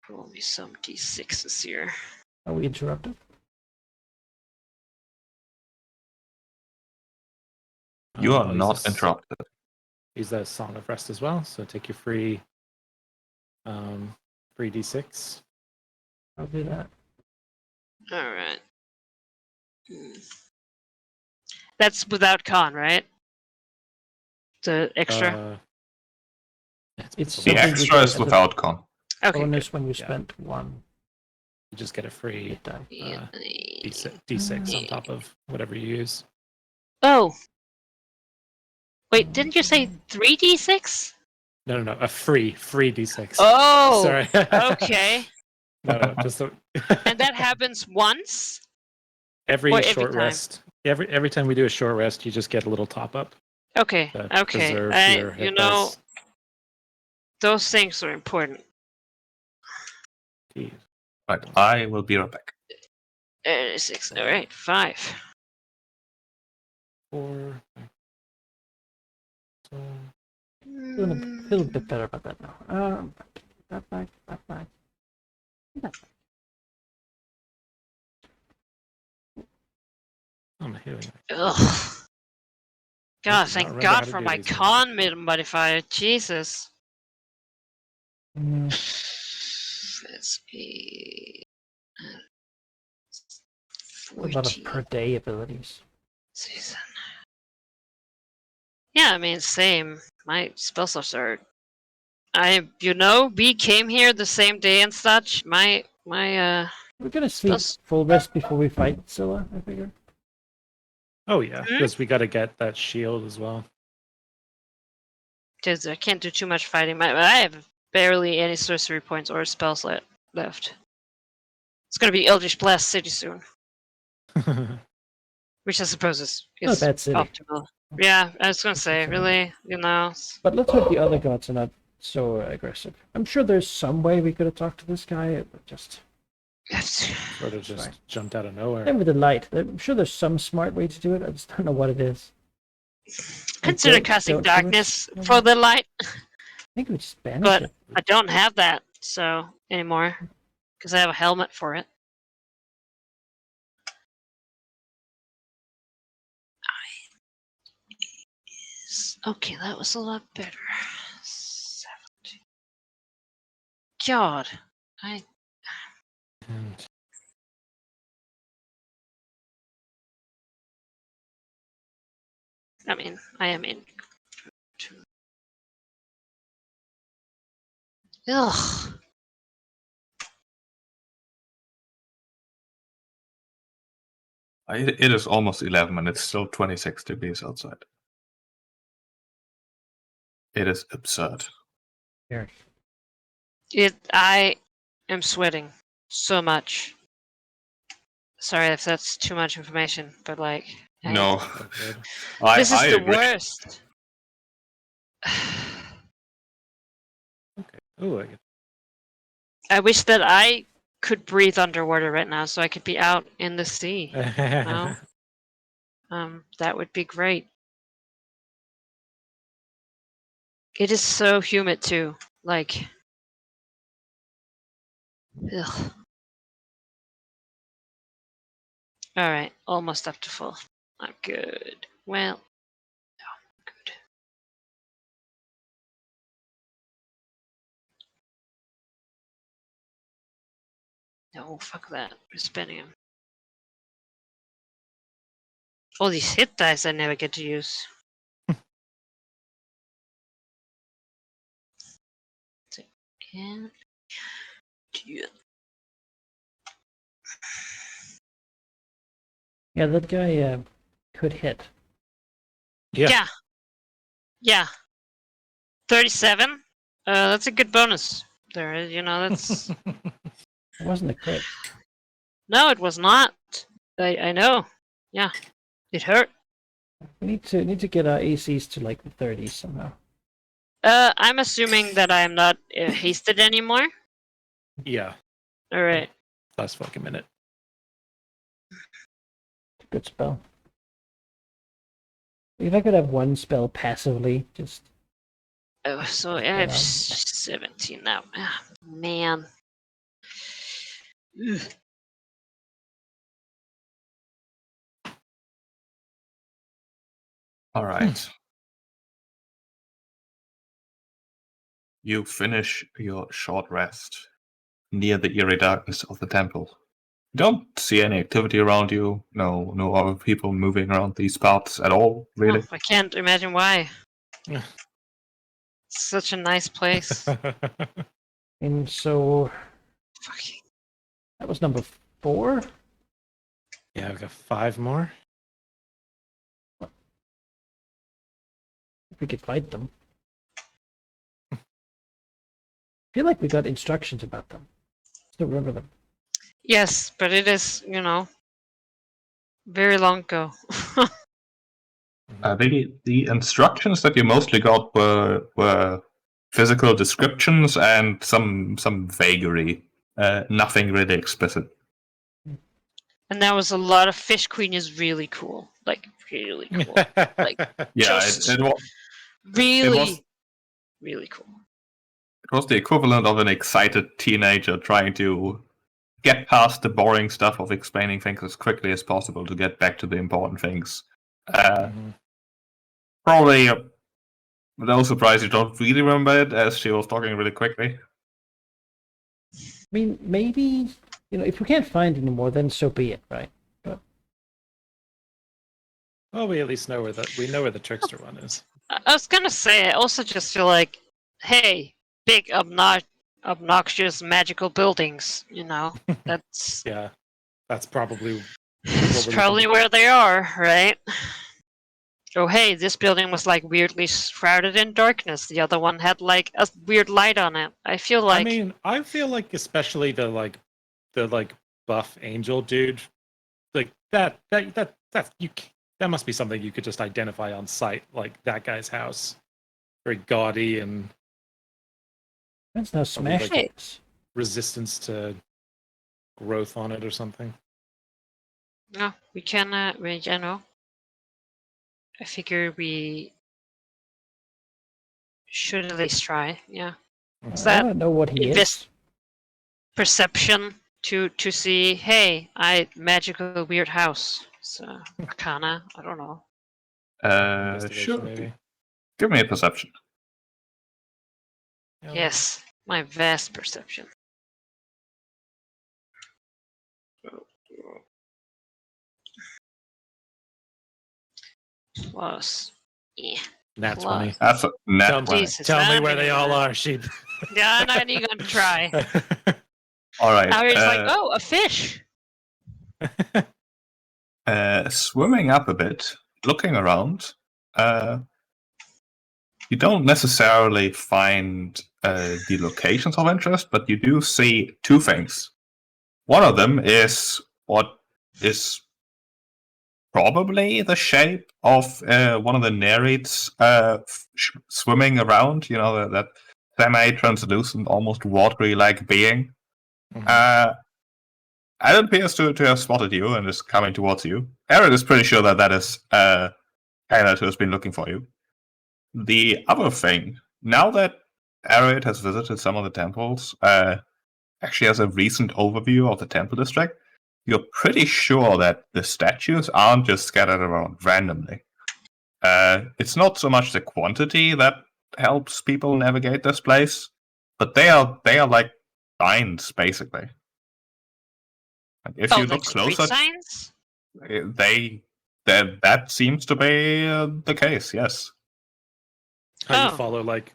Roll me some d6s here. Are we interrupted? You are I'll not use this- interrupted. Use the Song of Rest as well. So take your free d6. I'll do that. All right. That's without con, right? The extra. It's The something we extra get is as a without con. Okay. bonus when you Yeah. spent one You just get a free hit die. good. d6 on top of whatever you use. Oh. Wait, didn't you say 3d6? No, a free d6. Oh. Sorry. Okay. No, just And that happens once? every Or every short time? rest. Every time we do a short rest, you just get a little top up. Okay. To Okay. preserve your You hit know, dice. those things are important. Jeez. Right, I will be right back. 6. All right. 5. 4. So, Feel a bit better about that now. Back. I'm healing. Ugh. God, do not thank remember how God to for do my these con modifier. Jesus. Mm, It's a A lot of 14 per day abilities. season. Yeah, I mean, same. My spell slots are. We came here the same day and such. My We're gonna sleep spells. full rest before we fight Scylla, I figure. Oh yeah, Hmm? because we got to get that shield as well. Because I can't do too much fighting. I have barely any sorcery points or spells left. It's gonna be Eldritch Blast City soon, which I suppose is Not a bad city. optimal. Yeah, I was gonna say, It's really, But let's hope the other gods are not so aggressive. I'm sure there's some way we could have talked to this guy, but just Sort of just Fine. jumped out of nowhere. same with the light. I'm sure there's some smart way to do it. I just don't know what it is. consider don't- casting don't do it. darkness for the light, I think we just banish but it. I don't have that so anymore because I have a helmet for it. Okay, that was a lot better. 70. God, I And mean, I am in. Ugh. It is almost 11 and it's still 26 degrees outside. It is absurd. Here. I am sweating so much. Sorry if that's too much information, but like, No. so good. this is I the agree. worst. Okay. Oh, I get I wish that I could breathe underwater right now, so I could be out in the sea. No? That would be great. It is so humid too. Like, ugh. All right, almost up to full. I'm good. Well, no, good. No, fuck that. We're spending them. All these hit dice I never get to use. And yeah. Yeah, that guy could hit. Yeah. Yeah. 37. That's a good bonus. There, that's It wasn't a crit. no, it was not. I know. Yeah, it hurt. We need to get our ACs to like the 30s somehow. I'm assuming that I am not hasted anymore. Yeah. All right. Last fucking minute. Good spell. If I could have one spell passively, just Oh, so I have 17 now. Ah, man. Ugh. All right. You finish your short rest near the eerie darkness of the temple. You don't see any activity around you. No other people moving around these parts at all, really. Oh, I can't imagine why. Yeah. It's such a nice place. and so Fucking. that was number 4. Yeah, I've got 5 more. If we could fight them. I feel like we got instructions about them. Still remember them. Yes, but it is, very long ago. The instructions that you mostly got were physical descriptions and some vagary. Nothing really explicit. And there was a lot of Fish Queen is really cool. Like, really cool. Like, Yeah, Just- it was really, really cool. it was the equivalent of an excited teenager trying to get past the boring stuff of explaining things as quickly as possible to get back to the important things. Mhm. Probably no surprise you don't really remember it, as she was talking really quickly. mean, maybe, if we can't find anymore, then so be it, right? But Well, we at least know where the trickster one is. I was gonna say, I also just feel like, hey, big obnoxious magical buildings, that's Yeah, that's probably it's we're probably looking where they are, right? Oh, hey, this building was like weirdly shrouded in darkness. The other one had like a weird light on it. I feel like I mean, I feel like especially the buff angel dude, like that must be something you could just identify on sight, like that guy's house, very gaudy and let's now smash like- this. resistance to growth on it or something. no, we can. I figure we should at least try. Yeah, Is I that don't know what he invest- is. perception to see. Hey, magical weird house. So Arcana. I don't know. Investigation, Sure. maybe. Give me a perception. Yeah. Yes, my vast perception. Plus, yeah. Nat Plus. 20. That's a net Tell me- 20. Jesus, Tell me I'm where they gonna- all are, sheep. Yeah, I'm not even gonna try. All right. Now he's like, oh, a fish. Swimming up a bit, looking around, you don't necessarily find the locations of interest, but you do see two things. One of them is what is probably the shape of one of the Nereids swimming around, that semi-translucent, almost watery-like being. Mhm. It appears to have spotted you and is coming towards you. Aaron is pretty sure that is Kayla who has been looking for you. The other thing, now that Arid has visited some of the temples, actually has a recent overview of the temple district, you're pretty sure that the statues aren't just scattered around randomly. It's not so much the quantity that helps people navigate this place, but they are like signs, basically. And if you Like look street closer, signs? that seems to be the case. Yes. How you Oh. follow like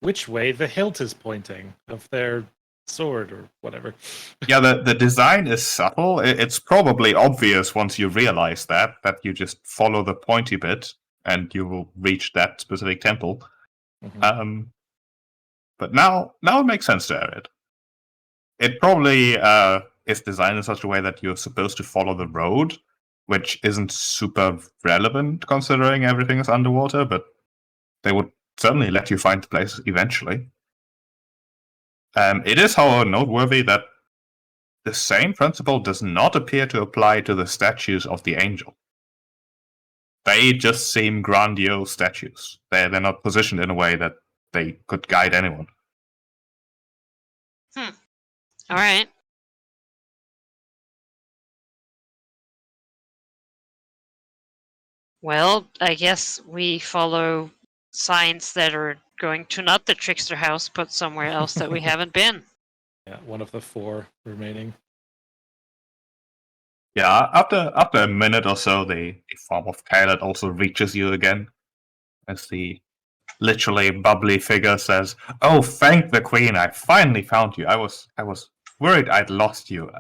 which way the hilt is pointing of their sword or whatever. Yeah, the design is subtle. It's probably obvious once you realize that you just follow the pointy bit and you will reach that specific temple. Mhm. But now it makes sense to Arid. It probably is designed in such a way that you're supposed to follow the road, which isn't super relevant considering everything is underwater, but they would certainly let you find the place eventually. It is, however, noteworthy that the same principle does not appear to apply to the statues of the angel. They just seem grandiose statues. They're not positioned in a way that they could guide anyone. All right. Well, I guess we follow signs that are going to not the trickster house, but somewhere else that we haven't been. Yeah, one of the 4 remaining. Yeah, after a minute or so, the form of Kailat also reaches you again, as the literally bubbly figure says, "Oh, thank the queen! I finally found you. I was worried I'd lost you.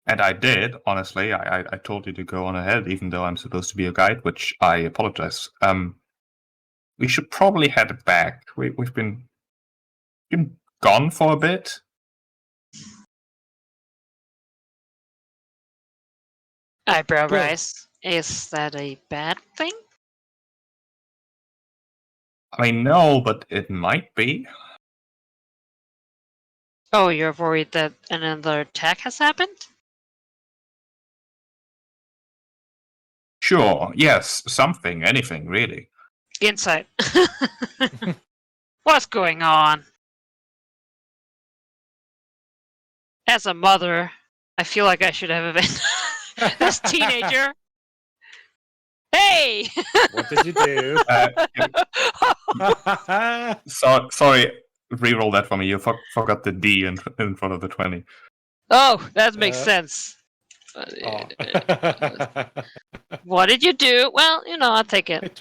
And I did. Honestly, I told you to go on ahead, even though I'm supposed to be your guide, which I apologize. We should probably head back. We've been gone for a bit." Eyebrow Well- rise. Is that a bad thing? I mean, no, but it might be. Oh, you're worried that another attack has happened? Sure, yes, something, anything, really. Insight. What's going on? As a mother, I feel like I should have been this teenager. Hey! What did you do? Sorry, re-roll that for me. You forgot the D in front of the 20. Oh, that makes Uh, sense. Oh. What did you do? Well, I'll take it.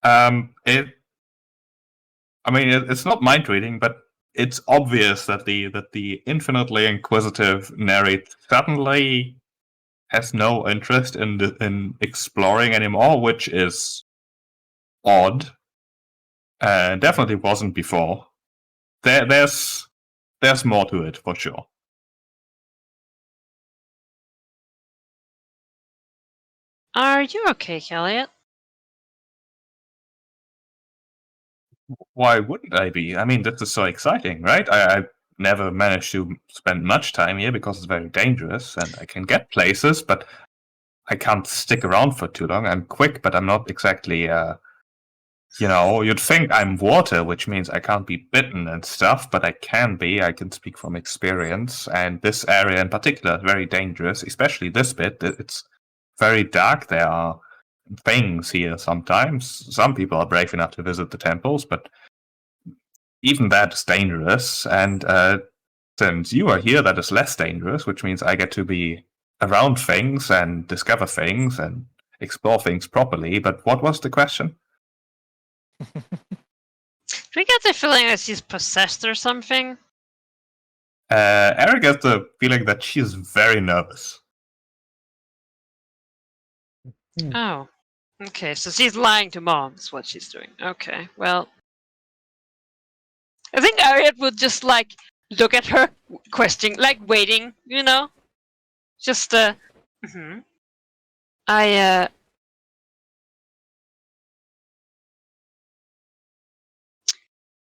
It's not mind reading, but it's obvious that the infinitely inquisitive narrator suddenly has no interest in exploring anymore, which is odd. Definitely wasn't before. There's more to it for sure. Are you okay, Elliot? Why wouldn't I be? I mean, this is so exciting, right? I never managed to spend much time here because it's very dangerous, and I can get places, but I can't stick around for too long. I'm quick, but I'm not exactly, you'd think I'm water, which means I can't be bitten and stuff, but I can be. I can speak from experience, and this area in particular is very dangerous, especially this bit. It's very dark. There are things here sometimes. Some people are brave enough to visit the temples, but even that is dangerous. And since you are here, that is less dangerous, which means I get to be around things and discover things and explore things properly. But what was the question? Do we get the feeling that she's possessed or something? Eric gets the feeling that she's very nervous. Oh. Okay, so she's lying to Mom, is what she's doing. Okay, well. I think Ariat would just, look at her, questioning, waiting, Just,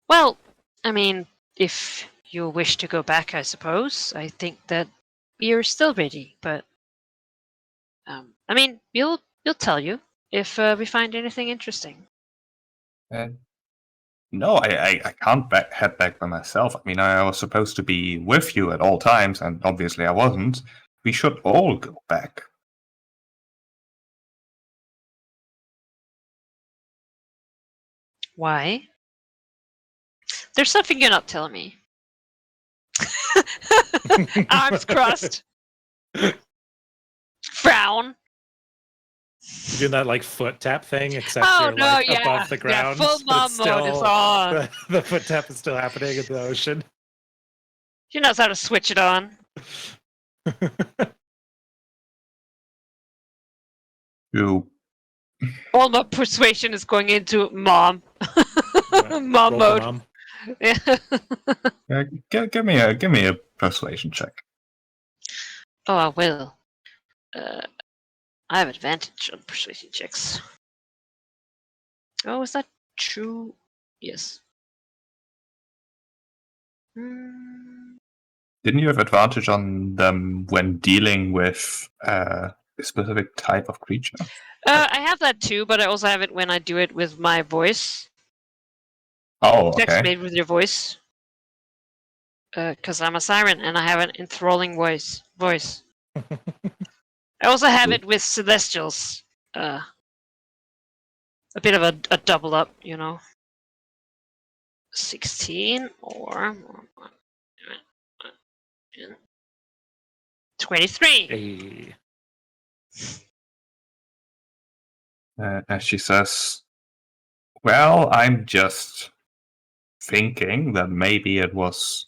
Well, I mean, if you wish to go back, I suppose. I think that you're still ready, but we'll tell you if we find anything interesting. No, I can't head back by myself. I mean, I was supposed to be with you at all times, and obviously I wasn't. We should all go back. Why? There's something you're not telling me. Arms crossed. Frown. You're doing that foot tap thing, except Oh, you're no, yeah. above the ground. Yeah, full but mom it's mode is on. The foot tap is still happening in the ocean. She knows how to switch it on. You All my persuasion is going into mom. Mom Roll mode. for mom. give me a persuasion check. Oh, I will. I have advantage on persuasion checks. Oh, is that true? Yes. Didn't you have advantage on them when dealing with a specific type of creature? I have that too, but I also have it when I do it with my voice. Oh, Checks okay. made with your voice. Because I'm a siren and I have an enthralling voice. I also have it with celestials. A bit of a double up, 16 or 23. As she says, well, I'm just thinking that maybe it was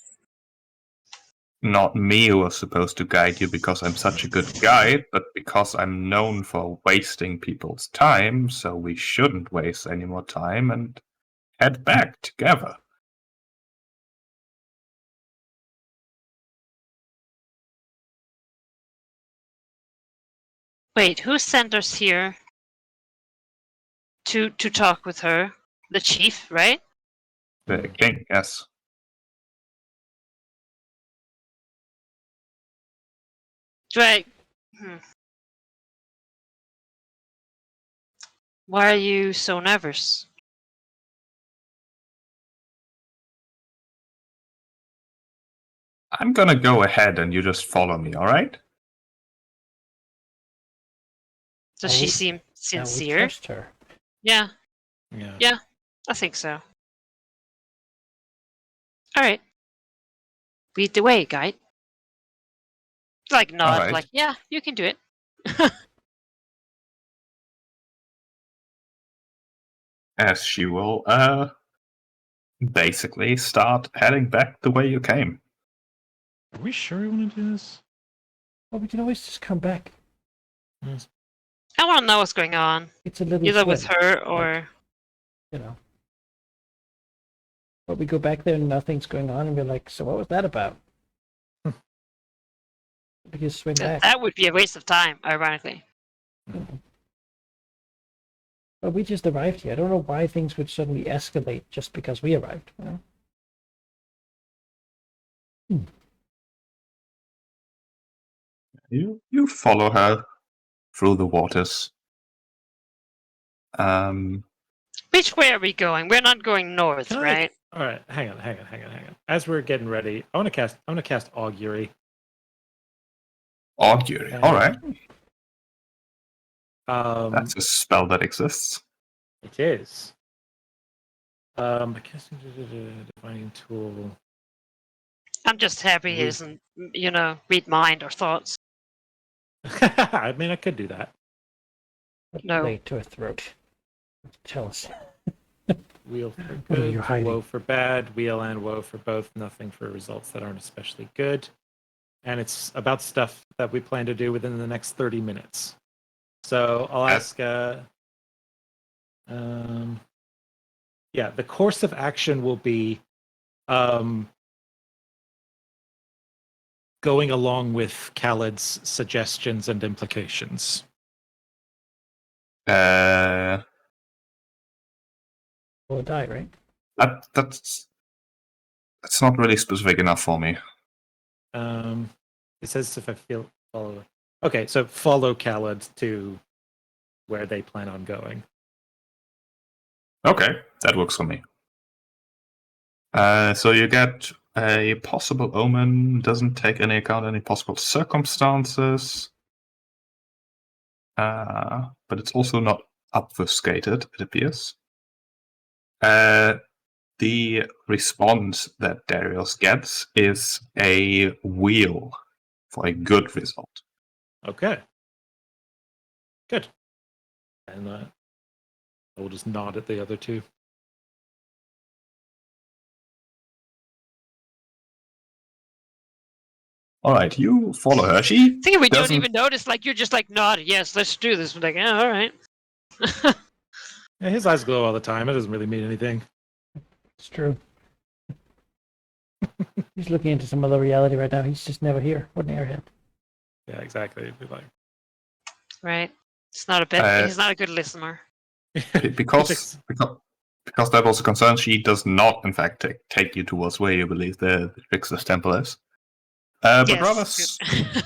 not me who was supposed to guide you because I'm such a good guide, but because I'm known for wasting people's time, so we shouldn't waste any more time and head back together. Wait, who sent us here to talk with her? The chief, right? The king, yes. Drake. Why are you so nervous? I'm gonna go ahead and you just follow me, alright? Does she seem We sincere? trust her. Yeah, Yeah. I think so. All right. Lead the way, guide. Like nod, right. like yeah, you can do it. As she will basically start heading back the way you came. Are we sure we want to do this? Well, we can always just come back. I want to know what's going on, It's a little either with swim, her or. you know. But we go back there and nothing's going on, and we're like, so what was that about? We just swim back. That would be a waste of time, ironically. But we just arrived here. I don't know why things would suddenly escalate just because we arrived. You know? You follow her through the waters. Which way are we going? We're not going north, Can I- right? All right, hang on. As we're getting ready, I want to cast Augury. Augury. All right. That's That's a spell that exists. It is. Casting divining tool. I'm just happy he doesn't, read mind or thoughts. I mean, I could do that. No. Lay to her throat. Tell us. Wheel for What are good, you hiding? woe for bad, wheel and woe for both, nothing for results that aren't especially good. And it's about stuff that we plan to do within the next 30 minutes. So I'll ask, the course of action will be going along with Khaled's suggestions and implications. We'll die, right? That's not really specific enough for me. It says if I feel follow. Okay, so follow Khaled to where they plan on going. Okay, that works for me. So you get a possible omen, doesn't take into account any possible circumstances. But it's also not obfuscated, it appears. The response that Darius gets is a wheel for a good result. Okay. Good. And I will just nod at the other two. All right, you follow her. She Thinking we don't doesn't- even notice, like you're just like nodding. Yes, let's do this. We're like, yeah, all right. Yeah, his eyes glow all the time. It doesn't really mean anything. It's true. He's looking into some other reality right now. He's just never here. What an airhead. Yeah, exactly. It'd be like, Right. It's not a bit. He's not a good listener. because that was a concern. She does not, in fact, take you towards where you believe the Rix's temple is, but Yes, rather good.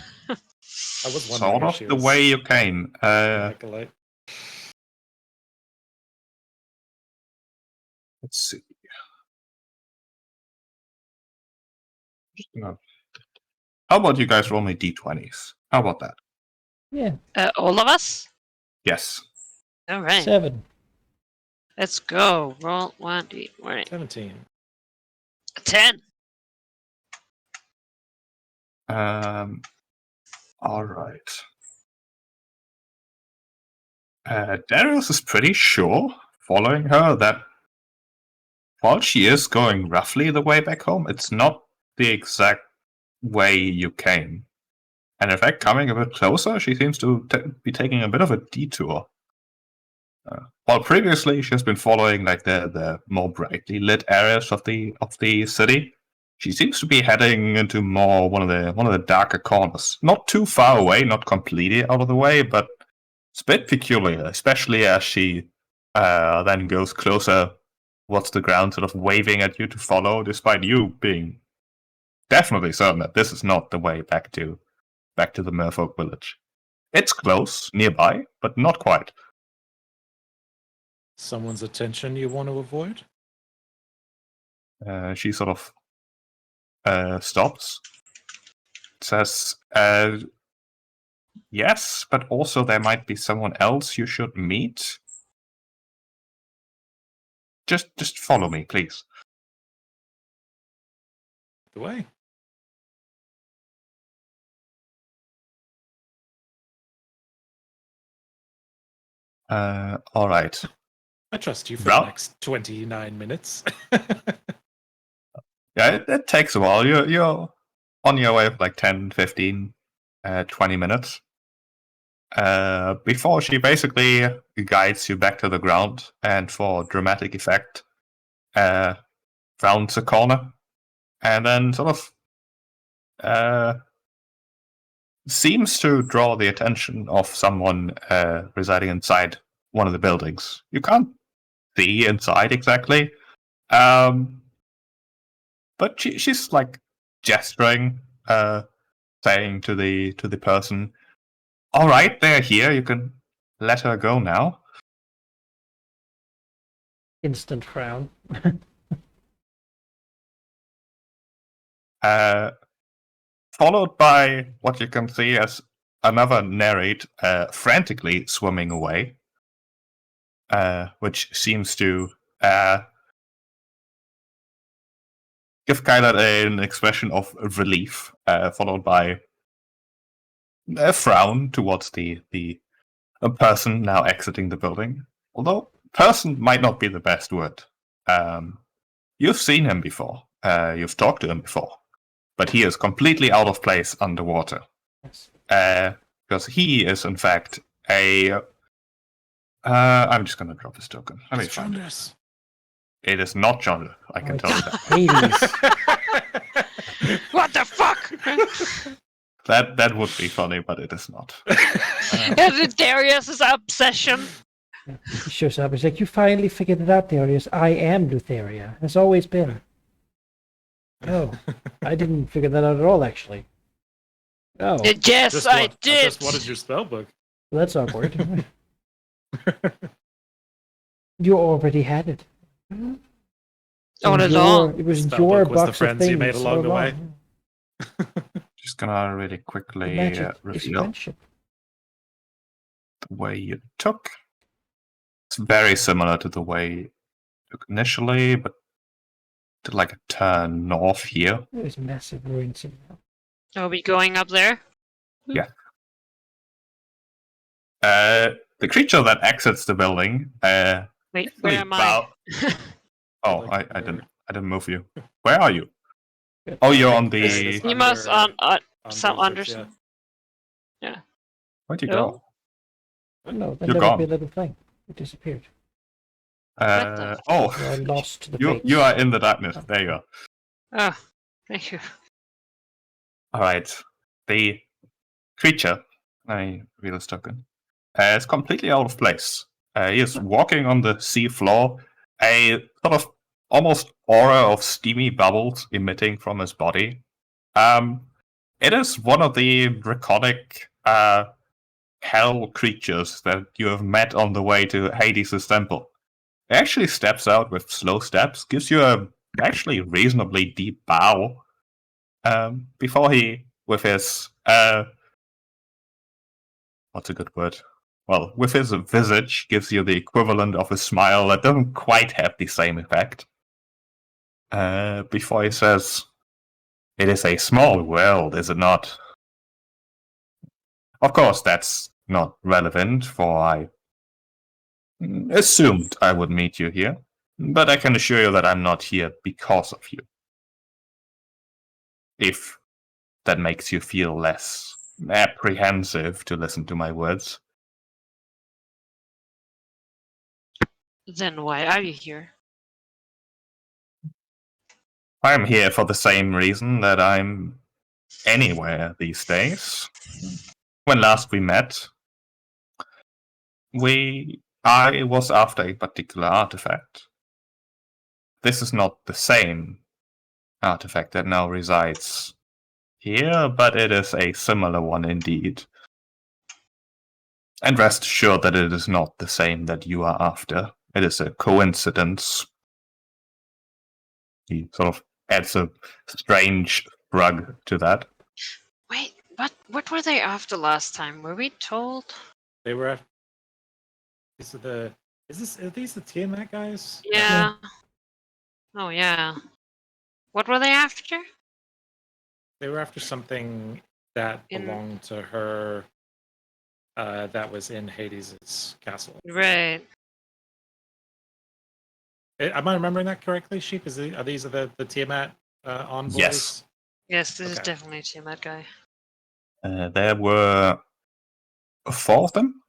I was wondering sort if of she the was way you came. acolyte. Let's see. How about you guys roll me d20s? How about that? Yeah, All of us? Yes. All right. 7. Let's go. Roll 1d. All right. 17. 10. All right. Darius is pretty sure, following her, that while she is going roughly the way back home, it's not the exact way you came. And in fact, coming a bit closer, she seems to be taking a bit of a detour. While previously she has been following like the more brightly lit areas of the city, she seems to be heading into more one of the darker corners. Not too far away, not completely out of the way, but it's a bit peculiar, especially as she then goes closer towards the ground, sort of waving at you to follow, despite you being definitely certain that this is not the way back to the Merfolk village. It's close, nearby, but not quite. Someone's attention you want to avoid? She sort of stops. Says, yes, but also there might be someone else you should meet. Just follow me, please. the way. All right. I trust you for Well- the next 29 minutes. Yeah, it takes a while. You're on your way for like 10, 15, 20 minutes. Before she basically guides you back to the ground and for dramatic effect, rounds a corner and then sort of seems to draw the attention of someone residing inside one of the buildings. You can't see inside exactly, but she's like gesturing, saying to the person, "All right, they're here. You can let her go now." Instant frown. Followed by what you can see as another narrate frantically swimming away, which seems to give Kyler an expression of relief, followed by a frown towards the person now exiting the building. Although person might not be the best word. You've seen him before. You've talked to him before. But he is completely out of place underwater. Yes. Because he is, in fact, a... I'm just going to drop his token. Let me It's find it. Jonas. It is not John, I can tell you that. Hades. What the fuck? That would be funny, but it is not. Darius's obsession. He shows up. He's like, "You finally figured it out, Darius. I am Lutheria. Has always been." Oh, I didn't figure that out at all, actually. Oh, Yes, I did. Just what is your spell book? well, that's awkward. You already had it. All In along. It was in Spell your book was the box of friends you things made along all the way. Just gonna really quickly Magic is reveal friendship. the way you took. It's very similar to the way you took initially, but did like a turn north here. There's massive ruins in there. Are we going up there? The creature that exits the building. Wait, where am I? Oh, Like, I didn't move you. Where are you? Good. Oh, you're on There it the. is. You must on some Blizzard, Anderson. Where'd you No? go? No, then You're there would be gone. a little thing. It disappeared. Oh, You are lost to the you fates. are in the darkness. There you are. Oh, thank you. All right. The creature, I reveal his token, is completely out of place. He is walking on the sea floor, a sort of almost aura of steamy bubbles emitting from his body. It is one of the draconic hell creatures that you have met on the way to Hades' temple. He actually steps out with slow steps, gives you a actually reasonably deep bow, before he, with his what's a good word? Well, with his visage, gives you the equivalent of a smile that doesn't quite have the same effect. Before he says, "It is a small world, is it not?" Of course, that's not relevant, for I assumed I would meet you here. But I can assure you that I'm not here because of you. If that makes you feel less apprehensive to listen to my words. Then why are you here? I'm here for the same reason that I'm anywhere these days. When last we met, I was after a particular artifact. This is not the same artifact that now resides here, but it is a similar one indeed. And rest assured that it is not the same that you are after. It is a coincidence. He sort of adds a strange shrug to that. Wait, what were they after last time? Were we told? They were. Are these the Tiamat guys? Yeah. Oh yeah. What were they after? They were after something that In- belonged to her. That was in Hades' castle. Right. Am I remembering that correctly, Sheep? Are these the Tiamat envoys? Yes. Yes, this is Okay. definitely a Tiamat guy. There were 4 of them,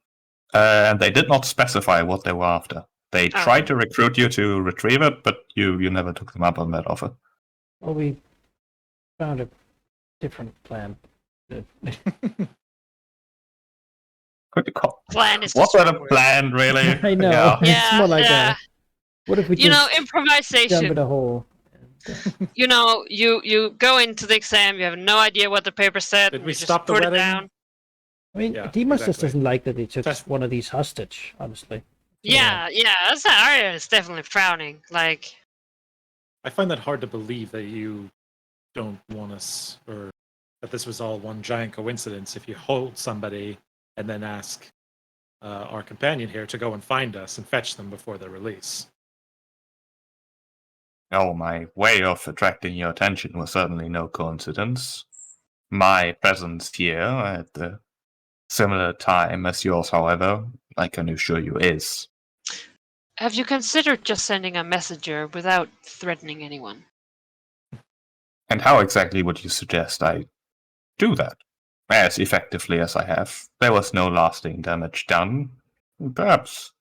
and they did not specify what they were after. They Oh. tried to recruit you to retrieve it, but you never took them up on that offer. Well, we found a different plan. Could you call? Plan is the Was that strong a word. plan, really? I know. Yeah. It's Yeah, more like yeah. what if we You know, just jump in improvisation. a hole? You know, you go into the exam, you have no idea what the paper said, Did and we you just stop the put it wedding? down. I mean, Yeah, Demos just exactly. doesn't like that they took Test- one of these hostage, honestly. Yeah, that's Arya is definitely frowning. Like, I find that hard to believe that you don't want us, or that this was all one giant coincidence. If you hold somebody and then ask our companion here to go and find us and fetch them before their release. Oh, my way of attracting your attention was certainly no coincidence. My presence here at the similar time as yours, however, I can assure you is. have you considered just sending a messenger without threatening anyone? And how exactly would you suggest I do that? As effectively as I have. There was no lasting damage done. Perhaps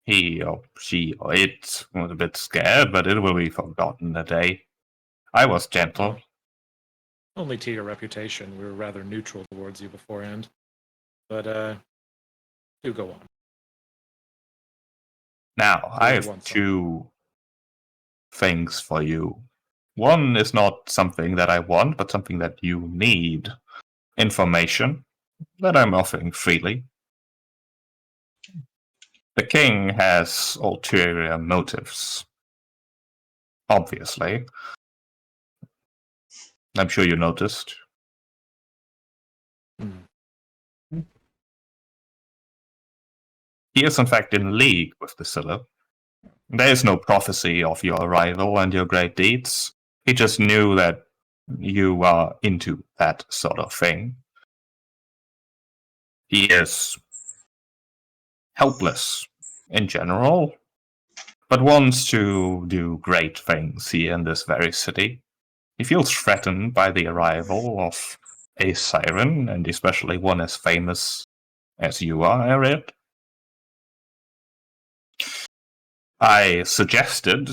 he or she or it was a bit scared, but it will be forgotten in a day. I was gentle. Only to your reputation. We were rather neutral towards you beforehand. But do go on. Now, I Really have want 2 things for you. One is not something that I want, but something that you need. Information that I'm offering freely. The king has ulterior motives. Obviously. I'm sure you noticed. Hmm. He is in fact in league with the Scylla. There is no prophecy of your arrival and your great deeds. He just knew that you are into that sort of thing. He is helpless in general, but wants to do great things here in this very city. He feels threatened by the arrival of a siren, and especially one as famous as you are, Harriet. I suggested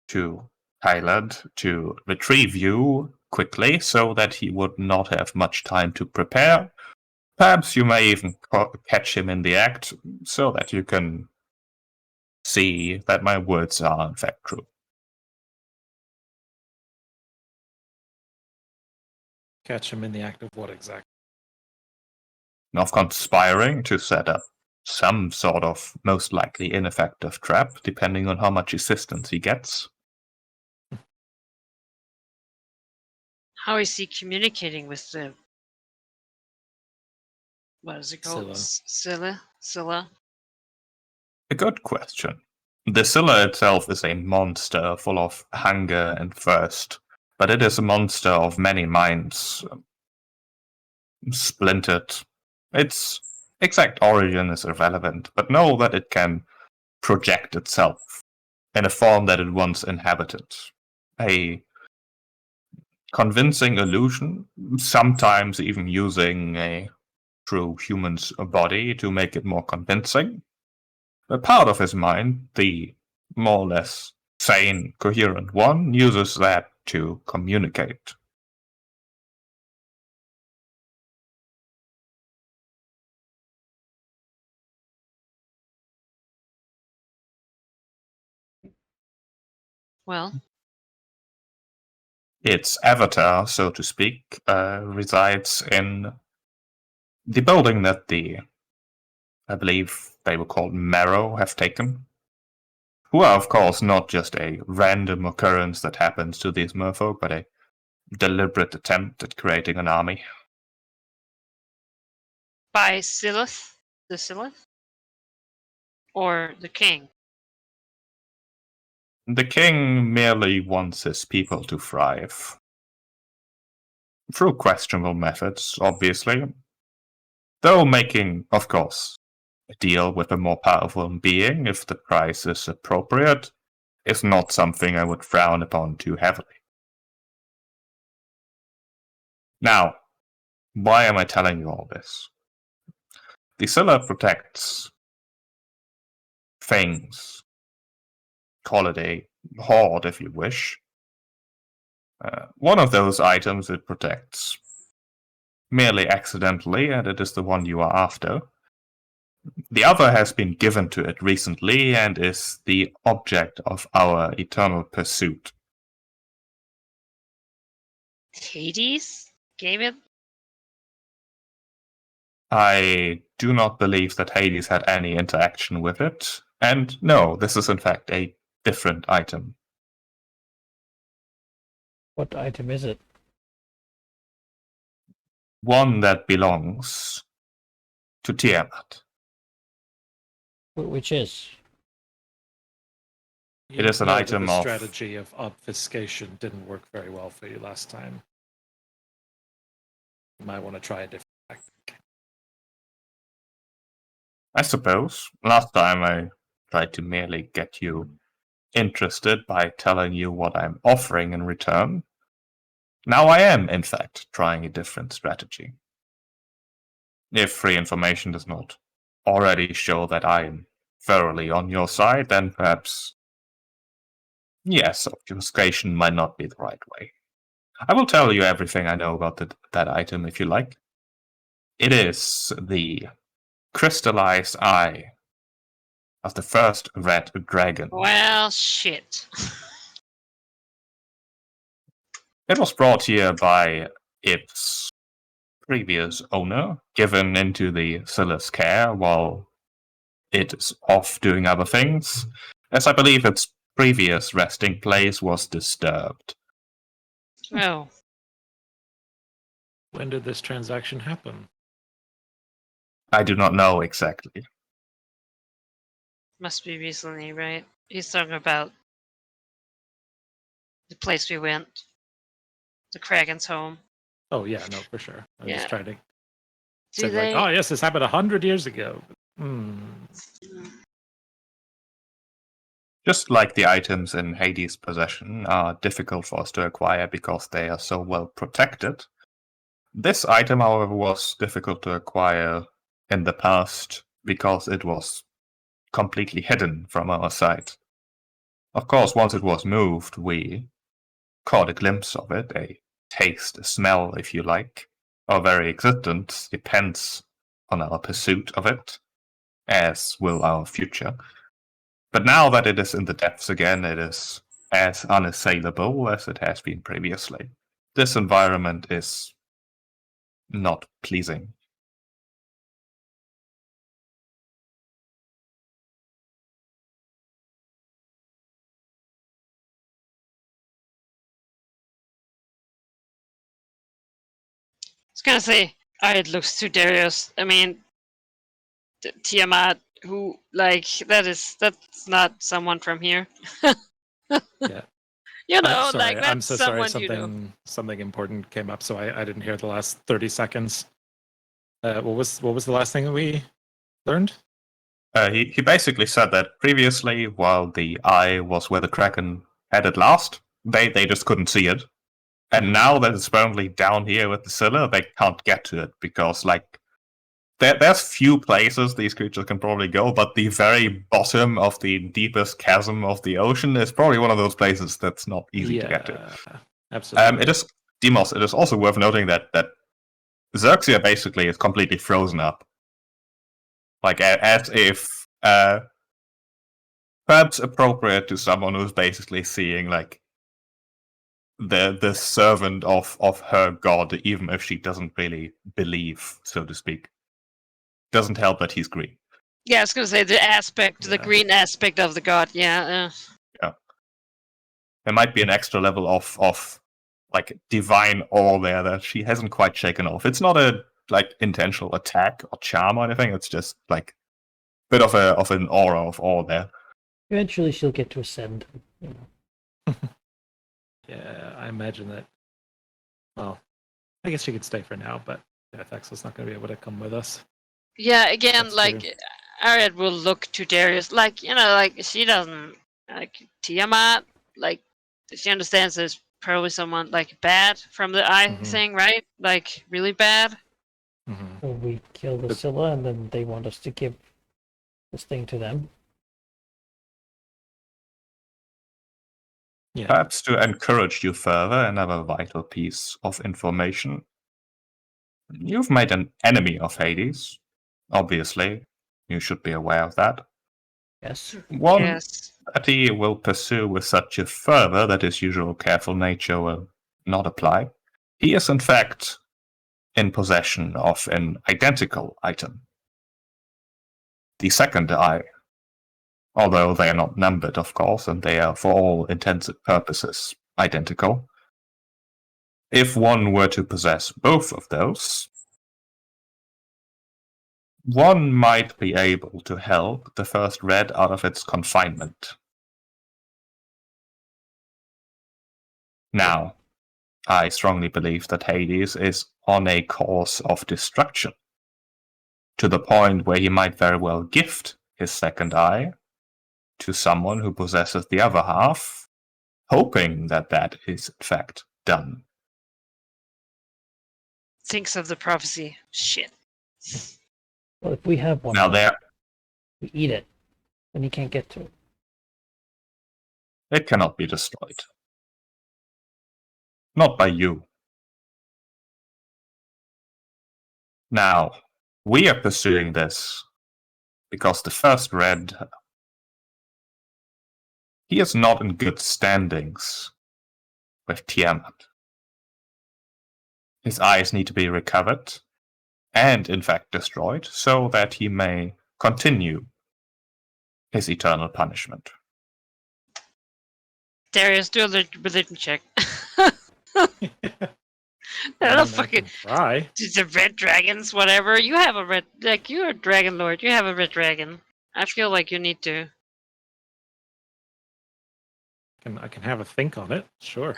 to Hylad to retrieve you quickly so that he would not have much time to prepare. Perhaps you may even catch him in the act so that you can see that my words are in fact true. Catch him in the act of what exactly? Of conspiring to set up some sort of most likely ineffective trap, depending on how much assistance he gets. How is he communicating with the... What is it called? Scylla? A good question. The Scylla itself is a monster full of hunger and thirst, but it is a monster of many minds, splintered. Its exact origin is irrelevant, but know that it can project itself in a form that it once inhabited. A convincing illusion, sometimes even using a true human's body to make it more convincing. A part of his mind, the more or less sane, coherent one, uses that to communicate. Well, Its avatar, so to speak, resides in the building that I believe they were called Marrow, have taken. Who are, of course, not just a random occurrence that happens to these merfolk, but a deliberate attempt at creating an army. by Scylleth? The Scylleth? Or the king? The king merely wants his people to thrive. through questionable methods, obviously. Though making, of course, a deal with a more powerful being, if the price is appropriate, is not something I would frown upon too heavily. Now, why am I telling you all this? The Scylla protects things. Call it a hoard if you wish. One of those items it protects merely accidentally, and it is the one you are after. The other has been given to it recently and is the object of our eternal pursuit. Hades gave it? I do not believe that Hades had any interaction with it, and no, this is in fact a different item. What item is it? One that belongs to Tiamat. Which is? It is an know that item the of- strategy of obfuscation didn't work very well for you last time. You might want to try a different tactic. I suppose. Last time I tried to merely get you interested by telling you what I'm offering in return. Now I am, in fact, trying a different strategy. If free information does not already show that I am thoroughly on your side, then perhaps, yes, obfuscation might not be the right way. I will tell you everything I know about that item if you like. It is the crystallized eye of the first red dragon. Well, shit. It was brought here by its previous owner, given into the Scylla's care while it is off doing other things, as I believe its previous resting place was disturbed. Oh, When did this transaction happen? I do not know exactly. must be recently, right? He's talking about the place we went. The Kraken's home. Oh yeah, no, for sure. I was Yeah. just trying to Do say they? like, oh yes, this happened 100 years ago. Just like the items in Hades' possession are difficult for us to acquire because they are so well protected, this item, however, was difficult to acquire in the past because it was completely hidden from our sight. Of course, once it was moved, we caught a glimpse of it, a taste, a smell, if you like. Our very existence depends on our pursuit of it, as will our future. But now that it is in the depths again, it is as unassailable as it has been previously. This environment is not pleasing. I was gonna say, it looks too Darius. I mean, Tiamat, who that's not someone from here. Yeah. You know, I'm sorry. that's I'm so sorry. someone you know. Something important came up, so I didn't hear the last 30 seconds. What was the last thing that we learned? He basically said that previously, while the eye was where the Kraken had it last, they just couldn't see it. And now that it's firmly down here with the Scylla, they can't get to it because, like, there's few places these creatures can probably go, but the very bottom of the deepest chasm of the ocean is probably one of those places that's not easy to get to. Absolutely. It is Demos. It is also worth noting that Xerxia basically is completely frozen up, like as if perhaps appropriate to someone who's basically seeing like the servant of her god, even if she doesn't really believe, so to speak. Doesn't help that he's green. Yeah, I was gonna say the green aspect of the god. Yeah. There might be an extra level of like divine awe there that she hasn't quite shaken off. It's not a like intentional attack or charm or anything. It's just like a bit of an aura of awe there. Eventually she'll get to ascend. Yeah, I imagine that. Well, I guess she could stay for now, but Thexel's not going to be able to come with us. Yeah, again, That's like true. Ariad will look to Darius, like she doesn't like Tiamat, like she understands there's probably someone like bad from the eye Mhm. thing, right? Like really bad. Mm-hmm. So we kill the But- Scylla, and then they want us to give this thing to them. Yeah. Perhaps to encourage you further, another vital piece of information. You've made an enemy of Hades. Obviously, you should be aware of that. Yes. One Yes. that he will pursue with such a fervor that his usual careful nature will not apply. He is, in fact, in possession of an identical item. The second eye. Although they are not numbered, of course, and they are, for all intents and purposes, identical. If one were to possess both of those, one might be able to help the first red out of its confinement. Now, I strongly believe that Hades is on a course of destruction, to the point where he might very well gift his second eye to someone who possesses the other half, hoping that that is in fact done. Thinks of the prophecy. Shit. Well, if we have one, Now there, we eat it, then he can't get to it. it cannot be destroyed. Not by you. Now, we are pursuing this because the first red, he is not in good standings with Tiamat. His eyes need to be recovered and, in fact, destroyed so that he may continue his eternal punishment. Darius, do a religion check. I I don't mean, I fucking can try. the red dragons, whatever. You have a red, like you're a dragon lord. You have a red dragon. I feel like you need to. I can have a think on it. Sure.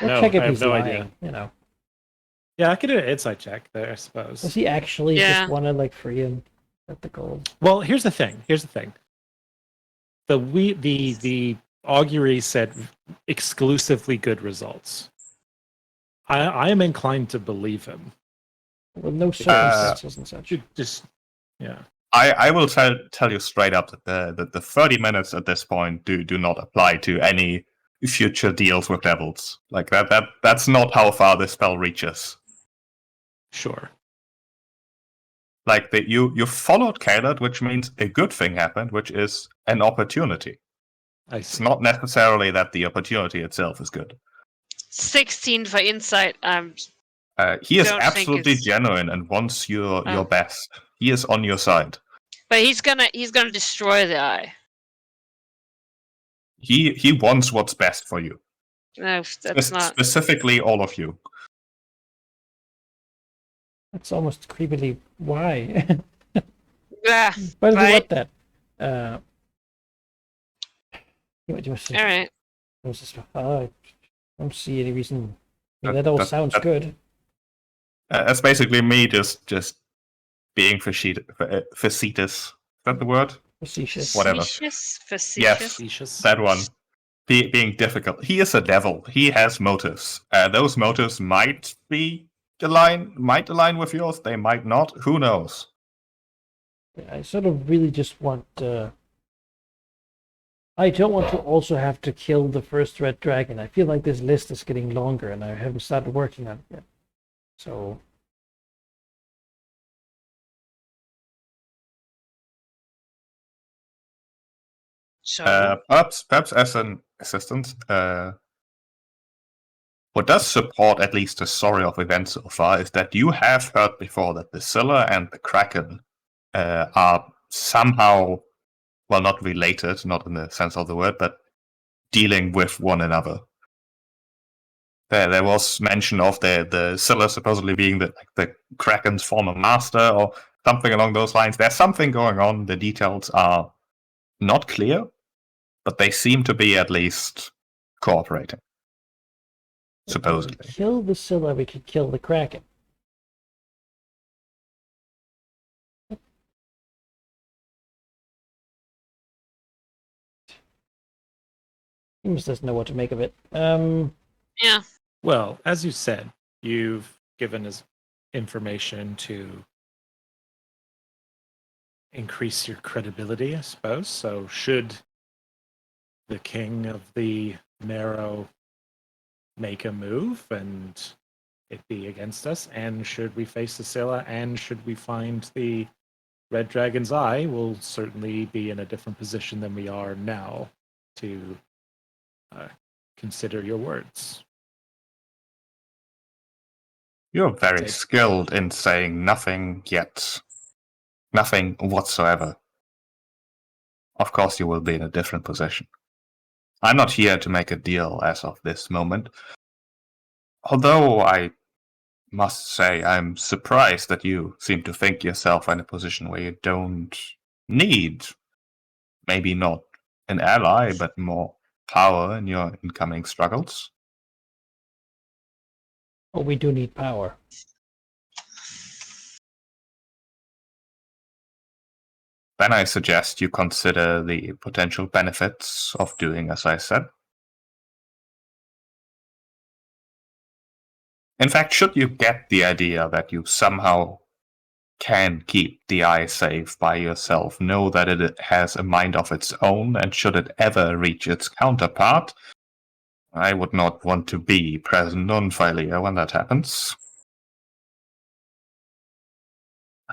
Or No, check if I have he's no lying, idea. you know. Yeah, I could do an insight check there, I suppose. Does he actually Yeah. just want to like free him at the gold? Well, here's the thing. The augury said exclusively good results. I am inclined to believe him. With no circumstances and such. Just yeah. I will tell you straight up that the 30 minutes at this point do not apply to any future deals with devils. Like that's not how far this spell reaches. Sure. Like you followed Caled, which means a good thing happened, which is an opportunity. I It's see. not necessarily that the opportunity itself is good. 16 for insight. He is Don't think absolutely it's- genuine and wants your Oh. best. He is on your side. But he's gonna destroy the eye. He wants what's best for you. No, that's not. Specifically all of you. That's almost creepily why. Yeah. Why does he Right. want that? What was All right. I don't see any reason. I mean, that all sounds good. That's basically me just being facetious. Is that the word? Facetious. Whatever. Facetious. Yes. Facetious. That one. Being difficult. He is a devil. He has motives. Those motives might align with yours. They might not. Who knows? I sort of really just want. I don't want to also have to kill the first red dragon. I feel like this list is getting longer, and I haven't started working on it yet. So So Perhaps as an assistant, what does support at least the story of events so far is that you have heard before that the Scylla and the Kraken are somehow, well, not related, not in the sense of the word, but dealing with one another. There was mention of the Scylla supposedly being the Kraken's former master or something along those lines. There's something going on. The details are not clear, but they seem to be at least cooperating. supposedly. If we kill the Scylla, we could kill the Kraken. He just doesn't know what to make of it. Yeah. Well, as you said, you've given us information to increase your credibility, I suppose. So should the king of the Marrow make a move and it be against us, and should we face the Scylla, and should we find the Red Dragon's Eye, we'll certainly be in a different position than we are now to consider your words. You're very Okay. skilled in saying nothing yet. Nothing whatsoever. Of course you will be in a different position. I'm not here to make a deal as of this moment. Although I must say I'm surprised that you seem to think yourself in a position where you don't need, maybe not an ally, but more power in your incoming struggles. Oh, we do need power. Then I suggest you consider the potential benefits of doing as I said. In fact, should you get the idea that you somehow can keep the eye safe by yourself, know that it has a mind of its own, and should it ever reach its counterpart, I would not want to be present on Phylea when that happens.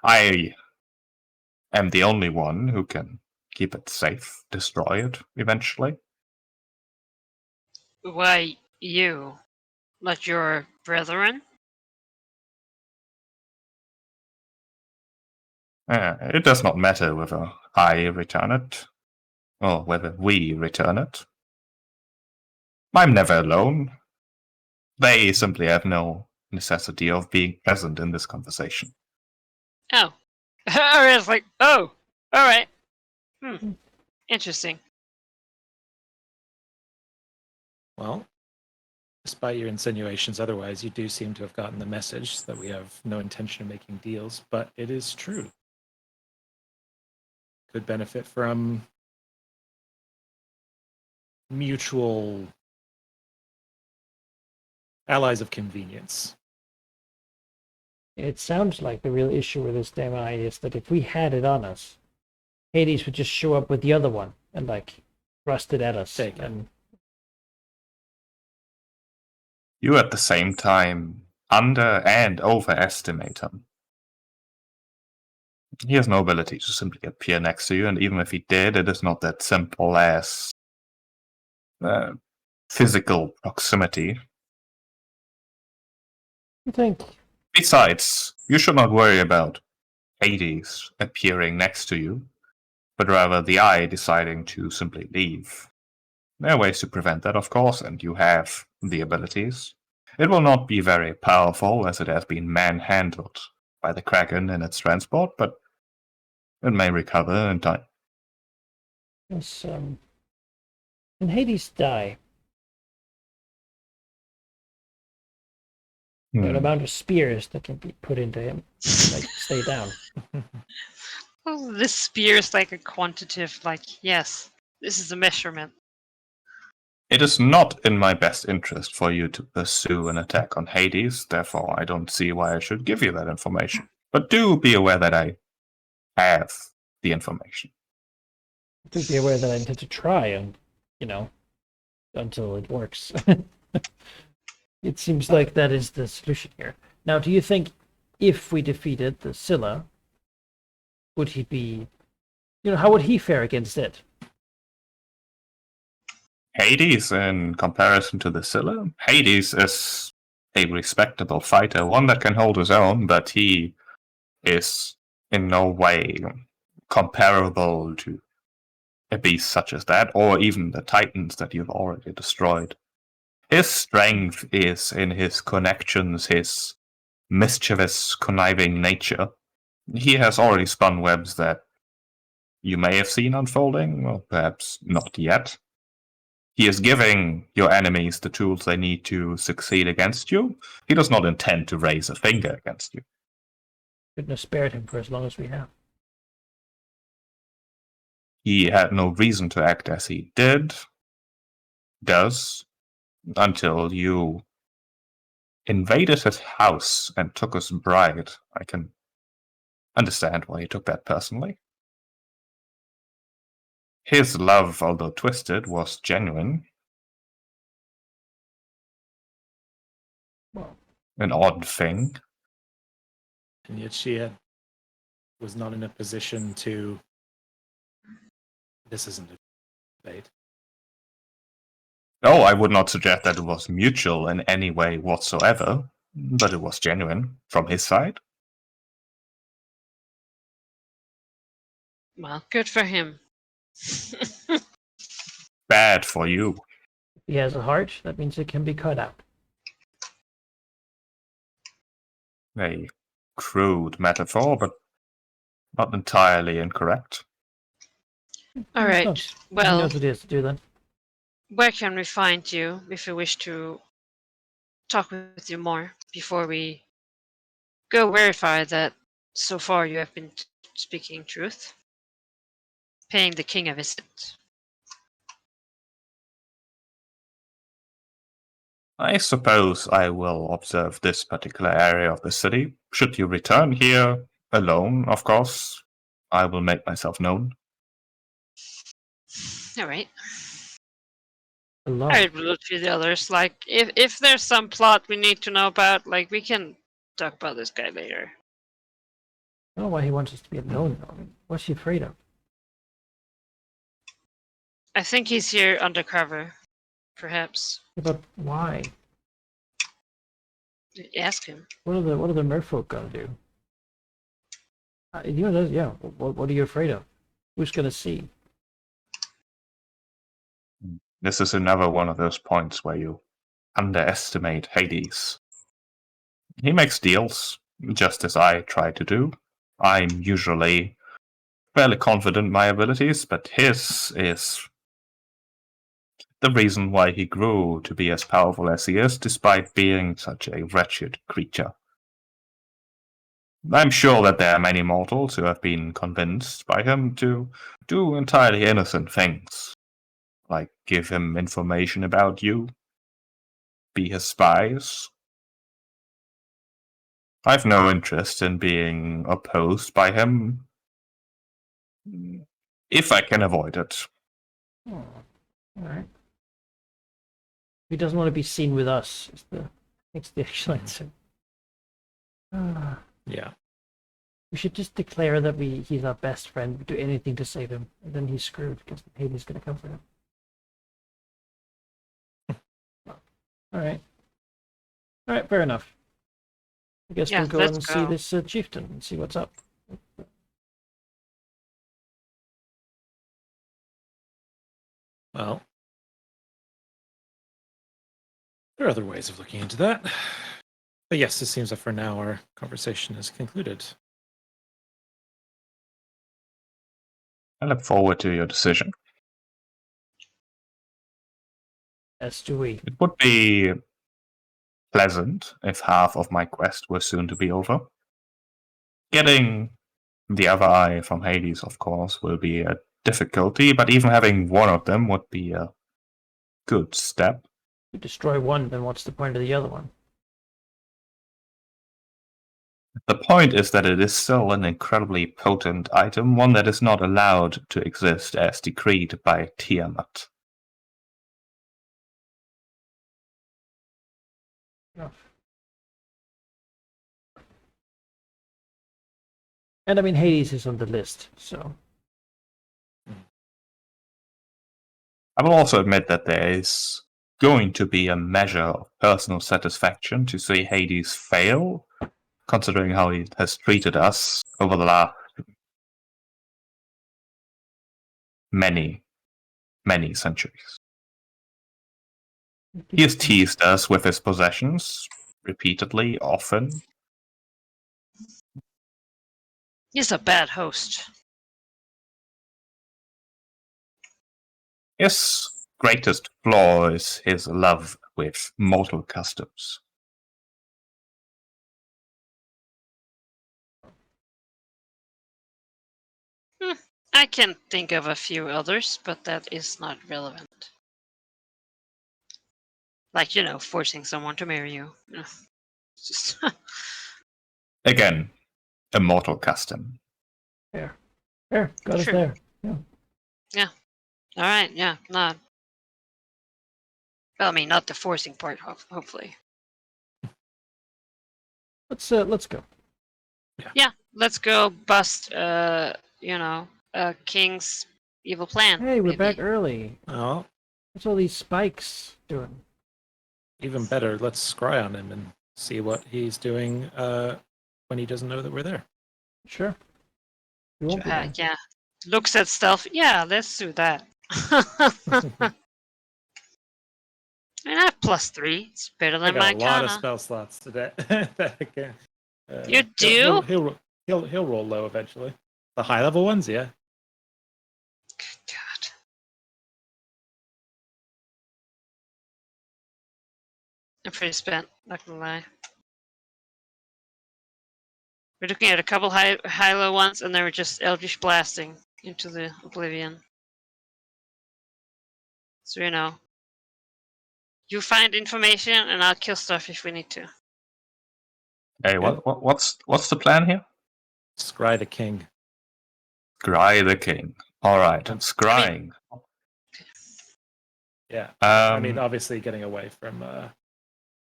I am the only one who can keep it safe, destroy it eventually. Why you? Not your brethren? It does not matter whether I return it, or whether we return it. I'm never alone. They simply have no necessity of being present in this conversation. Oh. I was like, oh, alright. Interesting. Well, despite your insinuations otherwise, you do seem to have gotten the message that we have no intention of making deals, but it is true. Could benefit from mutual allies of convenience. It sounds like the real issue with this damn eye is that if we had it on us, Hades would just show up with the other one and like thrust it at us. Take it. And You at the same time under and overestimate him. He has no ability to simply appear next to you, and even if he did, it is not that simple as physical proximity. I think Besides, you should not worry about Hades appearing next to you, but rather the eye deciding to simply leave. There are ways to prevent that, of course, and you have the abilities. It will not be very powerful, as it has been manhandled by the Kraken in its transport, but it may recover in time. it's, when Hades die, the amount of spears that can be put into him, like stay down. Oh, this spear is like a quantitative, like, yes, this is a measurement. It is not in my best interest for you to pursue an attack on Hades, therefore I don't see why I should give you that information. But do be aware that I have the information. To be aware that I intend to try and, until it works. It seems like that is the solution here. Now, do you think if we defeated the Scylla, would he be, how would he fare against it? Hades, in comparison to the Scylla, Hades is a respectable fighter, one that can hold his own, but he is in no way comparable to a beast such as that, or even the Titans that you've already destroyed. His strength is in his connections, his mischievous, conniving nature. He has already spun webs that you may have seen unfolding, or perhaps not yet. He is giving your enemies the tools they need to succeed against you. He does not intend to raise a finger against you. Couldn't have spared him for as long as we have. He had no reason to act as he does, until you invaded his house and took his bride. I can understand why he took that personally. His love, although twisted, was genuine. Well, An odd thing. And yet was not in a position to. This isn't a debate. Oh, I would not suggest that it was mutual in any way whatsoever, but it was genuine from his side. Well, good for him. Bad for you. if he has a heart, that means it can be cut out. A crude metaphor, but not entirely incorrect. All right. Oh, he Well, knows what he has to do then. where can we find you if we wish to talk with you more before we go verify that so far you have been speaking truth? Paying the king a visit. I suppose I will observe this particular area of the city. Should you return here alone, of course, I will make myself known. All right. Alone. I will look to the others. Like, if there's some plot we need to know about, like, we can talk about this guy later. I don't know why he wants us to be alone, though. I mean, what's he afraid of? I think he's here undercover, perhaps. Yeah, but why? Ask him. What are the merfolk gonna do? Yeah. What are you afraid of? Who's gonna see? This is another one of those points where you underestimate Hades. He makes deals, just as I try to do. I'm usually fairly confident in my abilities, but his is the reason why he grew to be as powerful as he is, despite being such a wretched creature. I'm sure that there are many mortals who have been convinced by him to do entirely innocent things, like give him information about you, be his spies. I've no interest in being opposed by him, if I can avoid it. Oh, all right. He doesn't want to be seen with us. It's the actual answer. Yeah. We should just declare that he's our best friend. We do anything to save him, and then he's screwed because Hades gonna come for him. All right. All right. Fair enough. I guess Yeah, we'll go let's and see go. this chieftain and see what's up. Well, there are other ways of looking into that. But yes, it seems that for now our conversation is concluded. I look forward to your decision. As do we. It would be pleasant if half of my quest were soon to be over. Getting the other eye from Hades, of course, will be a difficulty, but even having one of them would be a good step. If we destroy one, then what's the point of the other one? The point is that it is still an incredibly potent item, one that is not allowed to exist as decreed by Tiamat. Enough. And I mean, Hades is on the list, so I will also admit that there is going to be a measure of personal satisfaction to see Hades fail, considering how he has treated us over the last many centuries. He has teased us with his possessions repeatedly, often. He's a bad host. Yes, greatest flaw is his love with mortal customs. I can think of a few others, but that is not relevant. Like, forcing someone to marry you. It's just Again, a mortal custom. Fair. Got us Sure. there. all right. Yeah, not. Well, I mean, not the forcing part. Hopefully. Let's go. Yeah, let's go bust. King's evil plan. Hey, we're maybe. back early. Oh, What's all these spikes doing? even better. Let's scry on him and see what he's doing when he doesn't know that we're there. Sure. You won't be there. Yeah. Looks at stuff. Yeah, let's do that. And I have +3. It's better I than got my a lot of Kana. spell slots today. that I can, You do? He'll roll low eventually. The high level ones, yeah. God. I'm pretty spent, not gonna lie. We're looking at a couple high-low ones, and they were just Eldritch blasting into the oblivion. So you find information, and I'll kill stuff if we need to. Hey, what's the plan here? Scry the king. Scry the king. All right, scrying. Yeah. I mean, obviously getting away from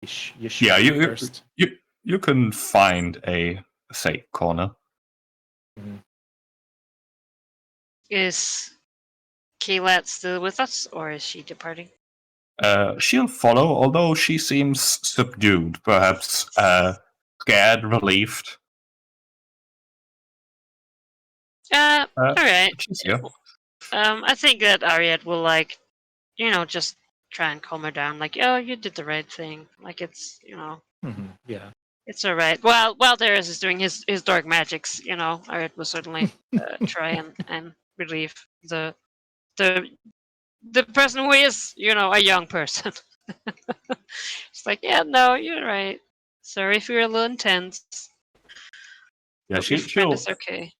Yeshua Yeah, first. you can find a safe corner. Is Kaylat still with us, or is she departing? She'll follow, although she seems subdued, perhaps scared, relieved. All right. She's here. I think that Ariette will just try and calm her down. Like, oh, you did the right thing. Like, it's Yeah. it's all right. While Darius is doing his dark magics, Ariette will certainly try and relieve the person who is a young person. It's like, yeah, no, you're right. Sorry if you're a little intense. Yeah, Hope your friend is okay.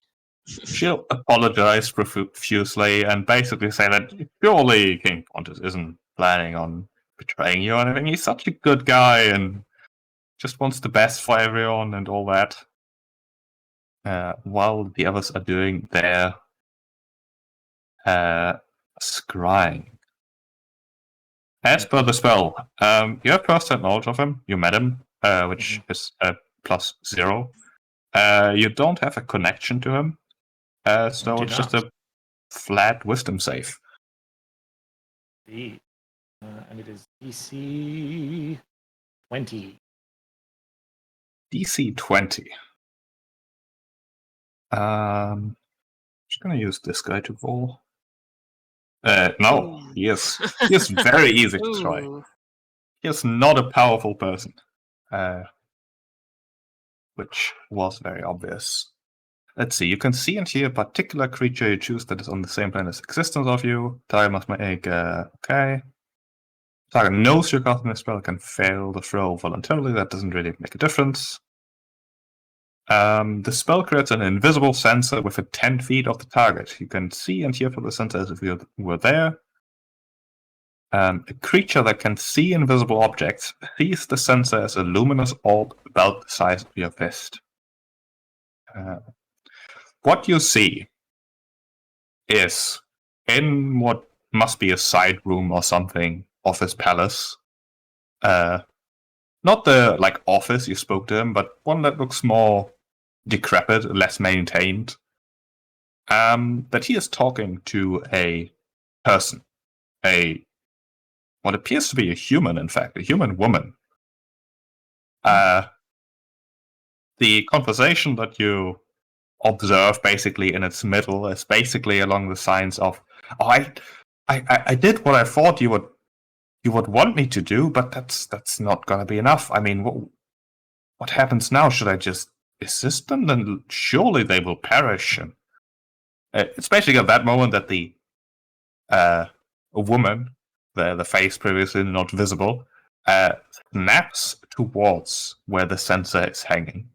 she'll apologize profusely and basically say that surely King Pontus isn't planning on betraying you or anything. He's such a good guy and just wants the best for everyone and all that. While the others are doing their scrying. As per the spell, you have first-hand knowledge of him. You met him, which is +0. You don't have a connection to him, so it's just a flat wisdom save. And it is DC 20. DC 20. Just gonna use this guy to roll. No, he is very easy to try. Ooh. He is not a powerful person, which was very obvious. Let's see. You can see and hear a particular creature you choose that is on the same plane as existence of you. Target must make okay. Target knows you're casting a spell can fail the throw voluntarily. That doesn't really make a difference. The spell creates an invisible sensor within 10 feet of the target. You can see and hear from the sensor as if you were there. A creature that can see invisible objects sees the sensor as a luminous orb about the size of your fist. What you see is in what must be a side room or something of his palace. Not the office you spoke to him, but one that looks more decrepit, less maintained. That he is talking to a person, what appears to be a human, in fact, a human woman. The conversation that you observe basically in its middle is basically along the lines of, I did what I thought you would want me to do, but that's not gonna be enough. I mean, what happens now? Should I just assist them? Then surely they will perish. And it's basically at that moment that a woman the face previously not visible, snaps towards where the censer is hanging,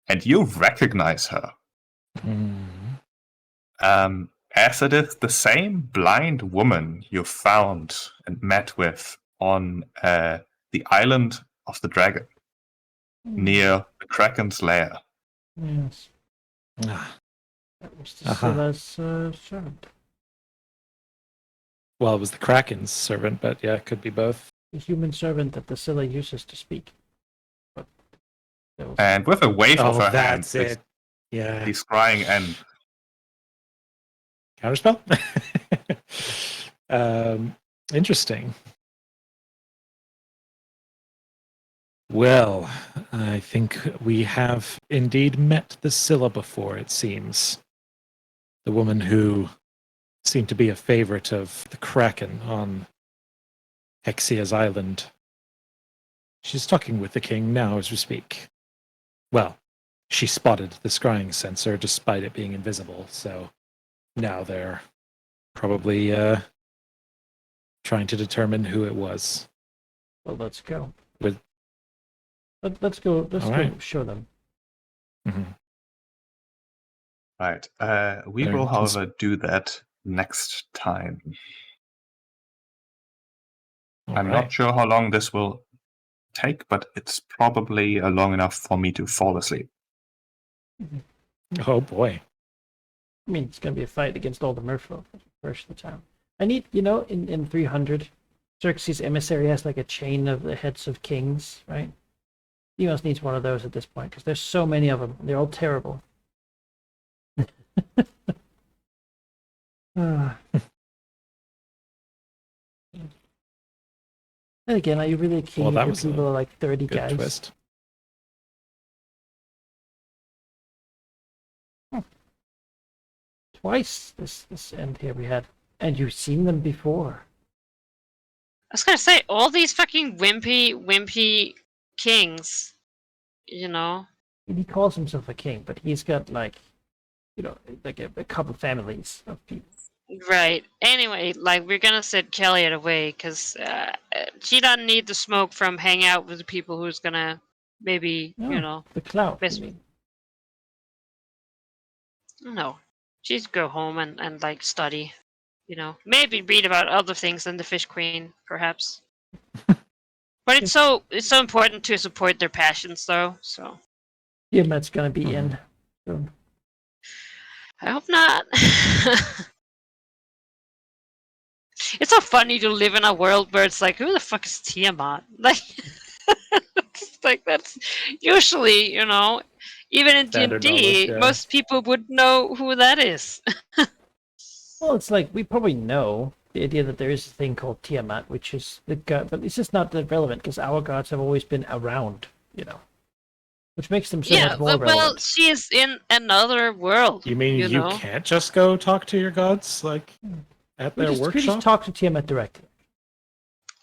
and you recognize her. As it is the same blind woman you found and met with on the island of the dragon, near the Kraken's lair. Yes. Ah. That was the Scylla's servant. Well, it was the Kraken's servant, but yeah, it could be both. The human servant that the Scylla uses to speak. But And with a wave of her hand, that's it. Yeah. the scrying end. Counterspell? Interesting. Well, I think we have indeed met the Scylla before, it seems. The woman who seemed to be a favorite of the Kraken on Hexia's island. She's talking with the king now as we speak. Well, she spotted the scrying sensor despite it being invisible, so now they're probably trying to determine who it was. well, let's go. With Let's go. Let's All go right. show them. Right. We There will, it is. however, do that next time. I'm not sure how long this will take, but it's probably long enough for me to fall asleep. Oh boy. I mean, it's going to be a fight against all the merfolk first the town. I need, in 300, Xerxes' emissary has like a chain of the heads of kings, right? He almost needs one of those at this point because there's so many of them. They're all terrible. Ah. And again, are you really keen Well, if that your was a people are like 30 Good guys? twist. Twice this end here we had. And you've seen them before. I was gonna say, all these fucking wimpy kings, And he calls himself a king, but he's got like a couple families of people. Right. Anyway, we're gonna send Kelly away because she doesn't need the smoke from hanging out with the people who's gonna maybe, The clout. miss- I mean. no. She'd go home and study. Maybe read about other things than the Fish Queen, perhaps. But it's so important to support their passions, though. So Tiamat's gonna be in. So, I hope not. It's so funny to live in a world where it's like, who the fuck is Tiamat? That's usually, even in Standard D&D, knowledge, yeah. most people would know who that is. well, it's like we probably know the idea that there is a thing called Tiamat, which is the god, but it's just not that relevant because our gods have always been around, which makes them so much more well, relevant. she is in another world. You mean you know? can't just go talk to your gods at their We workshop? just talk to Tiamat directly.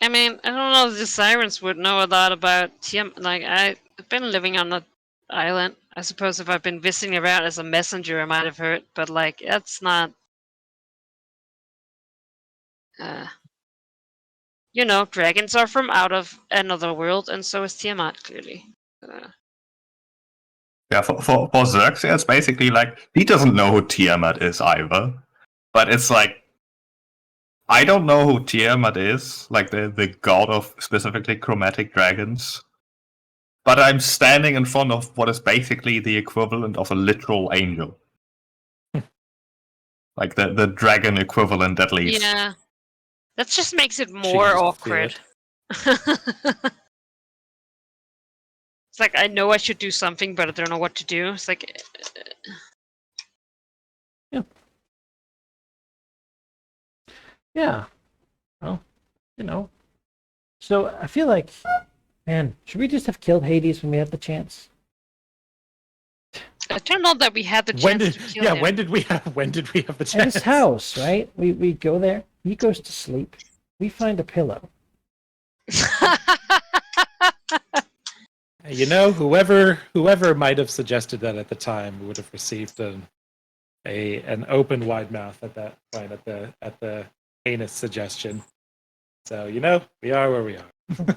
I mean, I don't know if the Sirens would know a lot about Tiamat. I've been living on the island. I suppose if I've been visiting around as a messenger, I might have heard. But, that's not... dragons are from out of another world, and so is Tiamat, clearly. Yeah, for Xerxes, it's basically like, he doesn't know who Tiamat is either. But it's like, I don't know who Tiamat is, like the god of specifically chromatic dragons. But I'm standing in front of what is basically the equivalent of a literal angel. Like the dragon equivalent, at least. Yeah. That just makes it She more can just feel awkward. it. It's like, I know I should do something, but I don't know what to do. It's like... Yeah. Well, So I feel like, man, should we just have killed Hades when we had the chance? I don't know that we had the chance to kill him. when did we have the At chance? his house, right? We go there. He goes to sleep. We find a pillow. Whoever might have suggested that at the time would have received an open wide mouth at that point at the heinous suggestion. So we are where we are.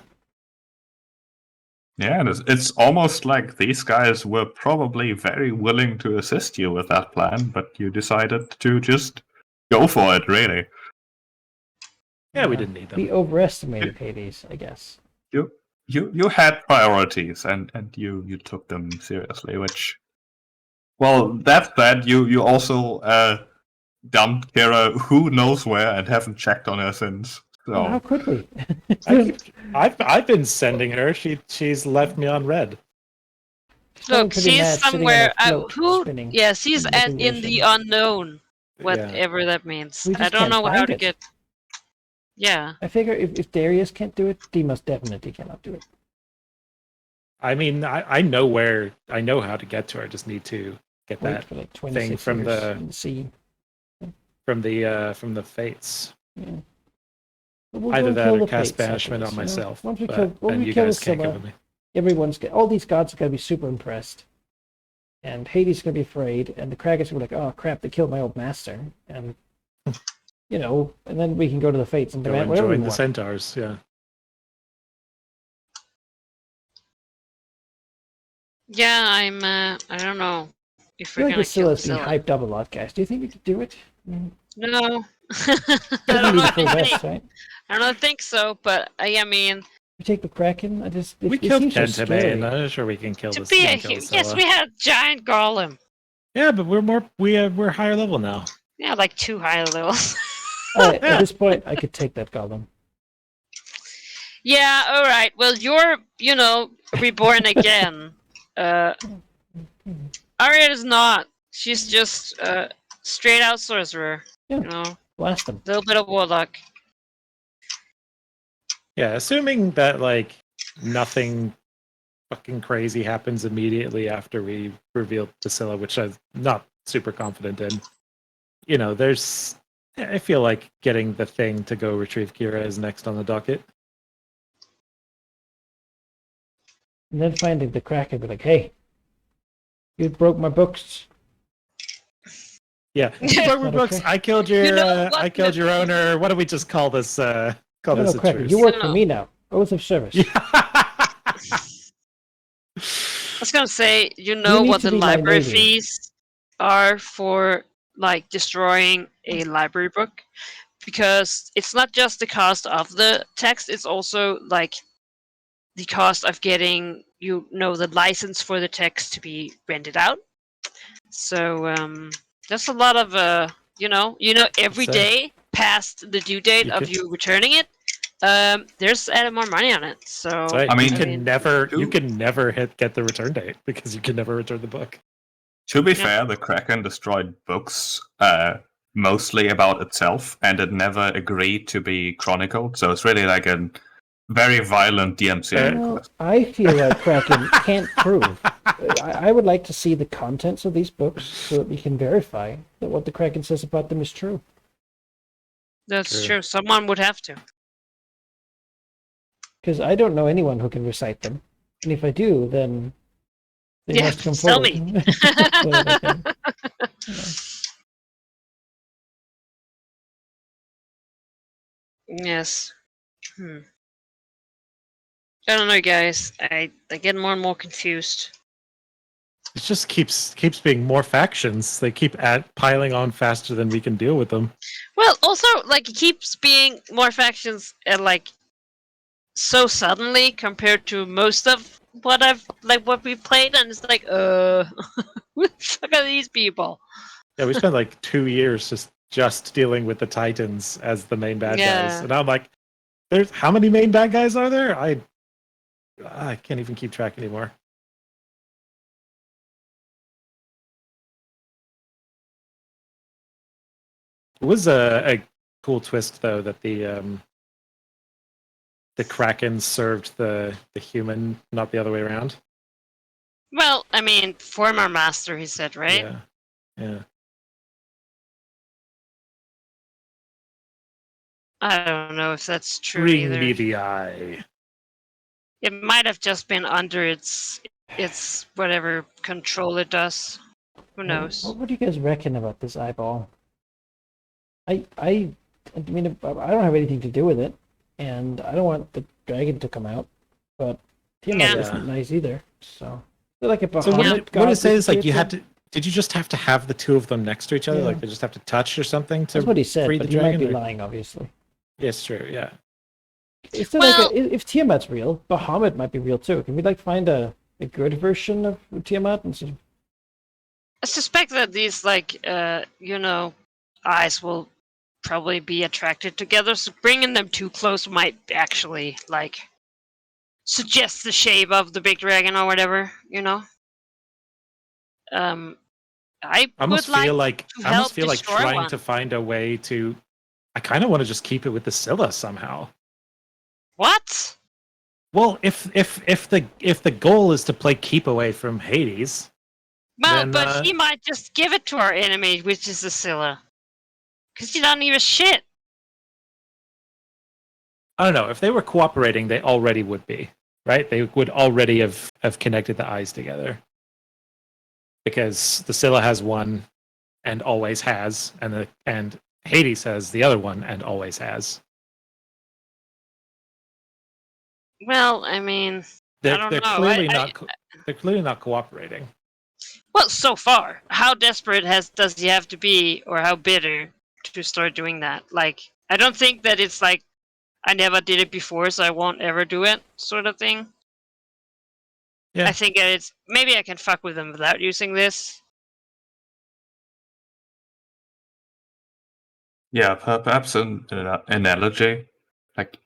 Yeah, and it's almost like these guys were probably very willing to assist you with that plan, but you decided to just go for it, really. Yeah, we didn't need them. We overestimated Hades, I guess. You had priorities, and you took them seriously, which... Well, that said, you also dumped Kira who knows where and haven't checked on her since. Well, how So could we? I've been sending her. She's left me on red. Sounding Look, pretty she's mad, sitting on somewhere. a float, Who? spinning, Yeah, she's in at the in the ocean. unknown, whatever that means. We I just don't can't know how find to it. get. Yeah. I figure if Darius can't do it, Deimos definitely cannot do it. I mean, I know how to get to her. I just need to get Wait that for like 26 from years the- in the sea. from the fates. Yeah. But we'll go Either and that kill or the cast fates after banishment this, on you know? myself. Once we but kill, when then we you kill guys can't Scylla, come with me. all these gods are gonna be super impressed, and Hades is gonna be afraid, and the Kraken's gonna be like, "Oh crap, they killed my old master," and and then we can go to the fates and Go demand and whatever we join the want. centaurs. Yeah. Yeah, I don't know if I feel we're like gonna the Scylla's kill being Scylla. hyped up a lot, guys. Do you think we could do it? No. Doesn't I don't need know. full vest, right? I don't think so, but I mean, We take the Kraken. We it killed seems so scary. Kentamane. I'm sure we can kill to this. be we a can kill yes, Scylla. we had a giant golem. Yeah, but we're higher level now. Yeah, like 2 high levels. At this point, I could take that golem. Yeah, all right. Well, you're reborn again. Ariad is not. She's just straight out sorcerer. Yeah. Blast them. Little bit of warlock. Yeah, assuming that like nothing fucking crazy happens immediately after we reveal Scylla, which I'm not super confident in. I feel like getting the thing to go retrieve Kira is next on the docket. And then finding the Kraken, be like, "Hey, you broke my books." Yeah, you broke my Not books. okay. I killed your what? I killed your owner. What do we just call this? Call No, this no, a Kraken, truce. you work for No. me now. Oath of service. I was gonna say, need what to the be my library navy. fees are for like destroying a library book, because it's not just the cost of the text; it's also like the cost of getting the license for the text to be rented out. So there's a lot of every So- day past the due date You of could- you returning it. There's added more money on it. So Right. I mean, you can never who- get the return date because you can never return the book. to be Yeah. fair, the Kraken destroyed books mostly about itself, and it never agreed to be chronicled. So it's really like a very violent DMC Well, request. I feel like Kraken can't prove. I would like to see the contents of these books so that we can verify that what the Kraken says about them is true. that's True. true. Someone would have to. Because I don't know anyone who can recite them. And if I do, then they Yeah, must come tell forward. me. So that I can- Yes. I don't know, guys. I get more and more confused. It just keeps being more factions. They keep piling on faster than we can deal with them. Well, also, like, it keeps being more factions, like, so suddenly compared to most of what we've played, and it's like, who the fuck are these people? Yeah, we spent like 2 years just dealing with the Titans as the main bad guys, Yeah. and I'm like, "There's how many main bad guys are there? I can't even keep track anymore." It was a cool twist though that the Kraken served the human, not the other way around. Well, I mean, former master, he said, right? Yeah. Yeah. I don't know if that's true Bring either. me the eye. It might have just been under its whatever control it does. Who knows? What do you guys reckon about this eyeball? I mean, I don't have anything to do with it. and I don't want the dragon to come out, but Tiamat Yeah. isn't nice either. So they're like a So what Bahamut did it say? god Is like you creature. had to. Did you just have to have the two of them next to each other? Yeah. Like they just have to touch or something to That's what he said, free but the he might dragon? be or- lying, obviously. Yes, true. Yeah. Is there Well- if Tiamat's real, Bahamut might be real too. Can we like find a good version of Tiamat and sort of I suspect that these eyes will probably be attracted together. So bringing them too close might actually suggest the shape of the big dragon or whatever. I almost would feel like like to I almost help feel like destroy trying one. to find a way to. I kind of want to just keep it with the Scylla somehow. What? Well, if the goal is to play keep away from Hades, Well, Then, but he might just give it to our enemy, which is the Scylla. Because he doesn't give a shit. I don't know. If they were cooperating, they already would be, right? They would already have connected the eyes together. Because the Scylla has one and always has, and Hades has the other one and always has. Well, I mean, They're, don't they're know. clearly they're clearly not cooperating. well, so far, how desperate does he have to be, or how bitter to start doing that? Like, I don't think that it's like I never did it before, so I won't ever do it, sort of thing. Yeah. I think it's maybe I can fuck with them without using this. Yeah, perhaps an analogy. Like,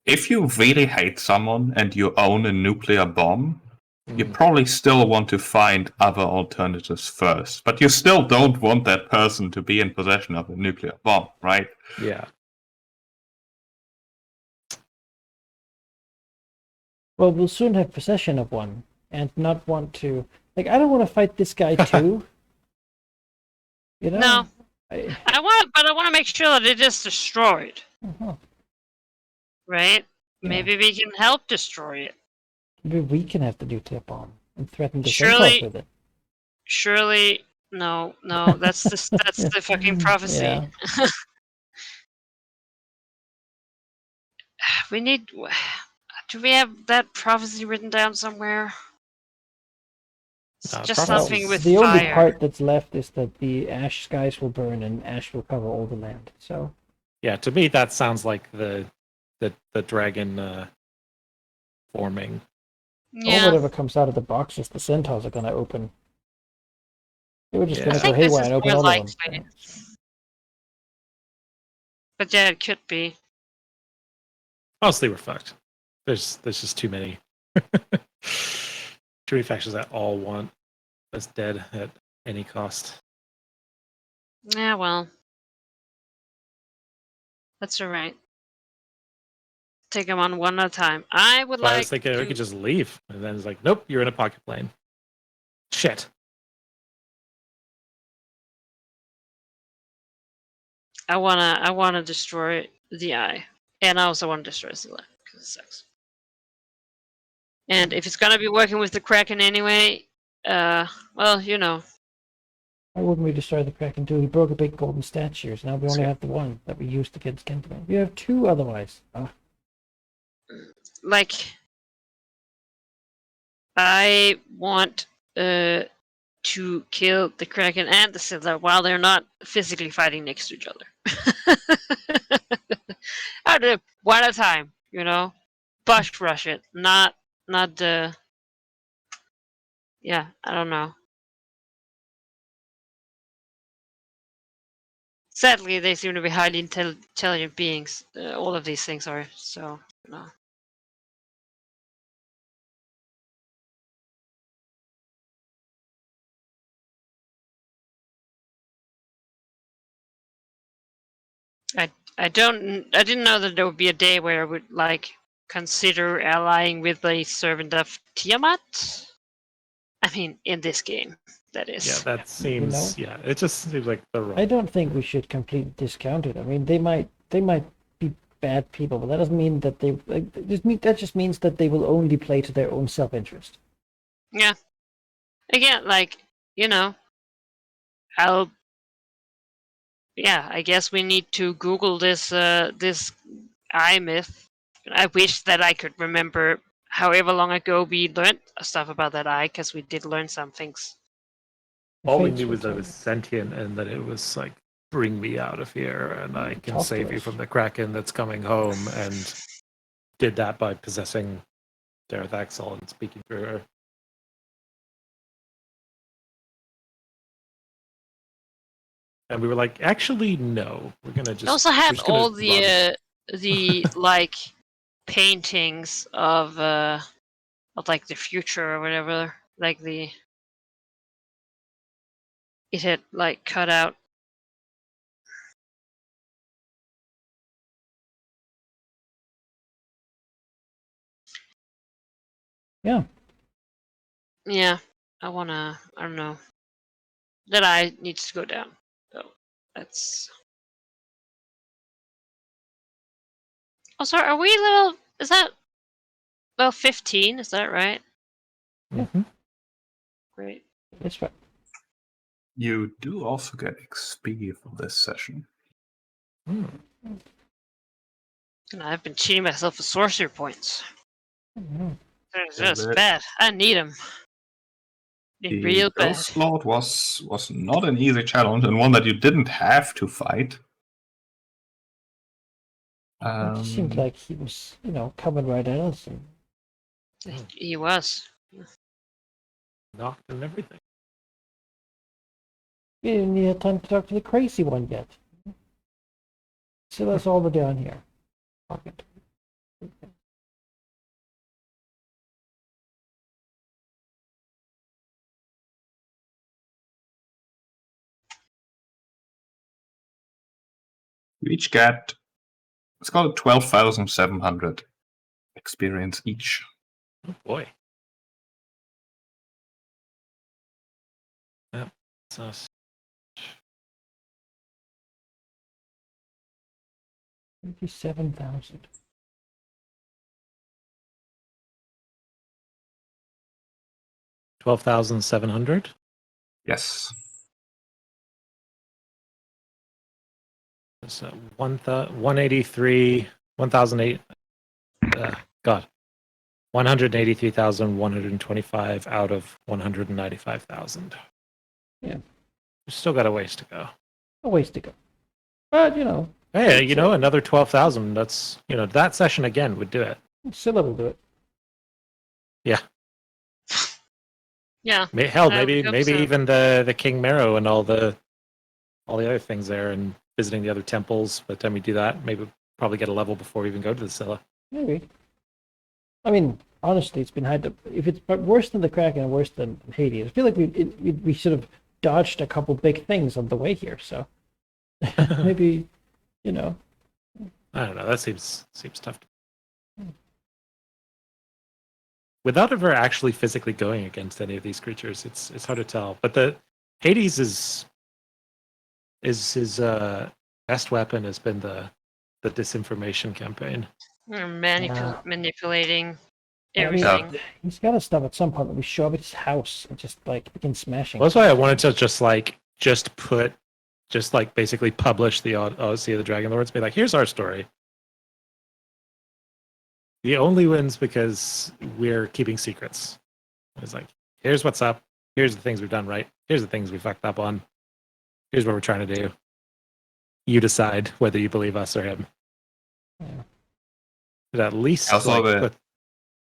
if you really hate someone and you own a nuclear bomb, you probably still want to find other alternatives first. But you still don't want that person to be in possession of a nuclear bomb, right? Yeah. well, we'll soon have possession of one and not want to I don't want to fight this guy too. You know? No, I, I want to make sure that it is destroyed, uh-huh. right? Yeah. Maybe we can help destroy it. Maybe we can have the nuclear bomb and threaten the Surely- Centaurs with it. Surely, no, that's the fucking prophecy. Yeah. We need. Do we have that prophecy written down somewhere? It's just prophecies- something with the only fire. part that's left is that the ash skies will burn and ash will cover all the land. So Yeah, to me that sounds like the dragon forming. or Yeah, whatever comes out of the boxes the centaurs are going to open. They were just Yeah. going I to go think this haywire is and open more all of likely. them. But yeah, it could be. Mostly we're fucked. There's just too many. Too many factions that all want us dead at any cost. Yeah, well, that's all right. Take them on one at a time. I would But I like was thinking we to. could just leave, and then it's like, nope, you're in a pocket plane. Shit. I wanna destroy the eye, and I also want to destroy Zilla because it sucks. And if it's gonna be working with the Kraken anyway, well, you know, Why wouldn't we destroy the Kraken too? He broke a big golden statue, so now we only Okay. have the one that we used against Kentman. We have two otherwise. like, I want to kill the Kraken and the Scylla while they're not physically fighting next to each other. I do one at a time, you know, bush rush it, not the. Yeah, I don't know. Sadly, they seem to be highly intelligent beings. All of these things are, so, you know. I didn't know that there would be a day where I would consider allying with a servant of Tiamat. I mean, in this game, that is. Yeah, that seems. Yeah, it just seems like the wrong. I don't think we should completely discount it. I mean, they might be bad people, but that doesn't mean that they that just means that they will only play to their own self-interest. Yeah. Again, you know, I guess we need to Google this I myth. I wish that I could remember however long ago we learned stuff about that eye, because we did learn some things. All we Fates knew will was that it tell was you. sentient and that it was like, bring me out of here and I can Talk to save you us. from the Kraken that's coming home, and did that by possessing Dareth Axel and speaking through her. And we were like, actually, no. We're gonna just. We also we're have just gonna all run. the like paintings of like the future or whatever. Like it had like cut out. Yeah. Yeah, I don't know. That eye needs to go down. So that's. Oh, sorry. Are we level? Is that level 15? Is that right? Mhm. Great. That's right. You do also get XP for this session. Hmm. And I've been cheating myself with sorcery points. Mhm. They're Yeah, just but bad. I need them. The Real bad. Ghost Lord was not an easy challenge, and one that you didn't have to fight. It just seemed like he was, coming right at us. And He was. Knocked and everything. we didn't even have time to talk to the crazy one yet. So that's all we're down here. Talking to. You each get, it's called 12,700 experience each. Oh boy. Yeah. So 57,000. 12,700. Yes. So 183, 1,008. God. 183,125 out of 195,000. Yeah. We've still got a ways to go. A ways to go. But, Hey, It's, another 12,000. That's, that session again would do it. Scylla will do it. Yeah. Yeah. Hell, I would maybe hope so. even the King Marrow and all the other things there, and visiting the other temples. By the time we do that, maybe we'll probably get a level before we even go to the Scylla. Maybe. I mean, honestly, it's been hard to. If it's worse than the Kraken and worse than Hades, I feel like we sort of dodged a couple big things on the way here. So maybe, I don't know. That seems tough. Without ever actually physically going against any of these creatures, it's hard to tell. But the Hades is his best weapon has been the disinformation campaign. We're Yeah. manipulating I mean, everything. he's got to stop at some point. When we show up at his house and just begin smashing. Well, that's why I wanted to just basically publish the Odyssey of the Dragonlords. Be like, here's our story. He only wins because we're keeping secrets. It's like, here's what's up. Here's the things we've done right. Here's the things we fucked up on. Here's what we're trying to do. You decide whether you believe us or him. Yeah. It at least Also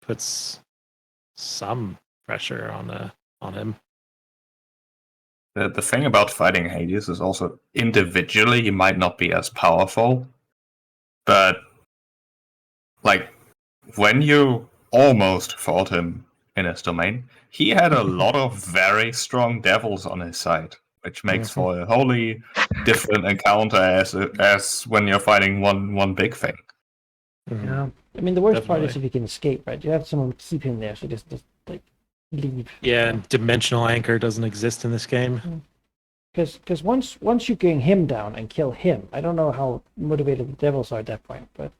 puts some pressure on him. the thing about fighting Hades is also individually he might not be as powerful, but like when you almost fought him in his domain, he had a lot of very strong devils on his side, which makes for a wholly different encounter as when you're fighting one big thing. Yeah. I mean, the worst part is Definitely. if he can escape, right? You have someone keep him there, so just like leave. Yeah, and dimensional anchor doesn't exist in this game. Because once you bring him down and kill him, I don't know how motivated the devils are at that point, but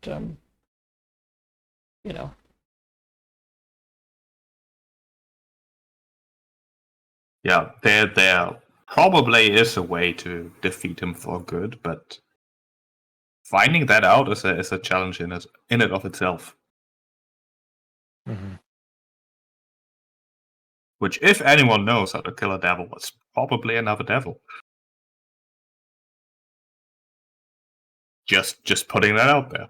Yeah, there probably is a way to defeat him for good, but finding that out is a challenge in it of itself. Mm-hmm. Which, if anyone knows how to kill a devil, it's probably another devil. Just putting that out there.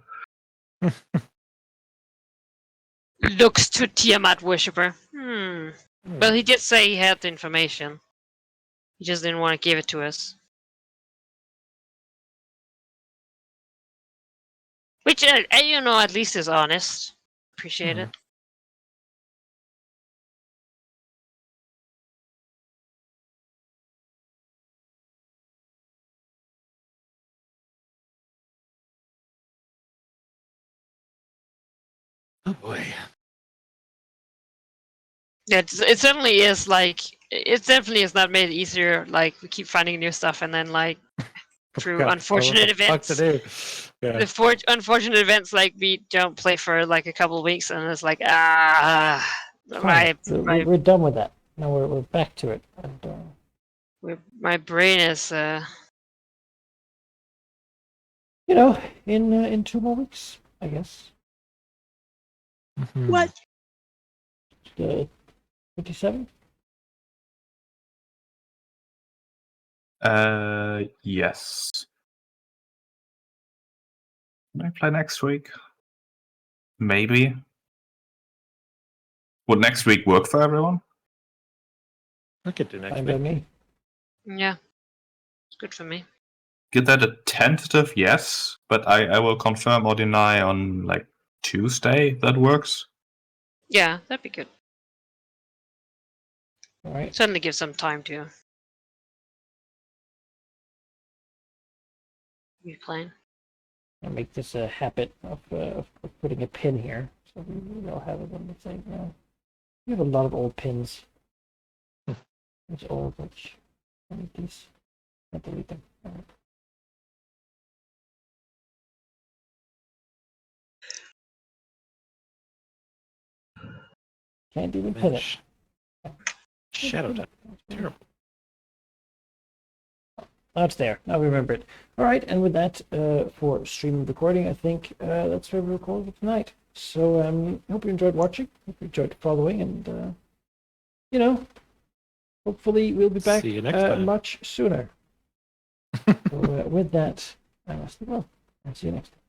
Looks to Tiamat worshipper. Well, he did say he had the information. He just didn't want to give it to us. Which, at least is honest. Appreciate it. Oh boy. Yeah, it certainly is like it definitely is not made easier. Like we keep finding new stuff, and then like through unfortunate events, unfortunate events, like we don't play for like a couple of weeks, and it's like We're done with that. Now we're back to it. And, my brain is in 2 more weeks, I guess. what? 57? Yes. Can I play next week? Maybe. Would next week work for everyone? I could do next Fine by week. me. Yeah, it's good for me. Get that a tentative yes, but I will confirm or deny on like Tuesday. That works. Yeah, that'd be good. All right. Certainly give some time to be playing. I'll make this a habit of putting a pin here, so we all have it on the thing now. We have a lot of old pins. It's old, which I need these. I'll delete them. All right. Can't even pin it. Shadow Time. Terrible. Now it's there. Now we remember it. All right, and with that, for stream recording, I think that's where we'll call it tonight. So hope you enjoyed watching. Hope you enjoyed following, and hopefully we'll be back See you next time. much sooner. So with that, I must well. I'll see you next time.